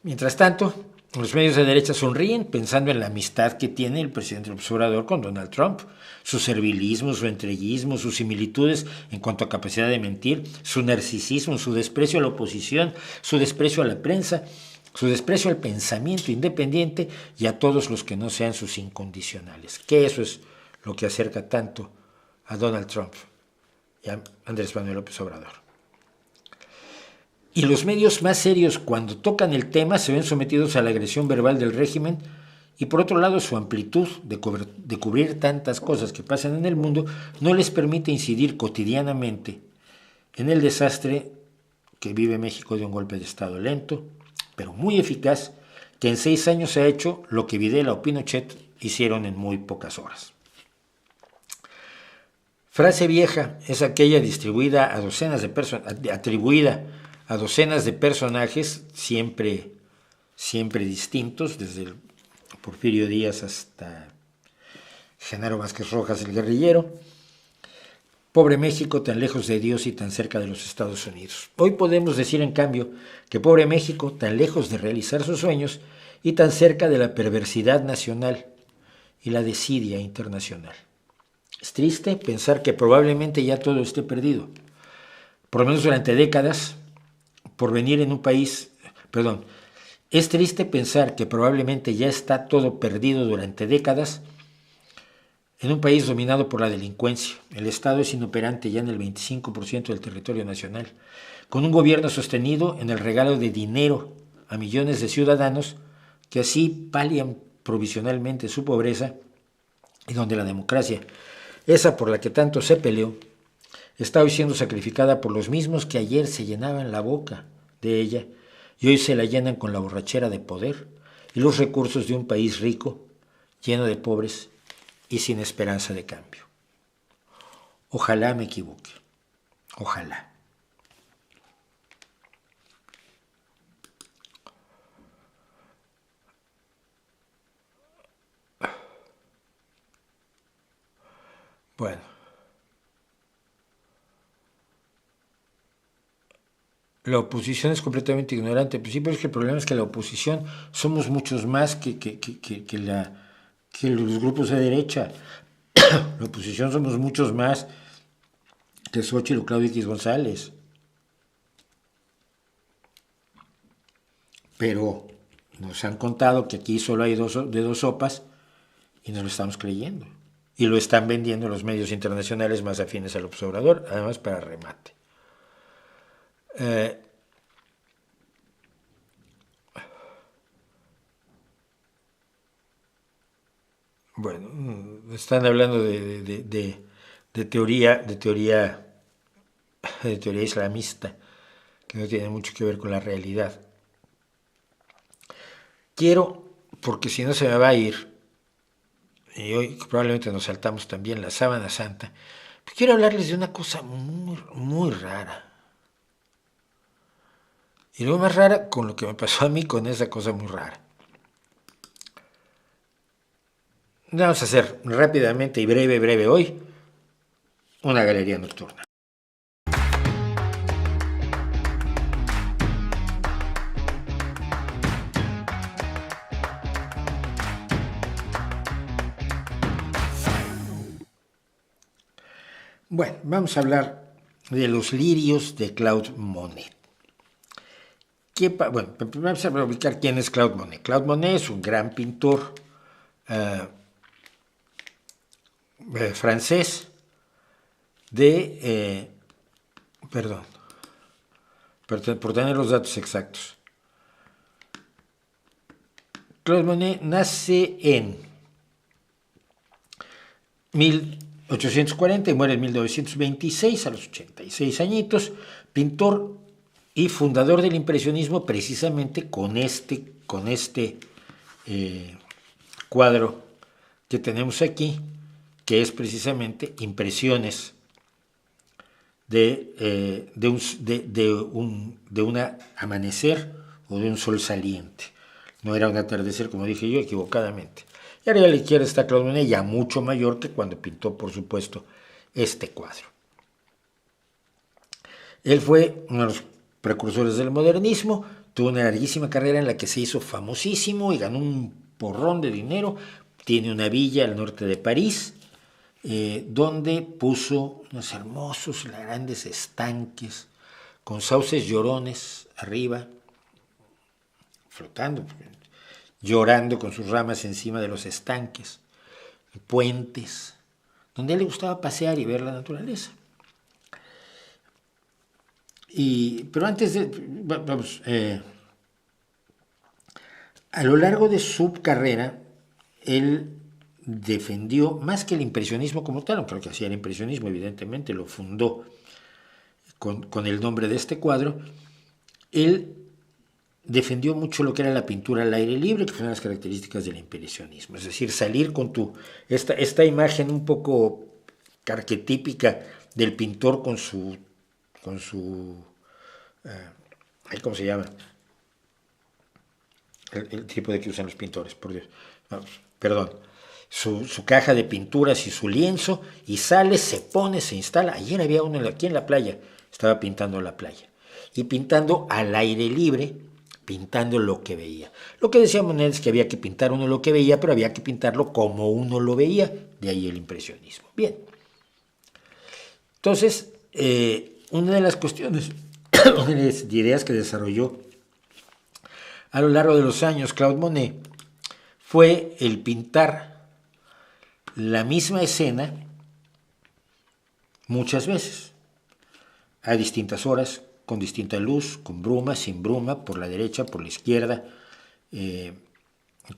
Mientras tanto, los medios de derecha sonríen pensando en la amistad que tiene el presidente López Obrador con Donald Trump, su servilismo, su entreguismo, sus similitudes en cuanto a capacidad de mentir, su narcisismo, su desprecio a la oposición, su desprecio a la prensa, su desprecio al pensamiento independiente y a todos los que no sean sus incondicionales. Que eso es lo que acerca tanto a Donald Trump y a Andrés Manuel López Obrador. Y los medios más serios, cuando tocan el tema, se ven sometidos a la agresión verbal del régimen, y por otro lado su amplitud de cubrir tantas cosas que pasan en el mundo no les permite incidir cotidianamente en el desastre que vive México de un golpe de Estado lento, pero muy eficaz, que en 6 años ha hecho lo que Videla o Pinochet hicieron en muy pocas horas. Frase vieja es aquella atribuida a docenas de personajes siempre distintos, desde el Porfirio Díaz hasta Genaro Vázquez Rojas, el guerrillero. Pobre México, tan lejos de Dios y tan cerca de los Estados Unidos. Hoy podemos decir, en cambio, que pobre México, tan lejos de realizar sus sueños y tan cerca de la perversidad nacional y la desidia internacional. Es triste pensar que probablemente ya todo esté perdido. Por lo menos durante décadas, es triste pensar que probablemente ya está todo perdido durante décadas en un país dominado por la delincuencia. El Estado es inoperante ya en el 25% del territorio nacional, con un gobierno sostenido en el regalo de dinero a millones de ciudadanos que así palian provisionalmente su pobreza, y donde la democracia, esa por la que tanto se peleó, está hoy siendo sacrificada por los mismos que ayer se llenaban la boca de ella y hoy se la llenan con la borrachera de poder y los recursos de un país rico, lleno de pobres y sin esperanza de cambio. Ojalá me equivoque. Ojalá. Bueno. la oposición es completamente ignorante. Pues sí, pero es que el problema es que la oposición somos muchos más que los grupos de derecha. La oposición somos muchos más que Xochitl o Claudio X González. Pero nos han contado que aquí solo hay dos sopas y nos lo estamos creyendo. Y lo están vendiendo los medios internacionales más afines al observador, además para remate. Bueno, están hablando de teoría islamista, que no tiene mucho que ver con la realidad. Quiero, porque si no se me va a ir, y hoy probablemente nos saltamos también la sábana santa, quiero hablarles de una cosa muy, muy rara. Y lo más rara con lo que me pasó a mí con esa cosa muy rara. Vamos a hacer rápidamente y breve hoy una galería nocturna. Bueno, vamos a hablar de los lirios de Claude Monet. Bueno, vamos a ubicar quién es Claude Monet. Claude Monet es un gran pintor francés por tener los datos exactos. Claude Monet nace en 1840 y muere en 1926 a los 86 añitos, pintor y fundador del impresionismo precisamente con este cuadro que tenemos aquí, que es precisamente impresiones de un amanecer o de un sol saliente. No era un atardecer, como dije yo, equivocadamente. Y arriba a la izquierda está Claude Monet, ya mucho mayor que cuando pintó, por supuesto, este cuadro. Él fue uno de los precursores del modernismo, tuvo una larguísima carrera en la que se hizo famosísimo y ganó un porrón de dinero. Tiene una villa al norte de París, donde puso unos hermosos, grandes estanques con sauces llorones arriba, flotando, llorando con sus ramas encima de los estanques, puentes, donde a él le gustaba pasear y ver la naturaleza. Pero antes de, vamos, a lo largo de su carrera, él defendió, más que el impresionismo como tal, creo que hacía el impresionismo, evidentemente, lo fundó con el nombre de este cuadro, él defendió mucho lo que era la pintura al aire libre, que fue una de las características del impresionismo, es decir, salir con esta imagen un poco arquetípica del pintor con su ¿cómo se llama? El tipo de que usan los pintores, por Dios. Perdón. Su caja de pinturas y su lienzo, y sale, se pone, se instala. Ayer había uno aquí en la playa, estaba pintando la playa. Y pintando al aire libre, pintando lo que veía. Lo que decía Monet es que había que pintar uno lo que veía, pero había que pintarlo como uno lo veía. De ahí el impresionismo. Bien. Entonces, una de las cuestiones, una de las ideas que desarrolló a lo largo de los años Claude Monet fue el pintar la misma escena muchas veces, a distintas horas, con distinta luz, con bruma, sin bruma, por la derecha, por la izquierda,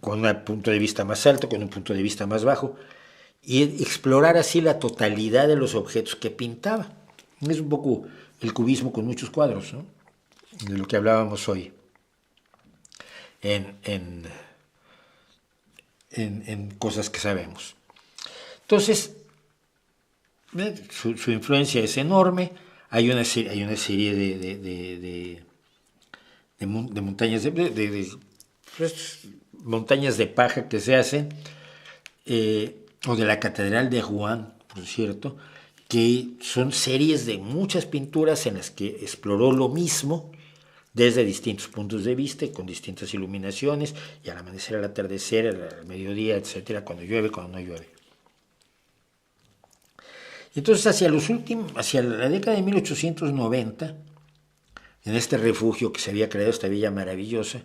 con un punto de vista más alto, con un punto de vista más bajo, y explorar así la totalidad de los objetos que pintaba. Es un poco el cubismo con muchos cuadros, ¿no? De lo que hablábamos hoy en cosas que sabemos. Entonces, su influencia es enorme. Hay una serie de montañas montañas de paja que se hacen, o de la Catedral de Rouen, por cierto, que son series de muchas pinturas en las que exploró lo mismo desde distintos puntos de vista y con distintas iluminaciones, y al amanecer, al atardecer, al mediodía, etcétera, cuando llueve, cuando no llueve. Entonces, hacia la década de 1890, en este refugio que se había creado, esta villa maravillosa,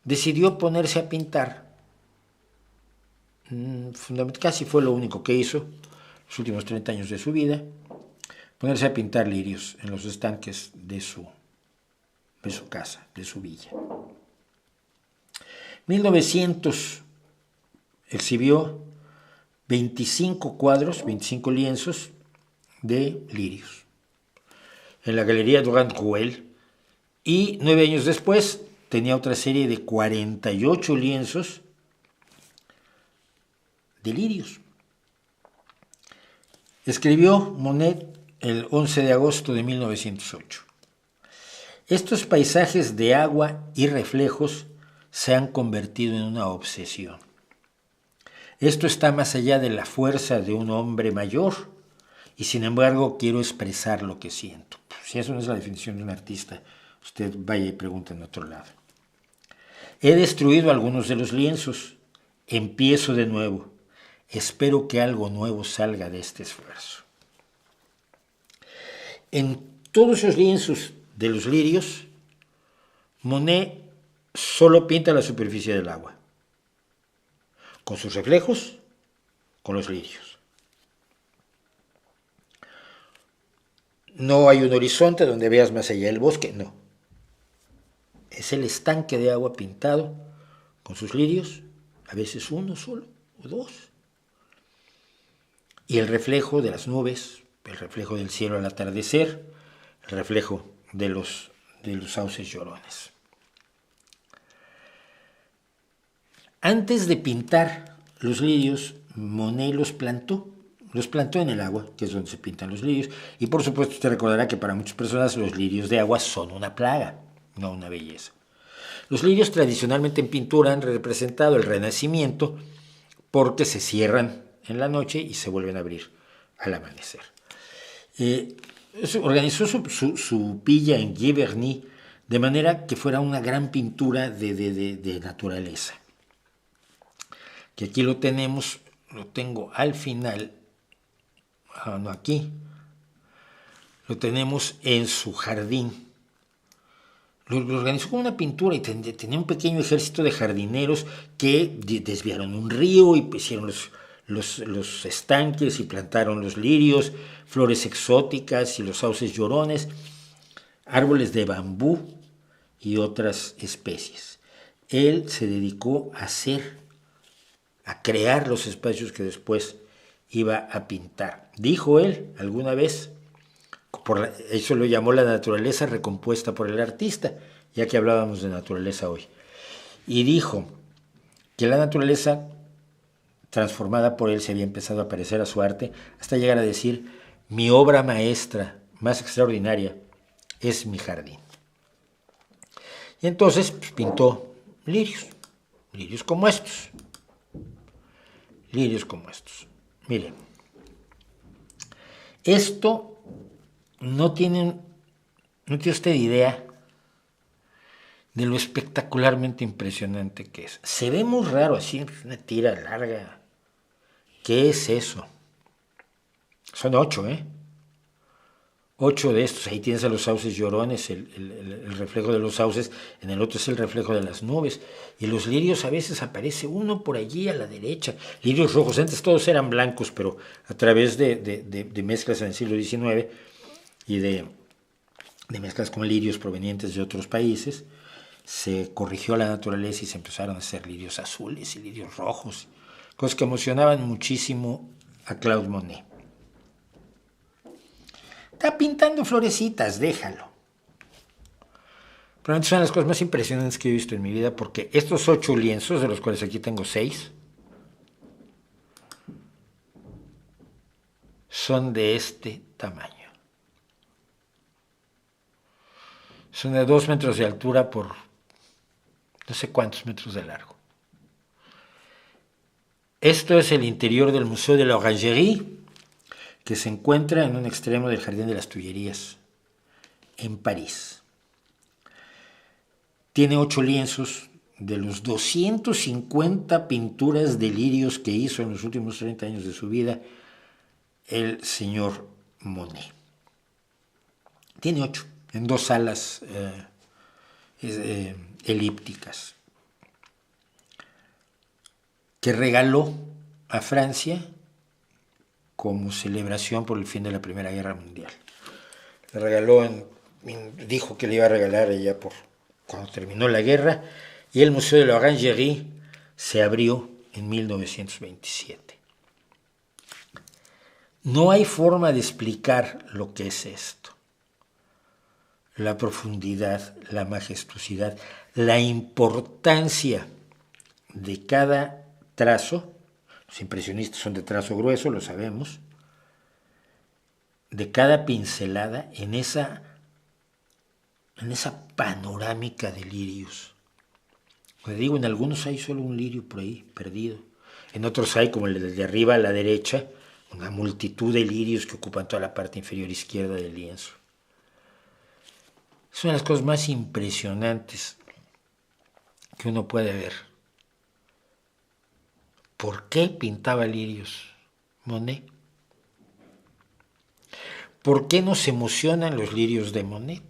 decidió ponerse a pintar. Casi fue lo único que hizo los últimos 30 años de su vida, ponerse a pintar lirios en los estanques de su casa, de su villa. 1900 exhibió 25 cuadros, 25 lienzos de lirios en la Galería Durand Ruel, y 9 años después tenía otra serie de 48 lienzos de lirios. Escribió Monet el 11 de agosto de 1908. Estos paisajes de agua y reflejos se han convertido en una obsesión. Esto está más allá de la fuerza de un hombre mayor, y sin embargo quiero expresar lo que siento. Si eso no es la definición de un artista, usted vaya y pregunte en otro lado. He destruido algunos de los lienzos. Empiezo de nuevo. Espero que algo nuevo salga de este esfuerzo. En todos esos lienzos de los lirios, Monet solo pinta la superficie del agua, con sus reflejos, con los lirios. No hay un horizonte donde veas más allá del bosque, no. Es el estanque de agua pintado con sus lirios, a veces uno solo o dos. Y el reflejo de las nubes, el reflejo del cielo al atardecer, el reflejo de los sauces llorones. Antes de pintar los lirios, Monet los plantó en el agua, que es donde se pintan los lirios, y por supuesto usted recordará que para muchas personas los lirios de agua son una plaga, no una belleza. Los lirios tradicionalmente en pintura han representado el Renacimiento porque se cierran en la noche y se vuelven a abrir al amanecer. Organizó su pilla en Giverny de manera que fuera una gran pintura de naturaleza. Que aquí lo tengo al final, no aquí, lo tenemos en su jardín. Lo organizó como una pintura y tenía un pequeño ejército de jardineros que desviaron un río y hicieron los estanques y plantaron los lirios, flores exóticas y los sauces llorones, árboles de bambú y otras especies. Él se dedicó a crear los espacios que después iba a pintar. Dijo él alguna vez, eso lo llamó la naturaleza recompuesta por el artista, ya que hablábamos de naturaleza hoy. Y dijo que la naturaleza transformada por él se había empezado a parecer a su arte hasta llegar a decir: mi obra maestra más extraordinaria es mi jardín. Y entonces pintó lirios como estos. Lirios como estos. Miren, esto no tiene usted idea de lo espectacularmente impresionante que es. Se ve muy raro así, una tira larga. ¿Qué es eso? Son 8, 8 de estos. Ahí tienes a los sauces llorones, el reflejo de los sauces. En el otro es el reflejo de las nubes. Y los lirios a veces aparece uno por allí a la derecha. Lirios rojos. Antes todos eran blancos, pero a través de mezclas en el siglo XIX y de mezclas con lirios provenientes de otros países, se corrigió la naturaleza y se empezaron a hacer lirios azules y lirios rojos. Cosas que emocionaban muchísimo a Claude Monet. Está pintando florecitas, déjalo. Probablemente son las cosas más impresionantes que he visto en mi vida, porque estos 8 lienzos, de los cuales aquí tengo 6, son de este tamaño. Son de 2 metros de altura por no sé cuántos metros de largo. Esto es el interior del Museo de la Orangerie, que se encuentra en un extremo del Jardín de las Tullerías, en París. Tiene 8 lienzos de los 250 pinturas de lirios que hizo en los últimos 30 años de su vida el señor Monet. Tiene 8, en 2 salas elípticas, que regaló a Francia como celebración por el fin de la Primera Guerra Mundial. Le regaló, dijo que le iba a regalar ella cuando terminó la guerra, y el Museo de la Orangerie se abrió en 1927. No hay forma de explicar lo que es esto. La profundidad, la majestuosidad, la importancia de cada trazo. Los impresionistas son de trazo grueso, lo sabemos. De cada pincelada en esa panorámica de lirios. Como digo, en algunos hay solo un lirio por ahí, perdido. En otros hay, como el de arriba a la derecha, una multitud de lirios que ocupan toda la parte inferior izquierda del lienzo. Es una de las cosas más impresionantes que uno puede ver. ¿Por qué pintaba lirios Monet? ¿Por qué nos emocionan los lirios de Monet?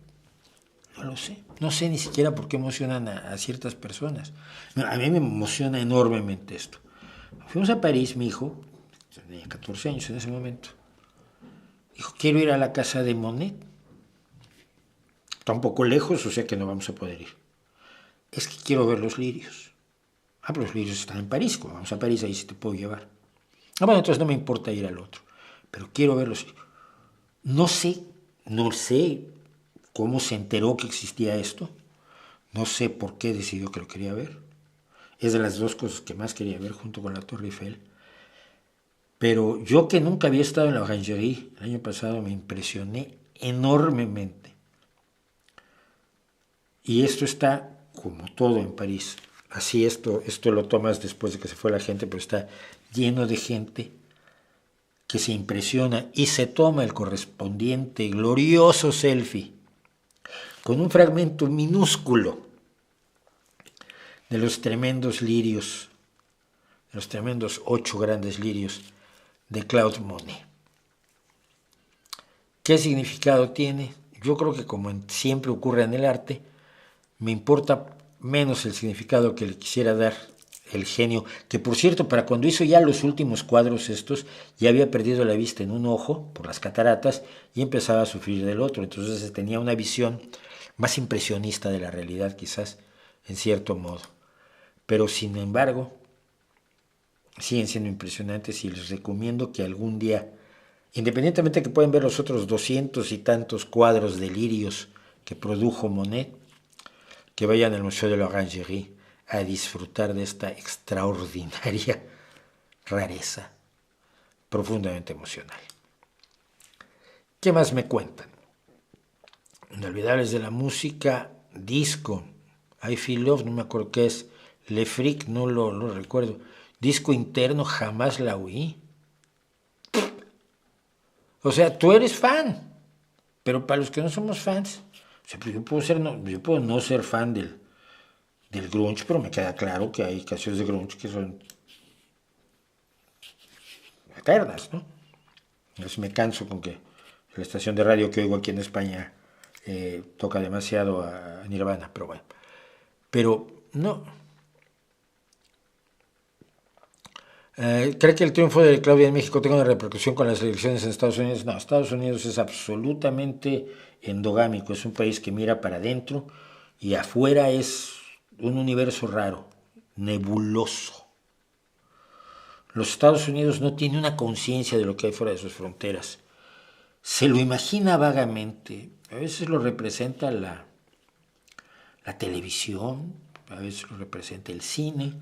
No lo sé. No sé ni siquiera por qué emocionan a ciertas personas. A mí me emociona enormemente esto. Fuimos a París, mi hijo, tenía 14 años en ese momento. Dijo, quiero ir a la casa de Monet. Está un poco lejos, o sea que no vamos a poder ir. Es que quiero ver los lirios. Ah, pero los lirios están en París. Como vamos a París, ahí sí te puedo llevar. Ah, bueno, entonces no me importa ir al otro. Pero quiero verlos. No sé cómo se enteró que existía esto. No sé por qué decidió que lo quería ver. Es de las 2 cosas que más quería ver junto con la Torre Eiffel. Pero yo, que nunca había estado en la Orangerie el año pasado, me impresioné enormemente. Y esto está como todo en París. Así esto lo tomas después de que se fue la gente, pero está lleno de gente que se impresiona y se toma el correspondiente glorioso selfie con un fragmento minúsculo de los tremendos lirios, de los tremendos 8 grandes lirios de Claude Monet. ¿Qué significado tiene? Yo creo que, como siempre ocurre en el arte, me importa menos el significado que le quisiera dar el genio, que por cierto, para cuando hizo ya los últimos cuadros estos, ya había perdido la vista en un ojo por las cataratas y empezaba a sufrir del otro. Entonces tenía una visión más impresionista de la realidad, quizás, en cierto modo. Pero sin embargo, siguen siendo impresionantes, y les recomiendo que algún día, independientemente de que pueden ver los otros 200 y tantos cuadros de lirios que produjo Monet, que vayan al Museo de la Orangerie a disfrutar de esta extraordinaria rareza, profundamente emocional. ¿Qué más me cuentan? Inolvidables de la música, disco, I Feel Love, no me acuerdo qué es, Le Freak, no lo recuerdo, disco interno, jamás la oí. O sea, tú eres fan, pero para los que no somos fans, o sea, yo puedo no ser fan del grunge, pero me queda claro que hay canciones de grunge que son eternas, ¿no? Entonces me canso con que la estación de radio que oigo aquí en España toca demasiado a Nirvana, pero bueno. Pero no. ¿Cree que el triunfo de Claudia en México tenga una repercusión con las elecciones en Estados Unidos? No, Estados Unidos es absolutamente endogámico, es un país que mira para adentro y afuera es un universo raro, nebuloso. Los Estados Unidos no tienen una conciencia de lo que hay fuera de sus fronteras. Se lo imagina vagamente, a veces lo representa la televisión, a veces lo representa el cine,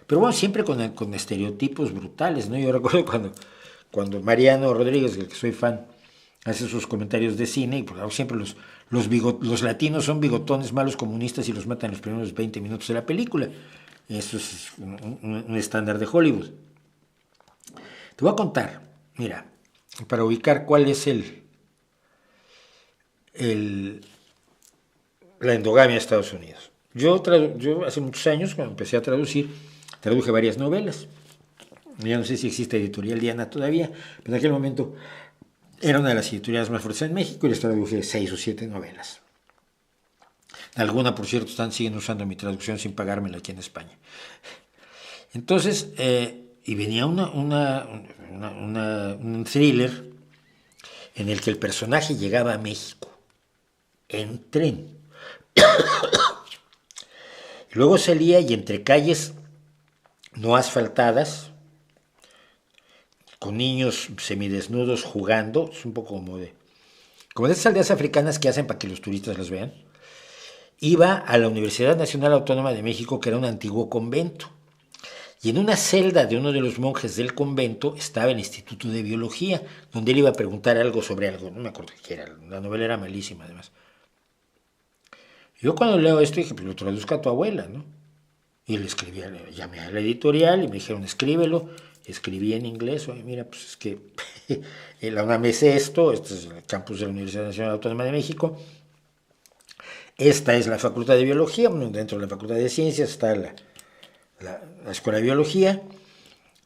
pero bueno, siempre con estereotipos brutales, ¿no? Yo recuerdo cuando Mariano Rodríguez, del que soy fan, hace sus comentarios de cine, y pues siempre los latinos son bigotones, malos comunistas, y los matan en los primeros 20 minutos de la película. Eso es un estándar de Hollywood. Te voy a contar, mira, para ubicar cuál es la endogamia de Estados Unidos. Yo hace muchos años, cuando empecé a traducir, traduje varias novelas. Ya no sé si existe Editorial Diana todavía, pero en aquel momento era una de las editoriales más fuertes en México y les traduje 6 o 7 novelas. Alguna, por cierto, siguen usando mi traducción sin pagármela aquí en España. Entonces, y venía un thriller en el que el personaje llegaba a México en tren. Y luego salía y entre calles no asfaltadas, con niños semidesnudos jugando, es un poco como de esas aldeas africanas que hacen para que los turistas las vean, iba a la Universidad Nacional Autónoma de México, que era un antiguo convento. Y en una celda de uno de los monjes del convento estaba el Instituto de Biología, donde él iba a preguntar algo sobre algo, no me acuerdo qué era, la novela era malísima además. Yo cuando leo esto dije, pues lo traduzca a tu abuela, ¿no? Y le escribí, llamé a la editorial y me dijeron, escríbelo. Escribí en inglés, oye, mira, pues es que la UNAM es esto es el campus de la Universidad Nacional Autónoma de México. Esta es la Facultad de Biología, dentro de la Facultad de Ciencias está la Escuela de Biología,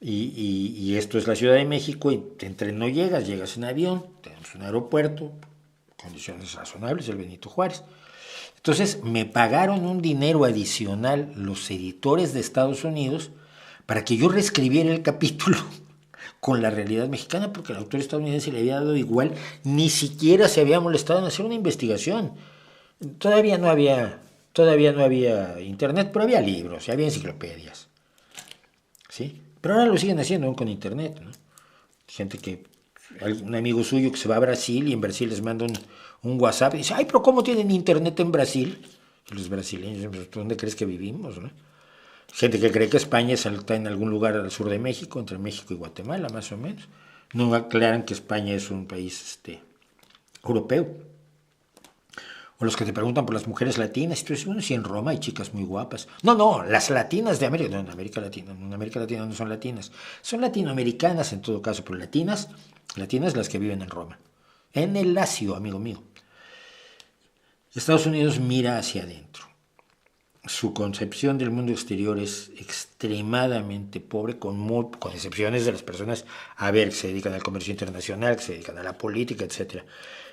y esto es la Ciudad de México, y en tren no llegas en avión, tenemos un aeropuerto, condiciones razonables, el Benito Juárez. Entonces me pagaron un dinero adicional los editores de Estados Unidos para que yo reescribiera el capítulo con la realidad mexicana, porque el autor estadounidense le había dado igual, ni siquiera se había molestado en hacer una investigación. Todavía no había internet, pero había libros, había enciclopedias, ¿sí? Pero ahora lo siguen haciendo aún con internet, ¿no? Gente un amigo suyo que se va a Brasil y en Brasil les manda un WhatsApp y dice, ay, pero ¿cómo tienen internet en Brasil? Y los brasileños, ¿dónde crees que vivimos, no? Gente que cree que España está en algún lugar al sur de México, entre México y Guatemala, más o menos. No aclaran que España es un país europeo. O los que te preguntan por las mujeres latinas, y tú dices, bueno, si en Roma hay chicas muy guapas. No, las latinas de América, no, en América Latina no son latinas, son latinoamericanas en todo caso, pero latinas las que viven en Roma. En el Lacio, amigo mío. Estados Unidos mira hacia adentro. Su concepción del mundo exterior es extremadamente pobre, con excepciones de las personas, que se dedican al comercio internacional, que se dedican a la política, etc.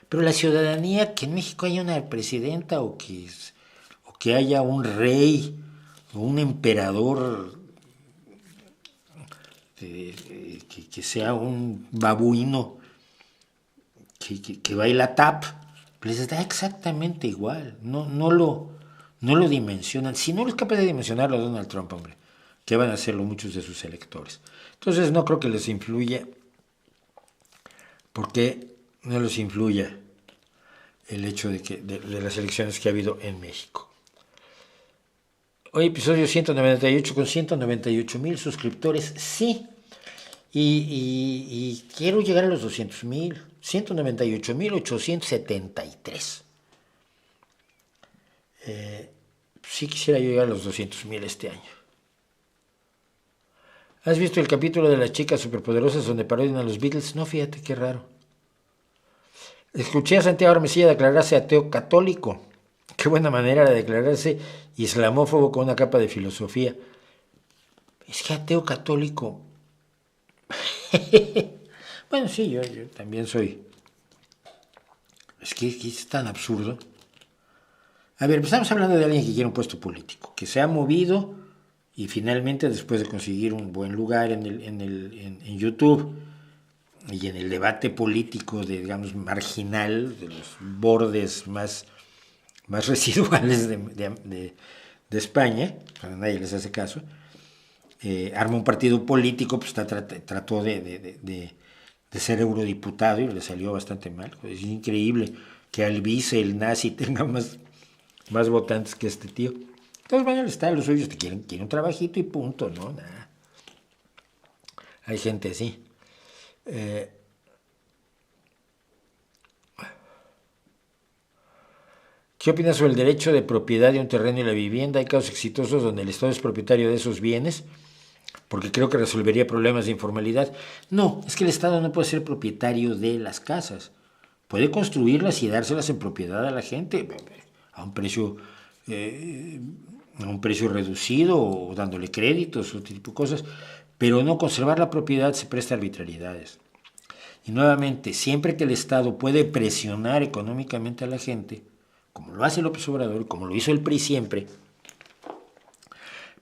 Pero la ciudadanía, que en México haya una presidenta o que haya un rey o un emperador que sea un babuino que baila tap, les da exactamente igual, no lo dimensionan. Si no es capaz de dimensionarlo Donald Trump, hombre, ¿qué van a hacerlo muchos de sus electores? Entonces no creo que les influya. ¿Por qué no les influya el hecho de las elecciones que ha habido en México? Hoy episodio 198 con 198,000 suscriptores, sí. Y quiero llegar a los 200,000, 198,873. Sí quisiera llegar a los 200,000 este año. ¿Has visto el capítulo de las chicas superpoderosas donde parodian a los Beatles? No, fíjate, qué raro. Escuché a Santiago Armesilla declararse ateo católico. Qué buena manera de declararse islamófobo con una capa de filosofía. Es que ateo católico... Bueno, sí, yo también soy. Es que es tan absurdo. A ver, estamos hablando de alguien que quiere un puesto político, que se ha movido y finalmente, después de conseguir un buen lugar en YouTube y en el debate político marginal, de los bordes más residuales de España, para nadie les hace caso, arma un partido político, pues trató de ser eurodiputado y le salió bastante mal. Es increíble que Albize, el nazi, tenga más votantes que este tío. Entonces, bueno, los suyos te quieren un trabajito y punto, ¿no? Nada. Hay gente así. ¿Qué opinas sobre el derecho de propiedad de un terreno y la vivienda? Hay casos exitosos donde el Estado es propietario de esos bienes, porque creo que resolvería problemas de informalidad. No, es que el Estado no puede ser propietario de las casas. Puede construirlas y dárselas en propiedad a la gente a un precio reducido o dándole créditos o otro tipo de cosas, pero no conservar la propiedad se presta a arbitrariedades. Y nuevamente, siempre que el Estado puede presionar económicamente a la gente, como lo hace López Obrador, como lo hizo el PRI siempre,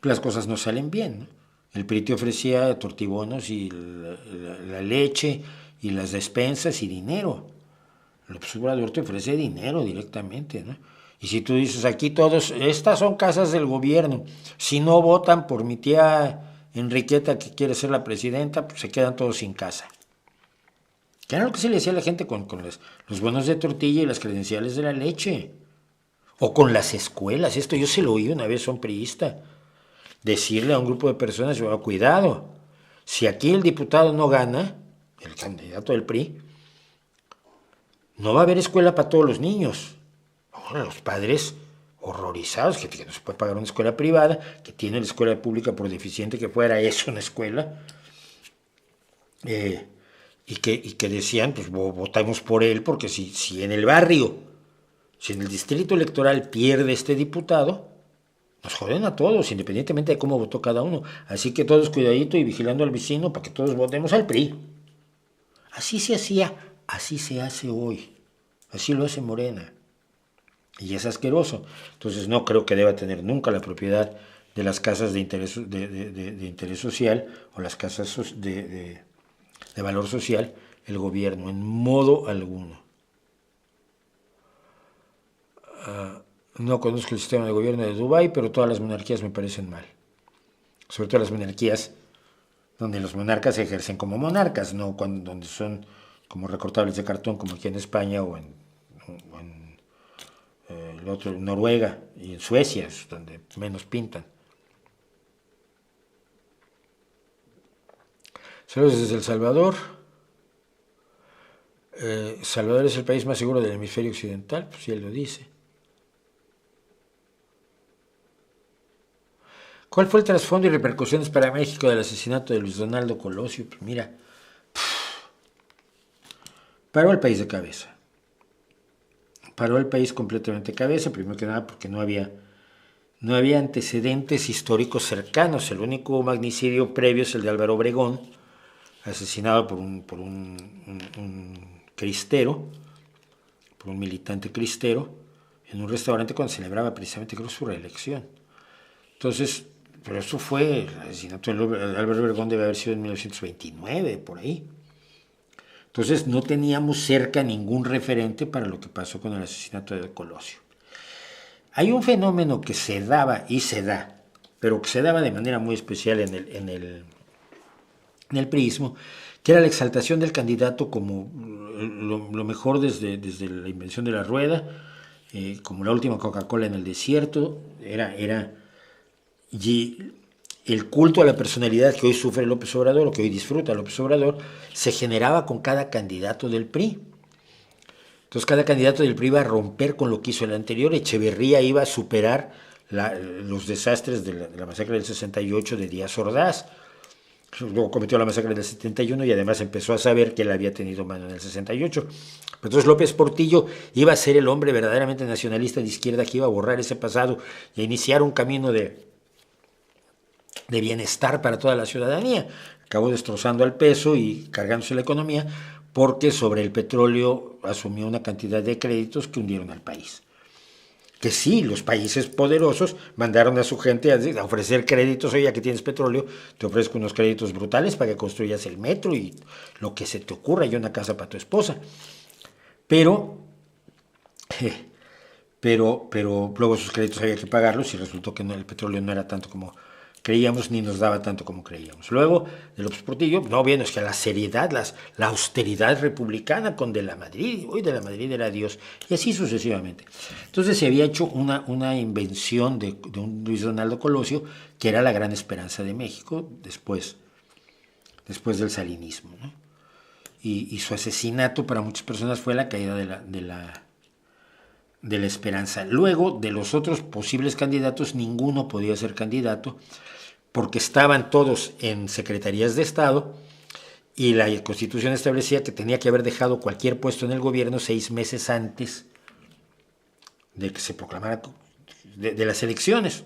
las cosas no salen bien, ¿no? El PRI te ofrecía tortibonos y la leche y las despensas y dinero. López Obrador te ofrece dinero directamente, ¿no? Y si tú dices, aquí todos, estas son casas del gobierno, si no votan por mi tía Enriqueta que quiere ser la presidenta, pues se quedan todos sin casa. Que era lo que se le decía a la gente con los bonos de tortilla y las credenciales de la leche. O con las escuelas. Esto yo se lo oí una vez a un priista. Decirle a un grupo de personas, cuidado, si aquí el diputado no gana, el candidato del PRI, no va a haber escuela para todos los niños. Ahora los padres horrorizados, que no se puede pagar una escuela privada, que tiene la escuela pública por deficiente que fuera eso una escuela, y que decían, pues votamos por él, porque si en el barrio, si en el distrito electoral pierde este diputado, nos joden a todos, independientemente de cómo votó cada uno. Así que todos cuidadito y vigilando al vecino para que todos votemos al PRI. Así se hacía, así se hace hoy. Así lo hace Morena. Y es asqueroso. Entonces no creo que deba tener nunca la propiedad de las casas de interés social o las casas de valor social el gobierno, en modo alguno. No conozco el sistema de gobierno de Dubái, pero todas las monarquías me parecen mal. Sobre todo las monarquías donde los monarcas se ejercen como monarcas, no donde son como recortables de cartón, como aquí en España o en Noruega y en Suecia, es donde menos pintan. Saludos desde El Salvador. Salvador es el país más seguro del hemisferio occidental, pues sí, él lo dice. ¿Cuál fue el trasfondo y repercusiones para México del asesinato de Luis Donaldo Colosio? Pues mira, paró el país de cabeza. Paró el país completamente de cabeza, primero que nada porque no había antecedentes históricos cercanos. El único magnicidio previo es el de Álvaro Obregón, asesinado por un cristero, por un militante cristero, en un restaurante cuando celebraba precisamente, creo, su reelección. Entonces, pero eso fue, el asesinato de Álvaro Obregón debe haber sido en 1929, por ahí. Entonces no teníamos cerca ningún referente para lo que pasó con el asesinato de Colosio. Hay un fenómeno que se daba y se da, pero que se daba de manera muy especial en el priismo, que era la exaltación del candidato como lo mejor desde la invención de la rueda, como la última Coca-Cola en el desierto, y el culto a la personalidad que hoy sufre López Obrador, o que hoy disfruta López Obrador, se generaba con cada candidato del PRI. Entonces cada candidato del PRI iba a romper con lo que hizo el anterior. Echeverría iba a superar los desastres de la masacre del 68 de Díaz Ordaz. Luego cometió la masacre del 71 y además empezó a saber que él había tenido mano en el 68. Entonces López Portillo iba a ser el hombre verdaderamente nacionalista de izquierda que iba a borrar ese pasado y a iniciar un camino de bienestar para toda la ciudadanía. Acabó destrozando al peso y cargándose la economía porque sobre el petróleo asumió una cantidad de créditos que hundieron al país. Que sí, los países poderosos mandaron a su gente a ofrecer créditos. Oye, aquí tienes petróleo, te ofrezco unos créditos brutales para que construyas el metro y lo que se te ocurra, y una casa para tu esposa. Pero luego esos créditos había que pagarlos y resultó que el petróleo no era tanto como creíamos ni nos daba tanto como creíamos. Luego de López Portillo, no bien, es que la seriedad, la austeridad republicana con De la Madrid, hoy De la Madrid era Dios, y así sucesivamente. Entonces se había hecho una invención de un Luis Donaldo Colosio, que era la gran esperanza de México después del salinismo, ¿no? Y su asesinato para muchas personas fue la caída de la esperanza. Luego, de los otros posibles candidatos, ninguno podía ser candidato porque estaban todos en secretarías de Estado y la Constitución establecía que tenía que haber dejado cualquier puesto en el gobierno 6 meses antes de que se proclamara de las elecciones.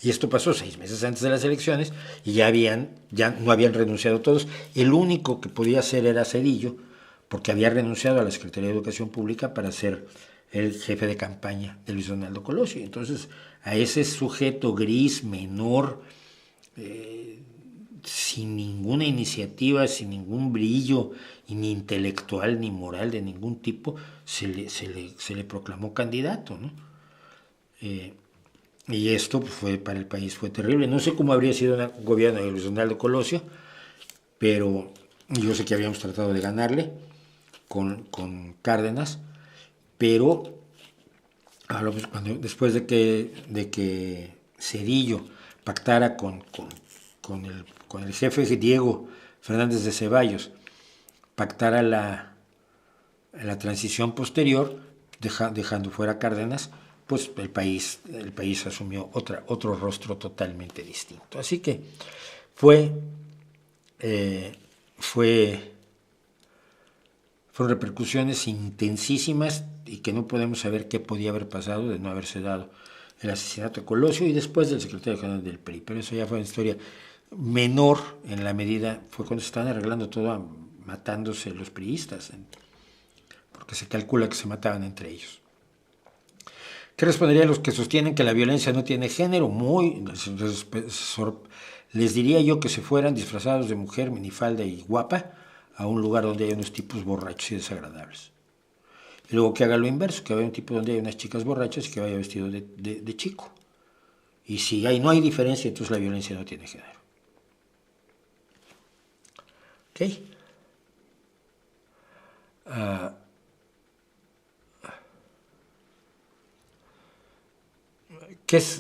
Y esto pasó 6 meses antes de las elecciones y ya no habían renunciado todos. El único que podía hacer era Zedillo, porque había renunciado a la Secretaría de Educación Pública para ser el jefe de campaña de Luis Donaldo Colosio. Entonces, a ese sujeto gris, menor, sin ninguna iniciativa, sin ningún brillo, ni intelectual ni moral de ningún tipo, se le proclamó candidato, ¿no? Y esto para el país fue terrible. No sé cómo habría sido el gobierno de Luis Donaldo Colosio, pero yo sé que habíamos tratado de ganarle con Cárdenas, pero después de que Zedillo pactara con el jefe Diego Fernández de Ceballos, pactara la transición posterior, dejando fuera a Cárdenas, pues el país asumió otro rostro totalmente distinto. Así que fueron repercusiones intensísimas y que no podemos saber qué podía haber pasado de no haberse dado el asesinato de Colosio y después del secretario general del PRI. Pero eso ya fue una historia menor en la medida, fue cuando se estaban arreglando todo, matándose los priistas, porque se calcula que se mataban entre ellos. ¿Qué responderían los que sostienen que la violencia no tiene género? Les diría yo que se fueran disfrazados de mujer, minifalda y guapa a un lugar donde hay unos tipos borrachos y desagradables. Y luego que haga lo inverso, que vaya un tipo donde hay unas chicas borrachas y que vaya vestido de chico. Y si no hay diferencia, entonces la violencia no tiene género. ¿Ok?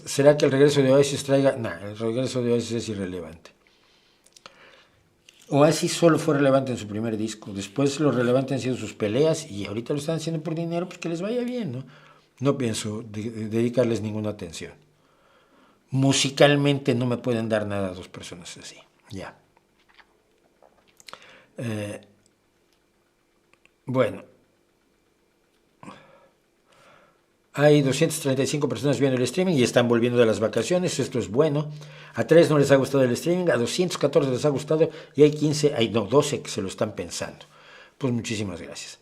¿Será que el regreso de Oasis traiga? No, el regreso de Oasis es irrelevante. Oasis solo fue relevante en su primer disco. Después lo relevante han sido sus peleas y ahorita lo están haciendo por dinero, pues que les vaya bien, ¿no? No pienso dedicarles ninguna atención. Musicalmente no me pueden dar nada a dos personas así. Ya. Bueno. Hay 235 personas viendo el streaming y están volviendo de las vacaciones, esto es bueno. A 3 no les ha gustado el streaming, a 214 les ha gustado y hay 12 que se lo están pensando. Pues muchísimas gracias.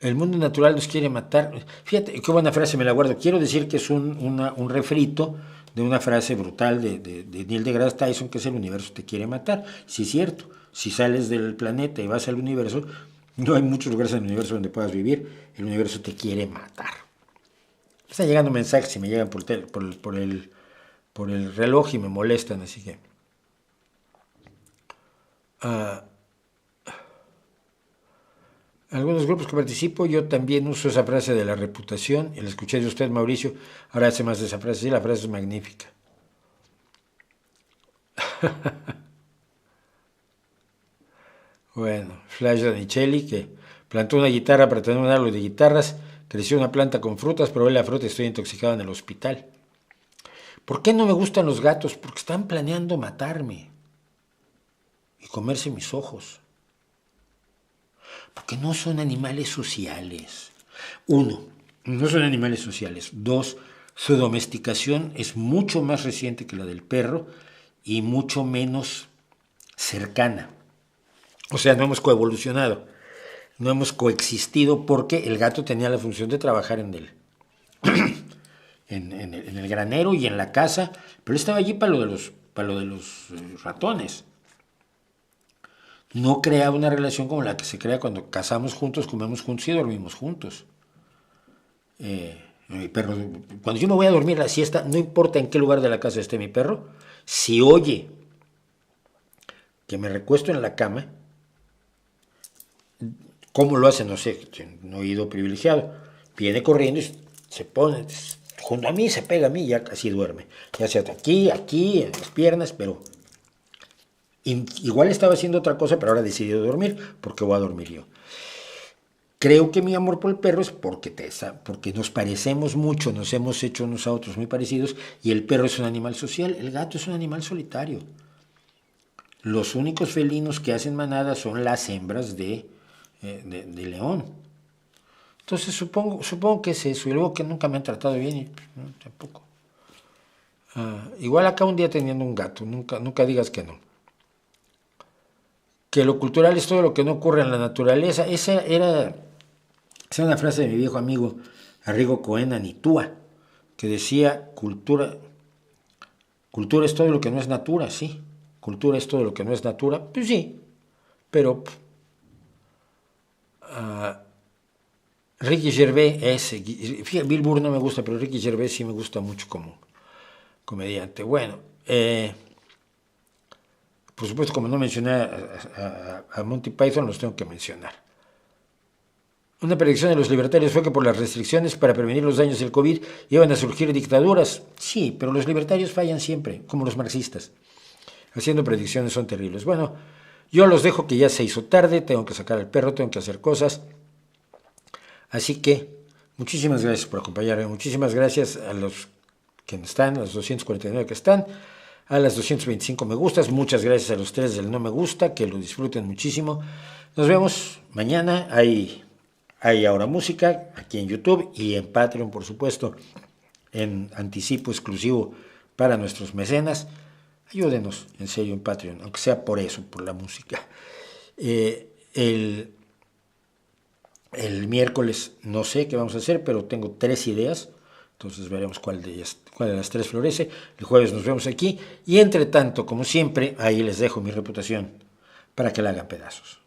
El mundo natural nos quiere matar. Fíjate, qué buena frase, me la guardo. Quiero decir que es un refrito de una frase brutal de Neil deGrasse Tyson, que es: el universo te quiere matar. Sí, es cierto. Si sales del planeta y vas al universo, no hay muchos lugares en el universo donde puedas vivir. El universo te quiere matar. Están llegando mensajes y me llegan por el reloj y me molestan, así que... algunos grupos que participo, yo también uso esa frase de la reputación, y la escuché de usted, Mauricio, ahora hace más de esa frase, sí, la frase es magnífica. Bueno, Flash Danicelli, que plantó una guitarra para tener un árbol de guitarras, creció una planta con frutas, probé la fruta y estoy intoxicado en el hospital. ¿Por qué no me gustan los gatos? Porque están planeando matarme y comerse mis ojos. Porque no son animales sociales. 1, no son animales sociales. 2, su domesticación es mucho más reciente que la del perro y mucho menos cercana. O sea, no hemos coevolucionado, no hemos coexistido porque el gato tenía la función de trabajar en el granero y en la casa, pero él estaba allí para lo de los ratones. No creaba una relación como la que se crea cuando cazamos juntos, comemos juntos y dormimos juntos. Mi perro, cuando yo me voy a dormir la siesta, no importa en qué lugar de la casa esté mi perro, si oye que me recuesto en la cama, ¿cómo lo hace? No sé, un oído privilegiado. Viene corriendo y se pone junto a mí, se pega a mí y ya casi duerme. Ya sea aquí, en las piernas, pero igual estaba haciendo otra cosa, pero ahora ha decidido dormir porque voy a dormir yo. creo que mi amor por el perro es porque nos parecemos mucho, nos hemos hecho unos a otros muy parecidos, y el perro es un animal social, el gato es un animal solitario. Los únicos felinos que hacen manada son las hembras de león. Entonces supongo que es eso, y luego que nunca me han tratado bien, y no, tampoco. Igual acá un día teniendo un gato, nunca digas que no. Que lo cultural es todo lo que no ocurre en la naturaleza. Esa era una frase de mi viejo amigo Arrigo Cohen Anitua, que decía, cultura es todo lo que no es natura, sí. Cultura es todo lo que no es natura, pues sí, pero Ricky Gervais, fíjate, Bill Burr no me gusta, pero Ricky Gervais sí me gusta mucho como comediante. Bueno, por supuesto, como no mencioné a Monty Python, los tengo que mencionar. Una predicción de los libertarios fue que por las restricciones para prevenir los daños del COVID iban a surgir dictaduras. Sí, pero los libertarios fallan siempre, como los marxistas. Haciendo predicciones son terribles. Bueno, yo los dejo, que ya se hizo tarde, tengo que sacar al perro, tengo que hacer cosas. Así que muchísimas gracias por acompañarme, muchísimas gracias a los que están, a los 249 que están, a las 225 me gustas, muchas gracias a los 3 del no me gusta, que lo disfruten muchísimo. Nos vemos mañana, hay ahora música aquí en YouTube y en Patreon, por supuesto, en anticipo exclusivo para nuestros mecenas. Ayúdenos, en serio, en Patreon, aunque sea por eso, por la música. El miércoles no sé qué vamos a hacer, pero tengo 3 ideas, entonces veremos cuál de las 3 florece. El jueves nos vemos aquí, y entre tanto, como siempre, ahí les dejo mi reputación para que la hagan pedazos.